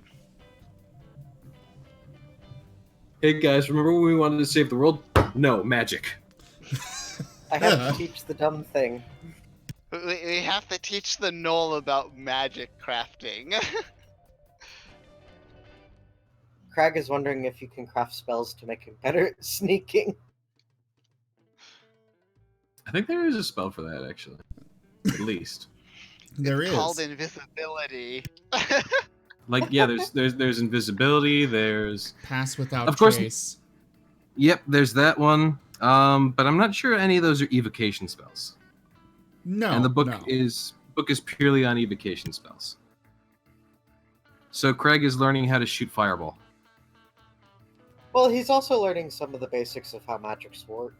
Hey guys, remember when we wanted to save the world? No, magic. I have to teach the dumb thing. We have to teach the Knoll about magic crafting. Craig is wondering if you can craft spells to make him better at sneaking. I think there is a spell for that, actually. At least. There is. It's called invisibility. Like, yeah, there's invisibility, there's... Pass without Of course. trace. Yep, there's that one. But I'm not sure any of those are evocation spells. No, And the book no. is purely on evocation spells. So Craig is learning how to shoot fireball. Well, he's also learning some of the basics of how magic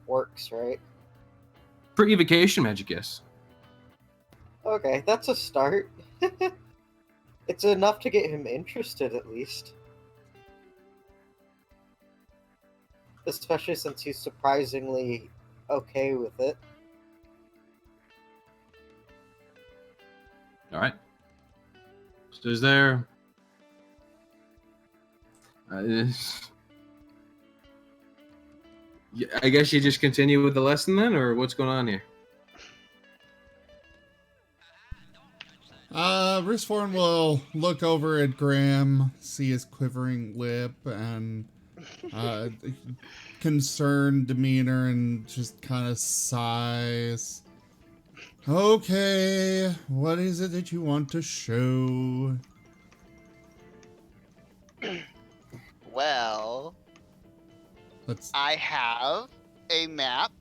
works, right? For evocation magic, yes. Okay, that's a start. It's enough to get him interested, at least. Especially since he's surprisingly okay with it. Alright. So is there... Yeah, I guess you just continue with the lesson then, or what's going on here? Ristforn will look over at Graham, see his quivering lip, and concerned demeanor, and just kind of sighs. Okay, what is it that you want to show? Well, I have a map,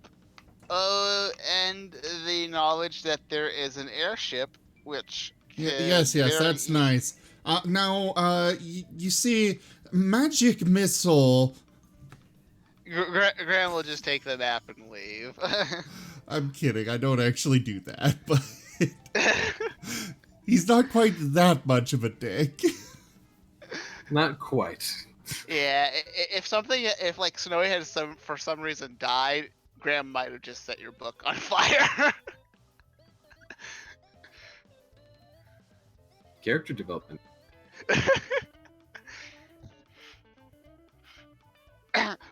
and the knowledge that there is an airship, which yes, that's nice. Now, you see, magic missile. Graham will just take the map and leave. I'm kidding. I don't actually do that, but he's not quite that much of a dick. Not quite. Yeah, if like Snowy had for some reason died, Graham might have just set your book on fire. Character development.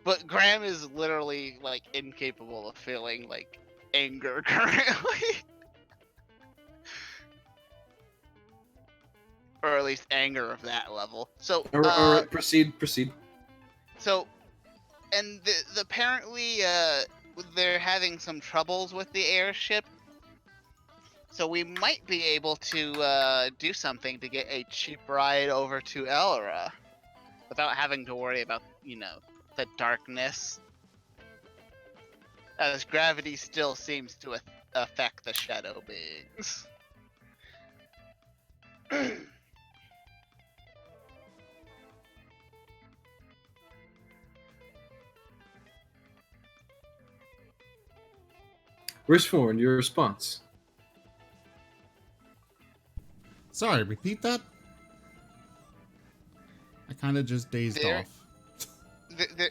But Graham is literally like incapable of feeling like anger currently. Or at least anger of that level. So All right, proceed. So, and apparently they're having some troubles with the airship. So we might be able to do something to get a cheap ride over to Elra without having to worry about, the darkness. as gravity still seems to affect the shadow beings. Wishforn, your response. Sorry, repeat that? I kind of just dazed There- off.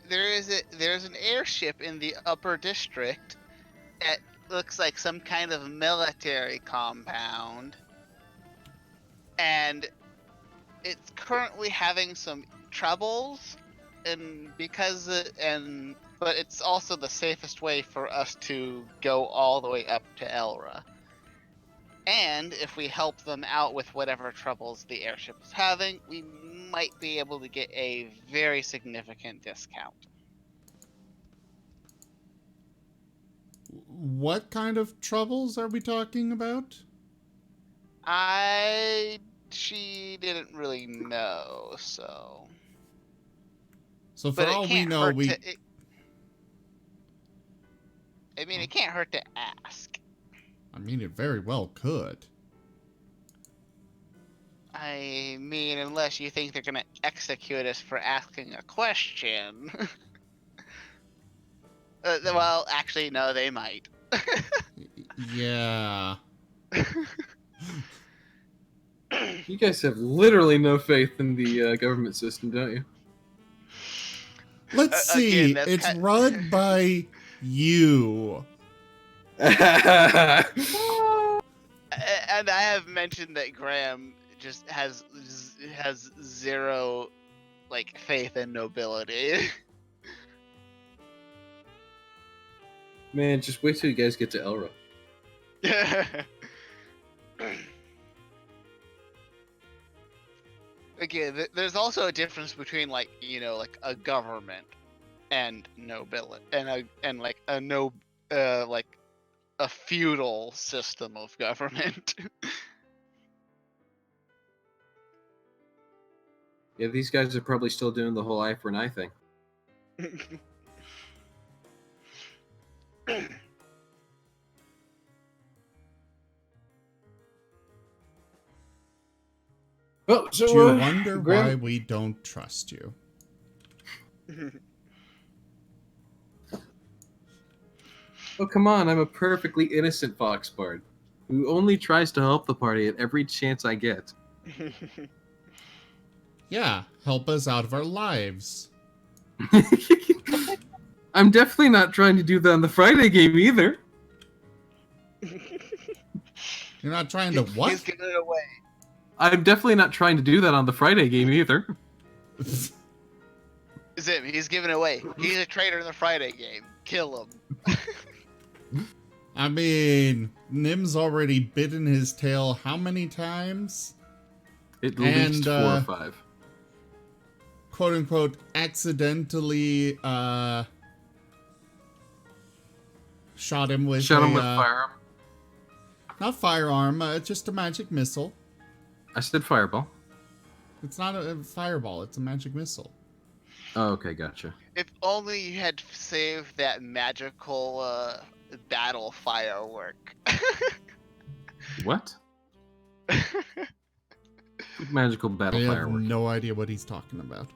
There's an airship in the upper district that looks like some kind of military compound, and it's currently having some troubles, but it's also the safest way for us to go all the way up to Elra. And if we help them out with whatever troubles the airship is having, we might be able to get a very significant discount. What kind of troubles are we talking about? She didn't really know, so. So for But it all we can't know, hurt we... to. It can't hurt to ask. I mean, it very well could. I mean, unless you think they're gonna execute us for asking a question. Well, actually, no, they might. Yeah. You guys have literally no faith in the government system, don't you? Let's Again, see. that's It's kind- run by you. And I have mentioned that Graham just has zero, like, faith in nobility. Man, just wait till you guys get to Elra. Again, there's also a difference between, like, like a government and nobility, and like a feudal system of government. Yeah, these guys are probably still doing the whole eye for an eye thing. Oh, so Do you wonder why Graham, we don't trust you? oh come on, I'm a perfectly innocent fox bard who only tries to help the party at every chance I get. Yeah, help us out of our lives. I'm definitely not trying to do that on the Friday game either. You're not trying to He's what? giving it away. I'm definitely not trying to do that on the Friday game either. Zim, he's giving it away. He's a traitor in the Friday game. Kill him. I mean, Nim's already bitten his tail how many times? At least 4 or And, 5. Quote unquote, accidentally, shot him with Shot him a, with firearm. not firearm, just a magic missile. I said fireball. It's not a fireball, it's a magic missile. Oh, okay, gotcha. If only you had saved that magical battle firework. What? Magical battle I have firework. no idea what he's talking about.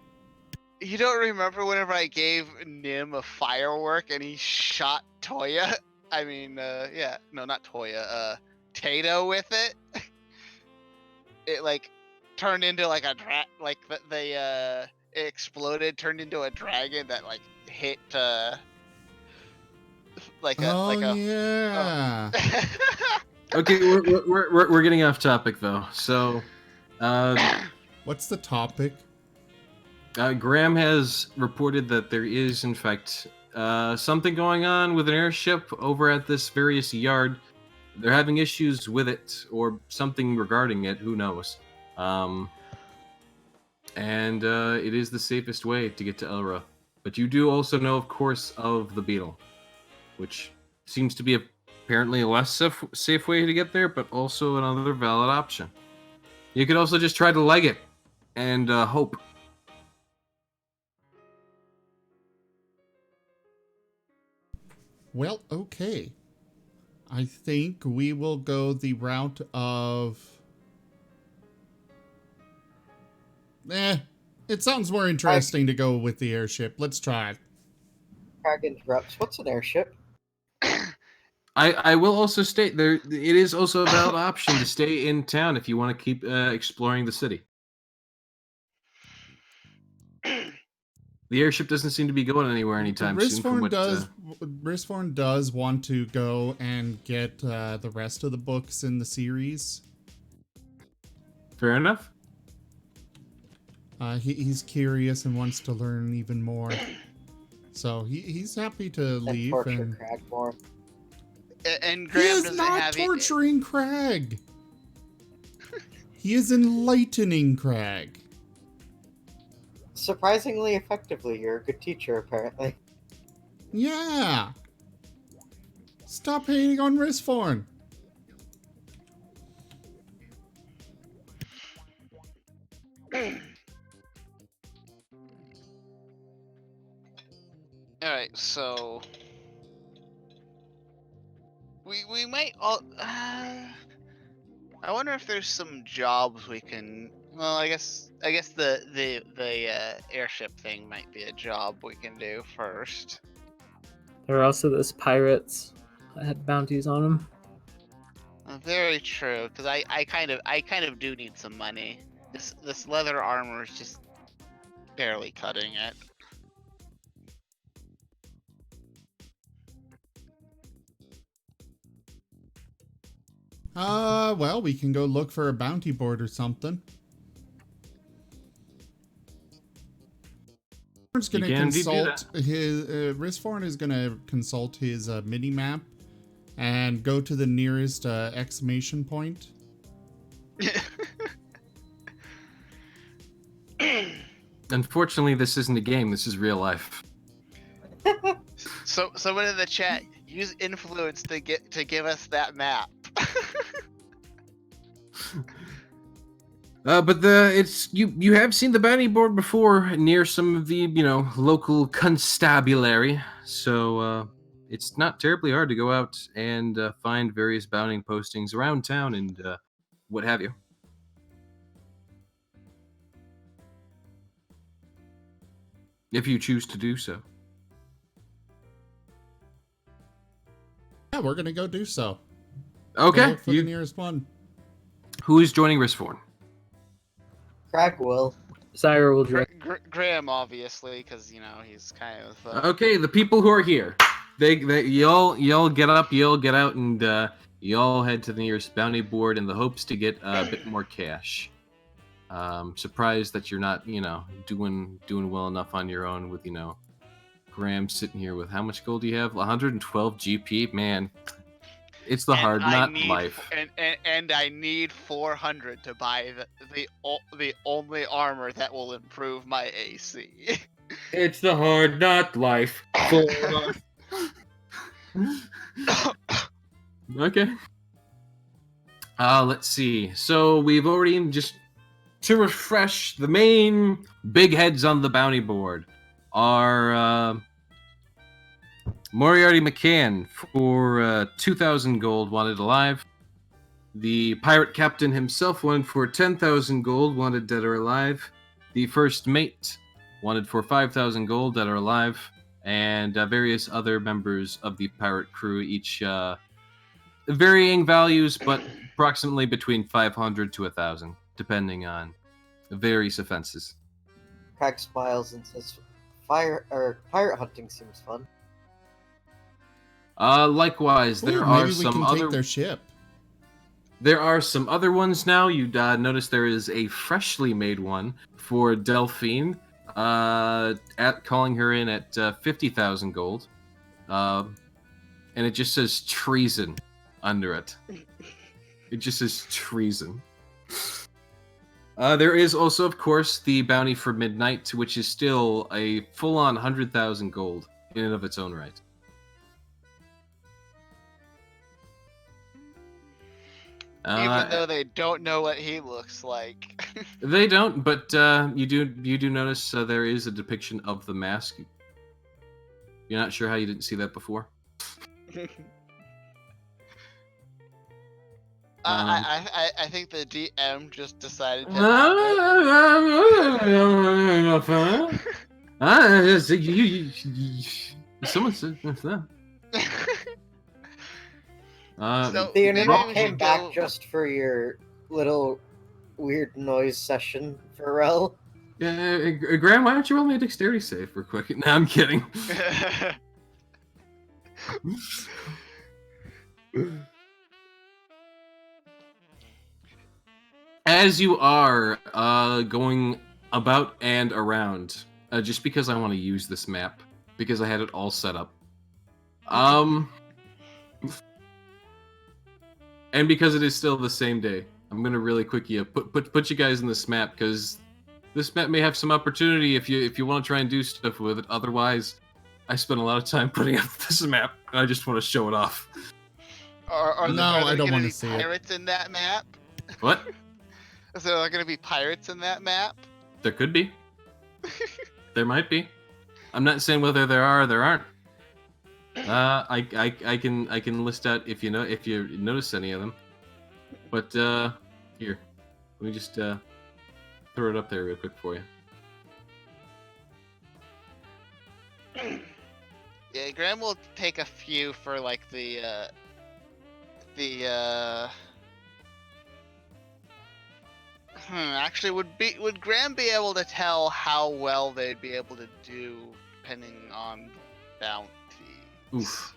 You don't remember whenever I gave Nim a firework and he shot Toya? I mean, not Toya, Tato with it? It, like, turned into, like, it exploded, turned into a dragon that, like, hit, Yeah. Okay, we're getting off topic though. So, What's the topic? Graham has reported that there is, in fact, something going on with an airship over at this various yard. They're having issues with it, or something regarding it. Who knows? And it is the safest way to get to Elra. But you do also know, of course, of the Beetle, which seems to be apparently a less safe way to get there, but also another valid option. You could also just try to leg it and hope. Well, okay. I think we will go the route of... it sounds more interesting to go with the airship. Let's try it. Crag interrupts. What's an airship? I will also state there it is also a valid option to stay in town if you want to keep exploring the city. The airship doesn't seem to be going anywhere anytime soon. Risforn does want to go and get the rest of the books in the series. Fair enough. He's curious and wants to learn even more. So he's happy to leave. Torture Crag more. And He Graham is doesn't not have torturing Crag. He is enlightening Crag. Surprisingly effectively, you're a good teacher, apparently. Yeah. Stop hating on Risforn. Alright, so we might all I wonder if there's some jobs we can, well, I guess the airship thing might be a job we can do first. There are also those pirates that had bounties on them. Very true, because I kind of do need some money. This leather armor is just barely cutting it. Well, we can go look for a bounty board or something. Risforn is gonna consult his mini map and go to the nearest exclamation point. Unfortunately, this isn't a game. This is real life. So someone in the chat, use influence to give us that map. But you have seen the bounty board before near some of the local constabulary, so it's not terribly hard to go out and find various bounty postings around town and what have you. If you choose to do so. Yeah, we're gonna go do so. Okay. Look for the nearest one. Who is joining Risforn? Crag will. Sire will direct. Graham, obviously, because he's kind of. Okay, the people who are here, y'all get up, y'all get out, and y'all head to the nearest bounty board in the hopes to get a bit more cash. Surprised that you're not, doing well enough on your own with, Graham sitting here with how much gold do you have? 112 GP, man. It's the hard not life. And I need 400 to buy the only armor that will improve my AC. It's the hard not life. Okay. Let's see. So we've already just to refresh the main big heads on the bounty board are Moriarty McCann for 2,000 gold, wanted alive. The pirate captain himself wanted for 10,000 gold, wanted dead or alive. The first mate wanted for 5,000 gold, dead or alive. And various other members of the pirate crew, each varying values, but approximately between 500 to 1,000, depending on various offenses. Crag smiles and says, pirate hunting seems fun. Likewise, there are some other. Take their ship. There are some other ones now. You notice there is a freshly made one for Delphine, calling her in at 50,000 gold, and it just says treason under it. It just says treason. There is also, of course, the bounty for Midnight, which is still a full-on 100,000 gold in and of its own right. Even though they don't know what he looks like. They don't, but you do notice there is a depiction of the mask. You're not sure how you didn't see that before? I think the DM just decided to have Someone said that. it. Uh, So The maybe internet we came should back go. just for your little weird noise session, Pharrell. yeah, Graham, why don't you roll me a dexterity save real quick? No, I'm kidding. As you are going about and around, just because I want to use this map, because I had it all set up. And because it is still the same day, I'm gonna really quickly put you guys in this map, because this map may have some opportunity if you want to try and do stuff with it. Otherwise, I spent a lot of time putting up this map, and I just want to show it off. Are No, there I don't gonna wanna be see it. pirates in that map? What? Is there gonna be pirates in that map? There could be. There might be. I'm not saying whether there are or there aren't. I can list out if you notice any of them. But here, let me just throw it up there real quick for you. Yeah, Graham will take a few for like the actually, would Graham be able to tell how well they'd be able to do depending on bounty? Oof.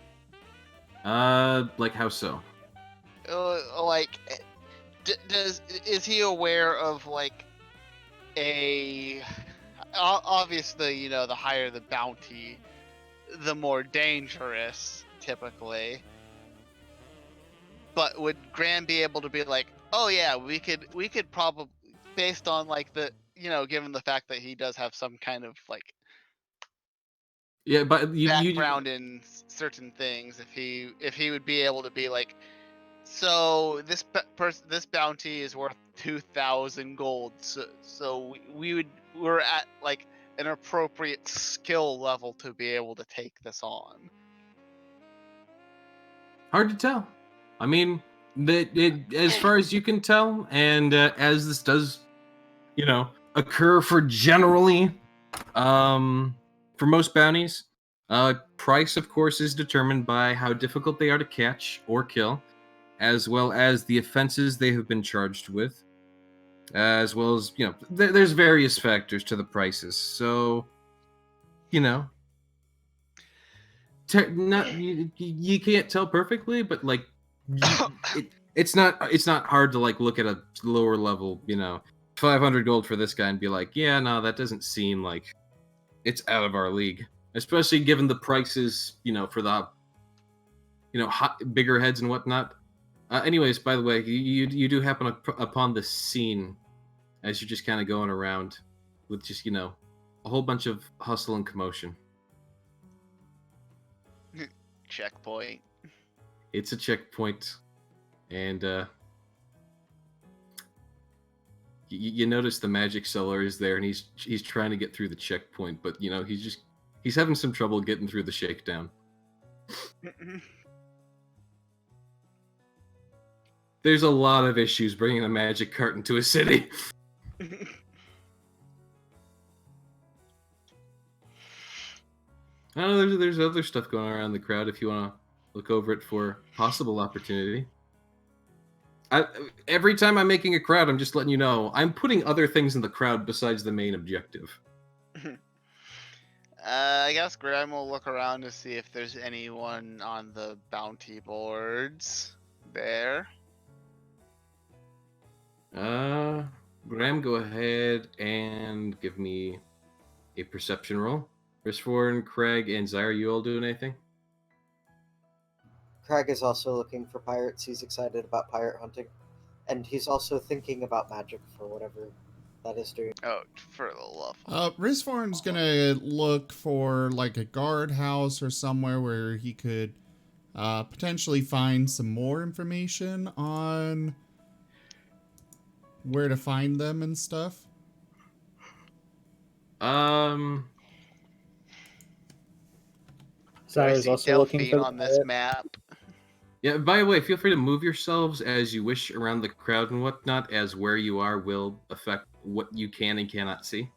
Like how so? Like, is he aware of like obviously, you know, the higher the bounty, the more dangerous typically. But would Graham be able to be like, oh yeah, we could probably, based on like the, you know, given the fact that he does have some kind of like Yeah, but you background in certain things, if he would be able to be like, so this bounty is worth 2,000 gold, so we're at like an appropriate skill level to be able to take this on. hard to tell. I mean, as far as you can tell, and as this does, you know, occur for generally, for most bounties, price, of course, is determined by how difficult they are to catch or kill, as well as the offenses they have been charged with, as well as, you know, there's various factors to the prices. So, you know, you can't tell perfectly, but like it's not hard to like look at a lower level, you know, 500 gold for this guy and be like, yeah, no, that doesn't seem like it's out of our league, especially given the prices, you know, for the, you know, bigger heads and whatnot. Anyways, by the way, you do happen upon this scene as you're just kind of going around with just, you know, a whole bunch of hustle and commotion. Checkpoint. It's a checkpoint, and you notice the magic seller is there, and he's trying to get through the checkpoint, but you know he's having some trouble getting through the shakedown. There's a lot of issues bringing a magic cart into a city. I don't know, there's other stuff going on around the crowd if you want to look over it for possible opportunity. Every time I'm making a crowd, I'm just letting you know I'm putting other things in the crowd besides the main objective. I guess Graham will look around to see if there's anyone on the bounty boards there. Graham, go ahead and give me a perception roll. Risforn, Craig, and Zyre, you all doing anything? Craig is also looking for pirates. He's excited about pirate hunting. And he's also thinking about magic for whatever that is doing. Oh, for the love of Risforn's gonna look for like a guardhouse or somewhere where he could potentially find some more information on where to find them and stuff. Do I Zaira's see also looking for Delphine the on this pirate. map? Yeah, by the way, feel free to move yourselves as you wish around the crowd and whatnot, as where you are will affect what you can and cannot see.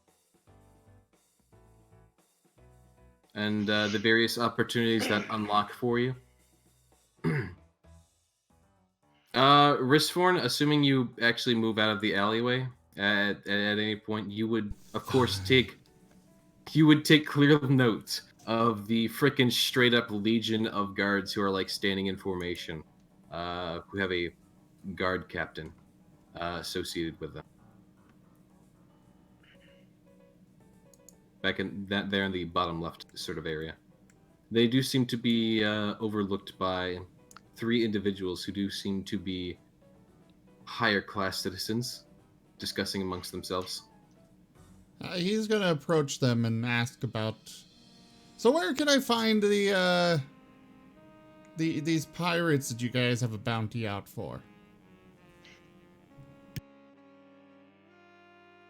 And the various opportunities that unlock for you. Ristforn, assuming you actually move out of the alleyway at any point, you would, of course, take clear note of the frickin' straight up legion of guards who are like standing in formation, who have a guard captain associated with them. Back in that there in the bottom left sort of area, they do seem to be overlooked by 3 individuals who do seem to be higher class citizens, discussing amongst themselves. He's gonna approach them and ask about. So where can I find these pirates that you guys have a bounty out for?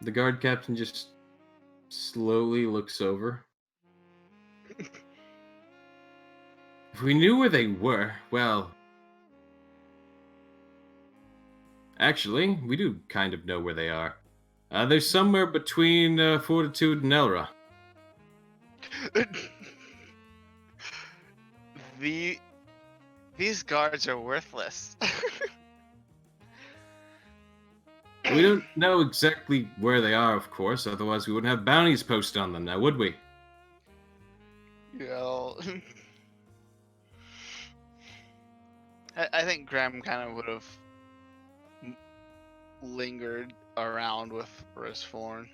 The guard captain just slowly looks over. If we knew where they were, well... Actually, we do kind of know where they are. They're somewhere between Fortitude and Elra. These guards are worthless. We don't know exactly where they are, of course, otherwise we wouldn't have bounties posted on them now, would we? You know, I think Graham kind of would have lingered around with Ristforn.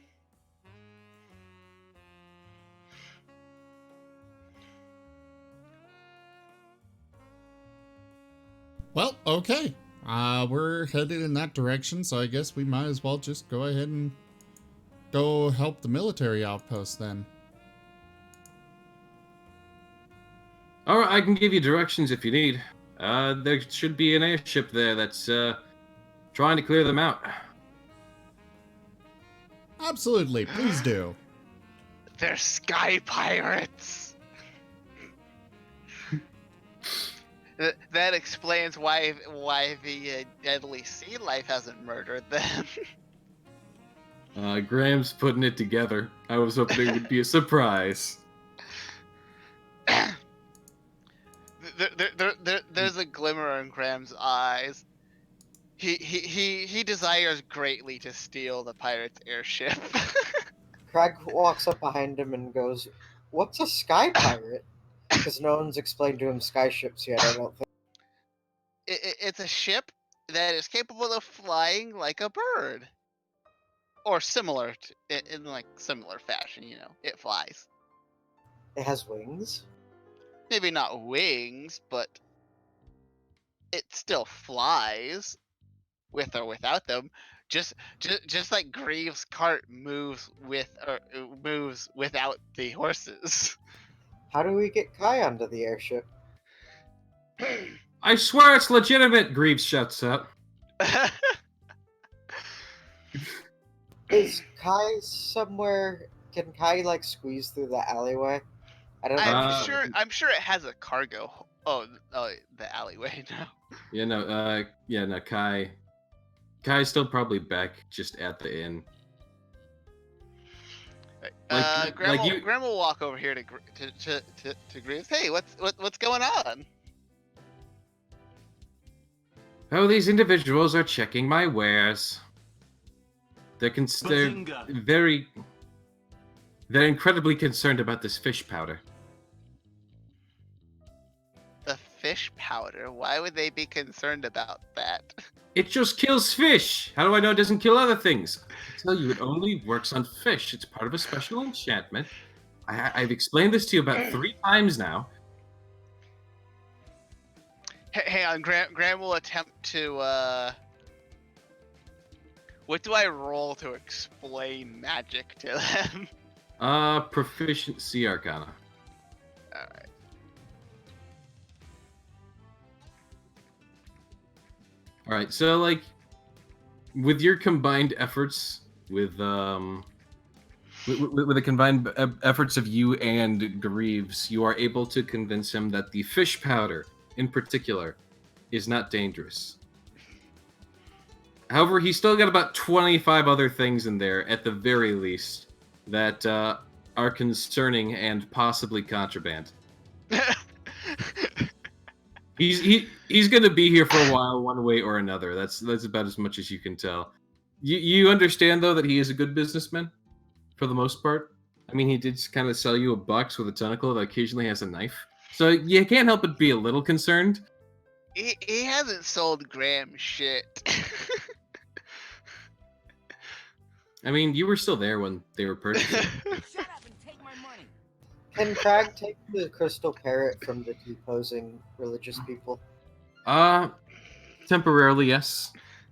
Well, okay. We're headed in that direction, so I guess we might as well just go ahead and go help the military outpost then. Alright, I can give you directions if you need. There should be an airship there that's trying to clear them out. Absolutely, please do. They're sky pirates. That explains why the deadly sea life hasn't murdered them. Graham's putting it together. I was hoping it would be a surprise. There's a glimmer in Graham's eyes. He desires greatly to steal the pirate's airship. Craig walks up behind him and goes, "What's a sky pirate?" Because no one's explained to him sky ships yet, I don't think. It's a ship that is capable of flying like a bird. Or similar, in like similar fashion, you know. It flies. It has wings. Maybe not wings, but it still flies, with or without them. Just like Greaves' cart moves without the horses. How do we get Kai onto the airship? I swear it's legitimate, Greaves shuts up. Is Kai somewhere? Can Kai like squeeze through the alleyway? I don't know. I'm sure it has a cargo. Oh, the alleyway now. No, Kai's still probably back just at the inn. Graham will walk over here to Greaves. Hey, what's going on? Oh, these individuals are checking my wares. They're incredibly concerned about this fish powder. The fish powder? Why would they be concerned about that? It just kills fish! How do I know it doesn't kill other things? I tell you, it only works on fish. It's part of a special enchantment. I've explained this to you about 3 times now. Hang on, Graham will attempt to, what do I roll to explain magic to them? Proficiency Arcana. Alright. Alright, so, like, with your combined efforts with With the combined efforts of you and Greaves, you are able to convince him that the fish powder, in particular, is not dangerous. However, he's still got about 25 other things in there, at the very least, that are concerning and possibly contraband. He's going to be here for a while, one way or another. That's about as much as you can tell. You understand, though, that he is a good businessman, for the most part. I mean, he did kind of sell you a box with a tentacle that occasionally has a knife. So you can't help but be a little concerned. He hasn't sold Graham shit. I mean, you were still there when they were purchasing. Shut up and take my money. Can Crag take the crystal parrot from the deposing religious people? Temporarily, yes.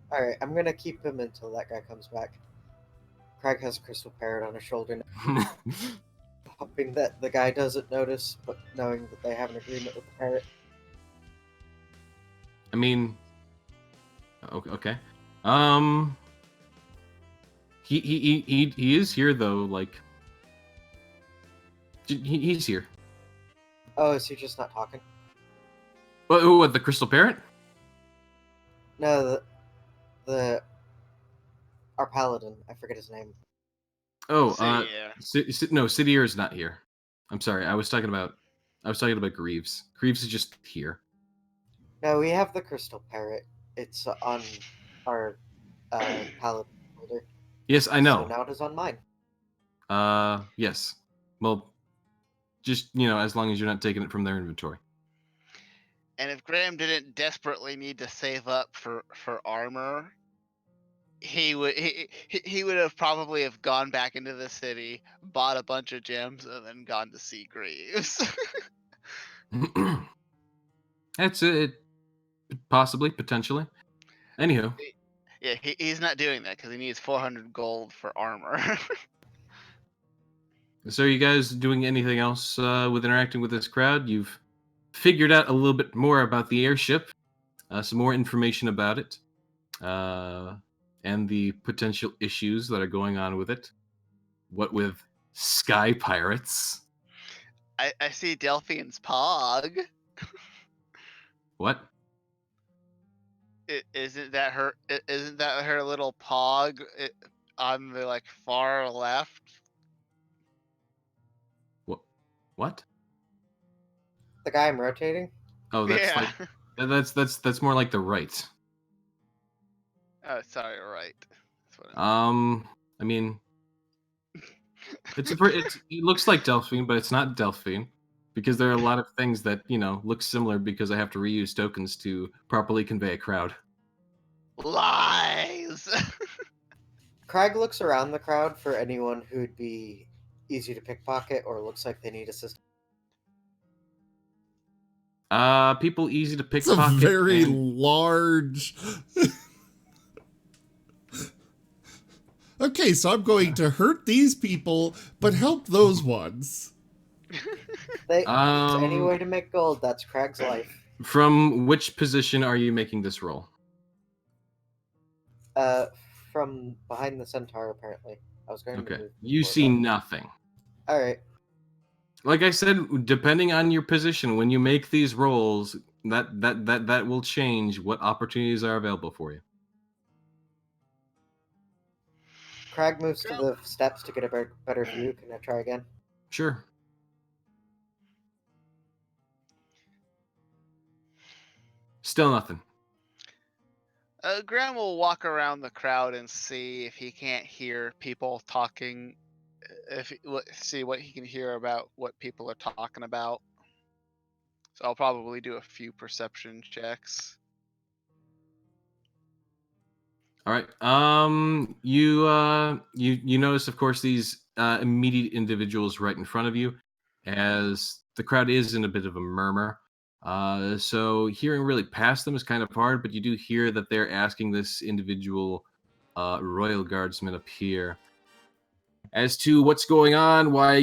Alright, I'm gonna keep him until that guy comes back. Crag has a crystal parrot on his shoulder now, hoping that the guy doesn't notice, but knowing that they have an agreement with the parrot. I mean, okay. He is here though. Like, he's here. Oh, is he just not talking? What, the crystal parrot? No, our paladin. I forget his name. Oh, Sidier. no, Sidier is not here. I'm sorry. I was talking about Greaves. Greaves is just here. No, we have the crystal parrot. It's on our paladin folder. Yes, I know. So now it is on mine. Yes. Well, just, as long as you're not taking it from their inventory. And if Graham didn't desperately need to save up for armor, he would have probably have gone back into the city, bought a bunch of gems, and then gone to see Greaves. That's it. Possibly, potentially. Anywho. Yeah, he's not doing that because he needs 400 gold for armor. So are you guys doing anything else with interacting with this crowd? You've figured out a little bit more about the airship, some more information about it, and the potential issues that are going on with it. What with sky pirates? I see Delphine's pog. What? Isn't that her? Isn't that her little pog on the far left? What? The guy I'm rotating? Oh, that's Yeah. that's more like the right. Oh, sorry, right. That's what I mean, it looks like Delphine, but it's not Delphine, because there are a lot of things that look similar because I have to reuse tokens to properly convey a crowd. Lies. Crag looks around the crowd for anyone who'd be easy to pickpocket or looks like they need assistance. People easy to It's a pickpocket. very large. Okay, so I'm going to hurt these people, but help those ones. Any way to make gold, that's Crag's life. From which position are you making this roll? From behind the centaur, apparently. I was going to Okay, move you before see that. nothing. Alright. Like I said, depending on your position, when you make these rolls, that will change what opportunities are available for you. Crag moves to the steps to get a better view. Can I try again? Sure. Still nothing. Graham will walk around the crowd and see if he can't hear people talking. See what he can hear about what people are talking about. So I'll probably do a few perception checks. All right. You notice, of course, these immediate individuals right in front of you, as the crowd is in a bit of a murmur. So hearing really past them is kind of hard, but you do hear that they're asking this individual royal guardsman up here as to what's going on, why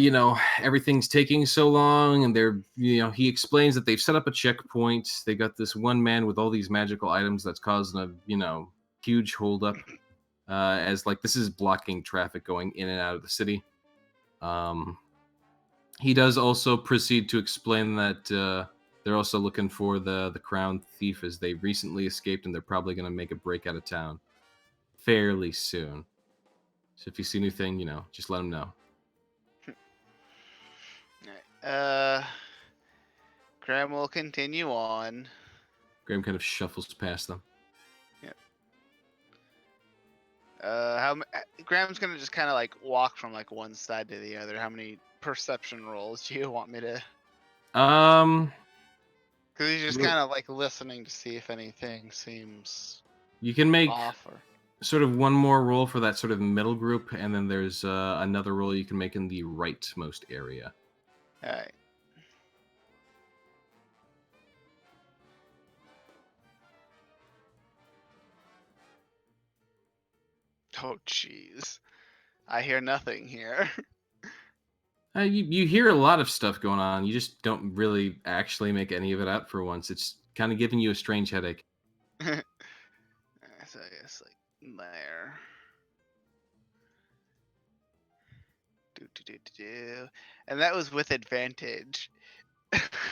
everything's taking so long, and he explains that they've set up a checkpoint. They got this one man with all these magical items that's causing a huge holdup, as this is blocking traffic going in and out of the city. He does also proceed to explain that they're also looking for the crown thief, as they recently escaped, and they're probably going to make a break out of town fairly soon. So if you see anything, just let them know. Alright, Graham will continue on. Graham kind of shuffles past them. Graham's gonna just kind of like walk from like one side to the other. How many perception rolls do you want me to? Because he's just kind of like listening to see if anything seems You can make off or. sort of one more roll for that sort of middle group, and then there's another roll you can make in the rightmost area. Alright. Oh jeez, I hear nothing here. You hear a lot of stuff going on. You just don't really actually make any of it out for once. It's kind of giving you a strange headache. So I guess like there. And that was with advantage.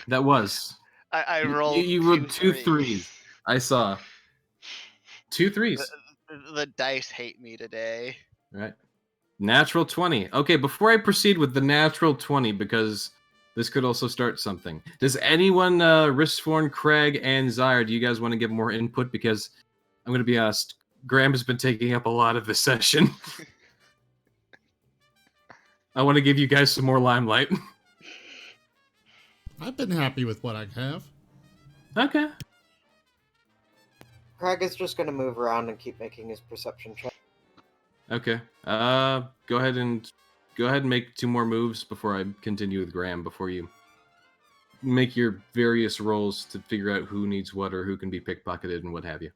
That was. I rolled. You rolled two threes. I saw. 2 threes. The dice hate me today. Right. Natural 20. Okay, before I proceed with the natural 20, because this could also start something. Does anyone, Ristforn, Craig, and Zyre, do you guys want to give more input? Because I'm going to be honest, Graham has been taking up a lot of this session. I want to give you guys some more limelight. I've been happy with what I have. Okay. Craig is just gonna move around and keep making his perception check. Okay. Go ahead and make 2 more moves before I continue with Graham, before you make your various rolls to figure out who needs what or who can be pickpocketed and what have you.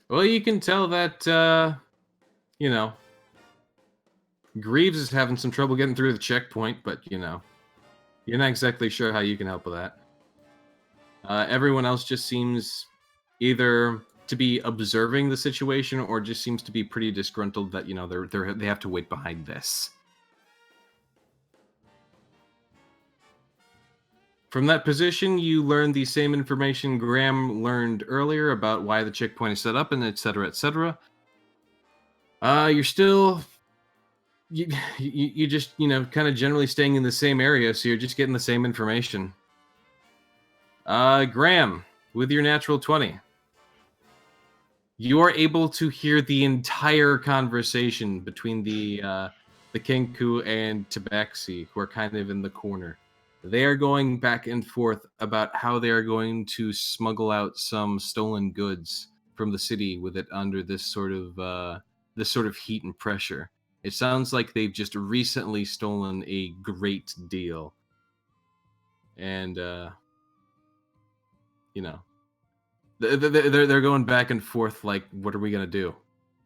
Well, you can tell that, Greaves is having some trouble getting through the checkpoint, but, you're not exactly sure how you can help with that. Everyone else just seems either to be observing the situation or just seems to be pretty disgruntled that, they have to wait behind this. From that position, you learn the same information Graham learned earlier about why the checkpoint is set up, and etc., etc. You're still... You just, kind of generally staying in the same area, so you're just getting the same information. Graham, with your natural 20, you are able to hear the entire conversation between the Kenku and Tabaxi, who are kind of in the corner. They are going back and forth about how they are going to smuggle out some stolen goods from the city with it under this sort of heat and pressure. It sounds like they've just recently stolen a great deal. And, they're going back and forth like, what are we going to do?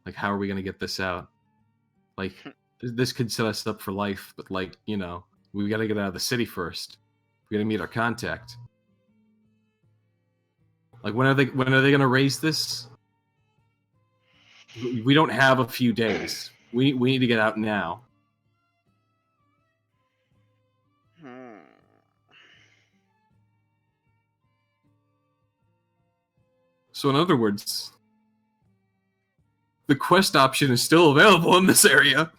Like, how are we going to get this out? Like, this could set us up for life, but, like, we got to get out of the city first. We got to meet our contact. Like, when are they going to raise this? We don't have a few days. We need to get out now. So in other words, the quest option is still available in this area.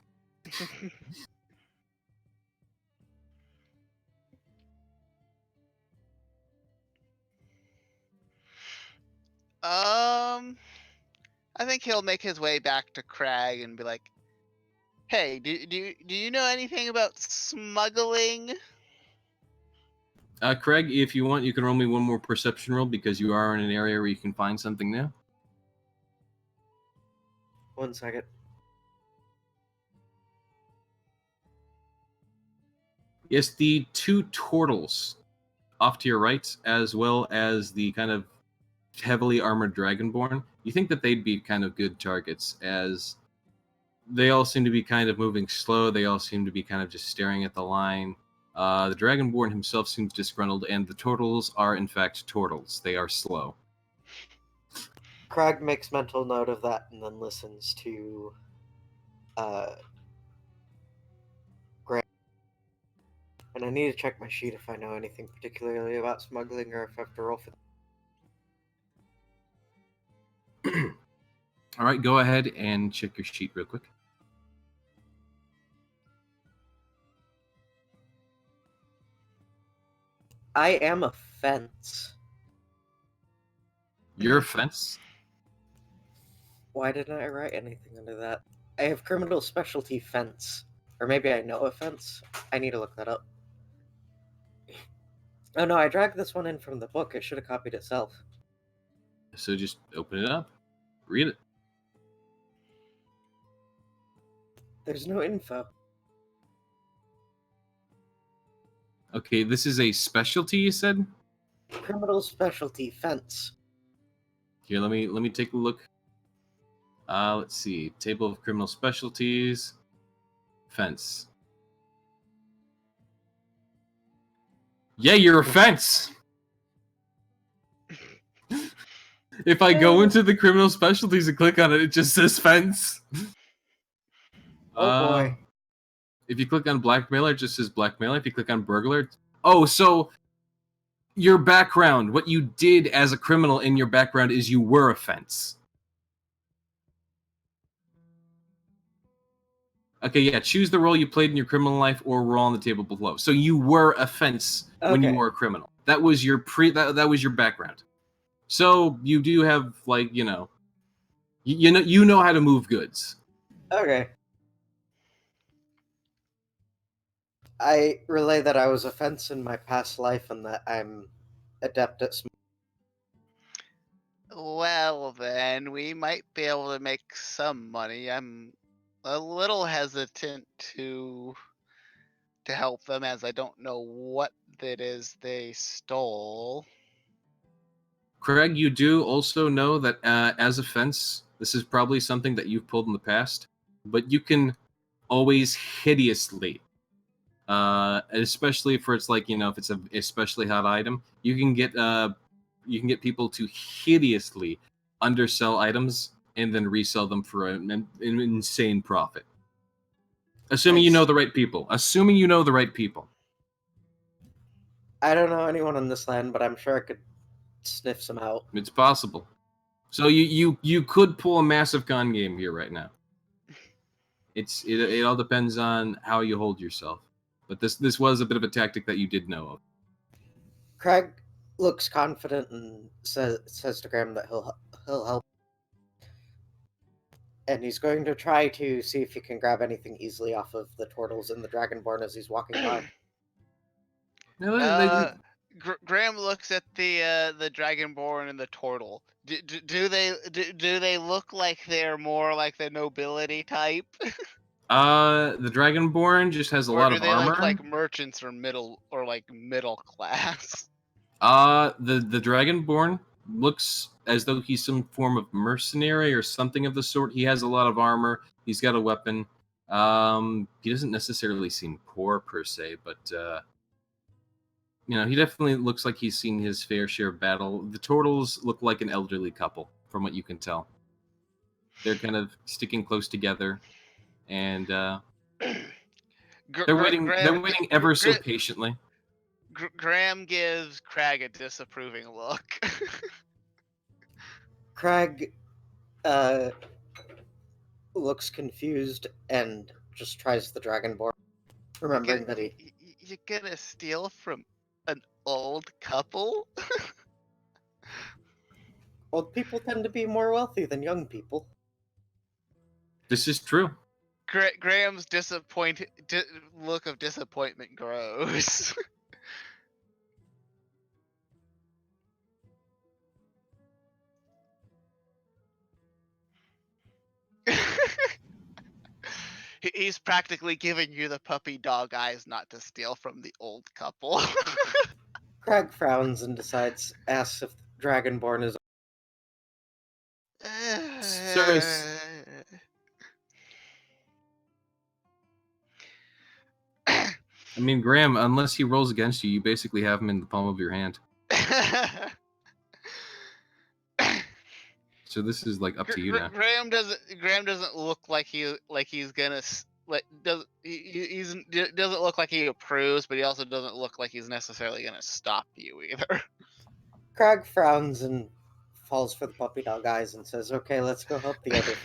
I think he'll make his way back to Crag and be like, "Hey, do you know anything about smuggling?" Craig, if you want, you can roll me one more perception roll because you are in an area where you can find something new. 1 second. Yes, the 2 turtles off to your right, as well as the kind of heavily armored dragonborn. You think that they'd be kind of good targets, as they all seem to be kind of moving slow. They all seem to be kind of just staring at the line. The dragonborn himself seems disgruntled, and the turtles are in fact turtles. They are slow. Crag makes mental note of that and then listens to Grant. And I need to check my sheet if I know anything particularly about smuggling or if I have to roll for All right, go ahead and check your sheet real quick. I am a fence. Your offense? Why didn't I write anything under that? I have criminal specialty fence. Or maybe I know a fence. I need to look that up. Oh no, I dragged this one in from the book. It should have copied itself. So just open it up, read it. There's no info. Okay, this is a specialty, you said? Criminal specialty fence. Here, let me take a look. Let's see. Table of criminal specialties. Fence. Yeah, you're a fence. If I go into the criminal specialties and click on it, it just says fence. Oh boy. If you click on blackmailer, it just says blackmailer. If you click on burglar, oh, so your background, what you did as a criminal in your background is you were a fence. Okay, yeah, choose the role you played in your criminal life or roll on the table below. So you were a fence when you Okay. were a criminal. That was your that was your background. So you do have, like, you know how to move goods. Okay. I relay that I was a fence in my past life and that I'm adept at Well, then, we might be able to make some money. I'm a little hesitant to help them as I don't know what it is they stole. Craig, you do also know that as a fence, this is probably something that you've pulled in the past, but you can always hideously, especially for it's like, if it's a especially hot item, you can get people to hideously undersell items and then resell them for an insane profit. Assuming you know the right people. Assuming you know the right people. I don't know anyone on this land, but I'm sure I could sniff some out. It's possible. So you could pull a massive con game here right now. It all depends on how you hold yourself. But this was a bit of a tactic that you did know of. Craig looks confident and says to Graham that he'll help. And he's going to try to see if he can grab anything easily off of the turtles in the Dragonborn as he's walking by. Graham looks at the Dragonborn and the turtle. Do they look like they're more like the nobility type? The Dragonborn just has a Or lot do of they armor. look like merchants or middle class? The Dragonborn looks as though he's some form of mercenary or something of the sort. He has a lot of armor. He's got a weapon. He doesn't necessarily seem poor per se, but he definitely looks like he's seen his fair share of battle. The turtles look like an elderly couple, from what you can tell. They're kind of sticking close together, and they're waiting. They're waiting ever so patiently. Graham gives Crag a disapproving look. Crag looks confused and just tries the Dragonborn, remembering that You're gonna steal from an old couple? old people tend to be more wealthy than young people. This is true. Graham's look of disappointment grows. He's practically giving you the puppy dog eyes not to steal from the old couple. Crag frowns and asks if Dragonborn is. Sir, I mean, Graham, unless he rolls against you, you basically have him in the palm of your hand. So this is like up to you now. Graham doesn't look like he's gonna doesn't look like he approves, but he also doesn't look like he's necessarily gonna stop you either. Crag frowns and falls for the puppy dog eyes and says, "Okay, let's go help the other."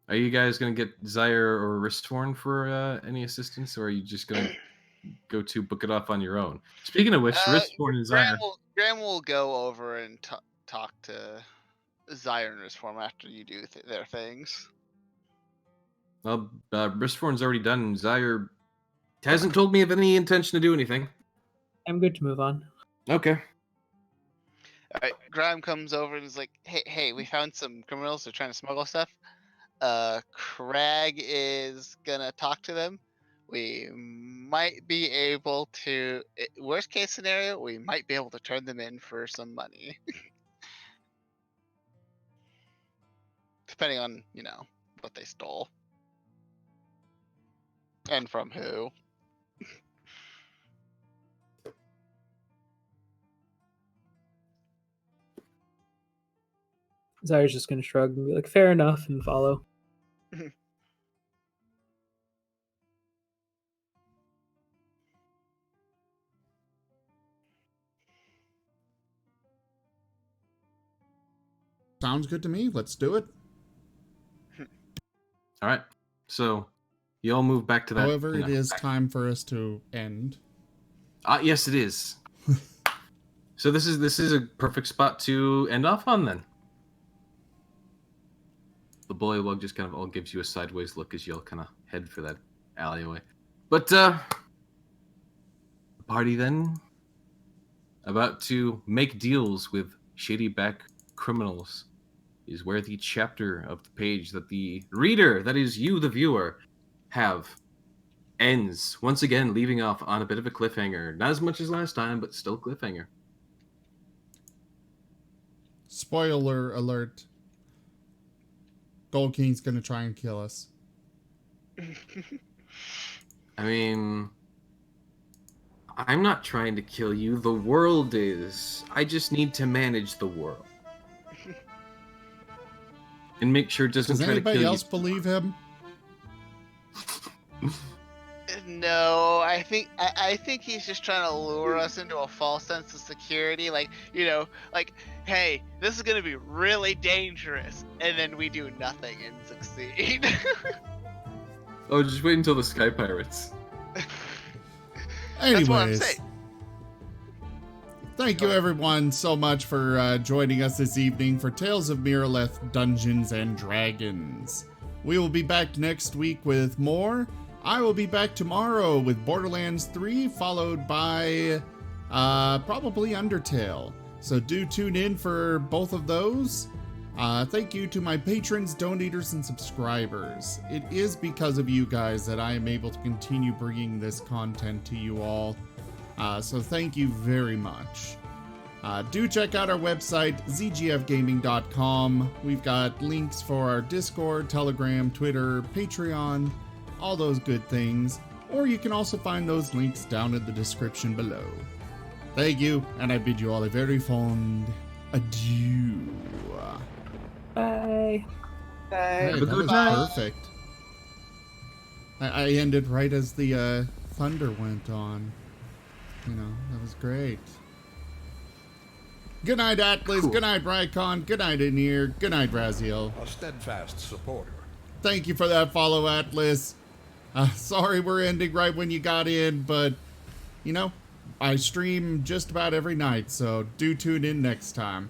Are you guys gonna get Zyre or Ristforn for any assistance, or are you just gonna go to book it off on your own? Speaking of which, Ristforn and Zyre. Graham will go over and talk to Zyre in his form after you do their things. Well, Ristforn's already done. Zyre hasn't told me of any intention to do anything. I'm good to move on. Okay. All right, Graham comes over and is like, "Hey, we found some criminals. They're trying to smuggle stuff. Crag is gonna talk to them. We might be able to. Worst case scenario, we might be able to turn them in for some money, depending on what they stole and from who." Zyre's just gonna shrug and be like, fair enough, and follow. Sounds good to me. Let's do it. All right. So you all move back to that. However, it is time for us to end. Yes, it is. So this is a perfect spot to end off on then. The bullywug just kind of all gives you a sideways look as you all kind of head for that alleyway. But the party then about to make deals with shady back criminals is where the chapter of the page that the reader, that is you, the viewer, have ends. Once again, leaving off on a bit of a cliffhanger. Not as much as last time, but still cliffhanger. Spoiler alert. Gold King's gonna try and kill us. I mean, I'm not trying to kill you. The world is. I just need to manage the world. And make sure it doesn't Does try to kill anybody you. else believe him? No, I think he's just trying to lure us into a false sense of security. Like, hey, this is gonna be really dangerous, and then we do nothing and succeed. Oh, just wait until the Sky Pirates. That's what I'm Anyways, saying. thank you everyone so much for joining us this evening for Tales of Miraleth Dungeons and Dragons. We will be back next week with more. I will be back tomorrow with Borderlands 3, followed by probably Undertale. So do tune in for both of those. Thank you to my patrons, donators, and subscribers. It is because of you guys that I am able to continue bringing this content to you all. So thank you very much. Do check out our website, zgfgaming.com. We've got links for our Discord, Telegram, Twitter, Patreon, all those good things. Or you can also find those links down in the description below. Thank you, and I bid you all a very fond adieu. Bye. Hey, Hey, that was perfect. I ended right as the thunder went on. That was great. Good night, Atlas. Cool. Good night, Rykon. Good night, Anir. Good night, Raziel. A steadfast supporter. Thank you for that follow, Atlas. Sorry we're ending right when you got in, but, I stream just about every night, so do tune in next time.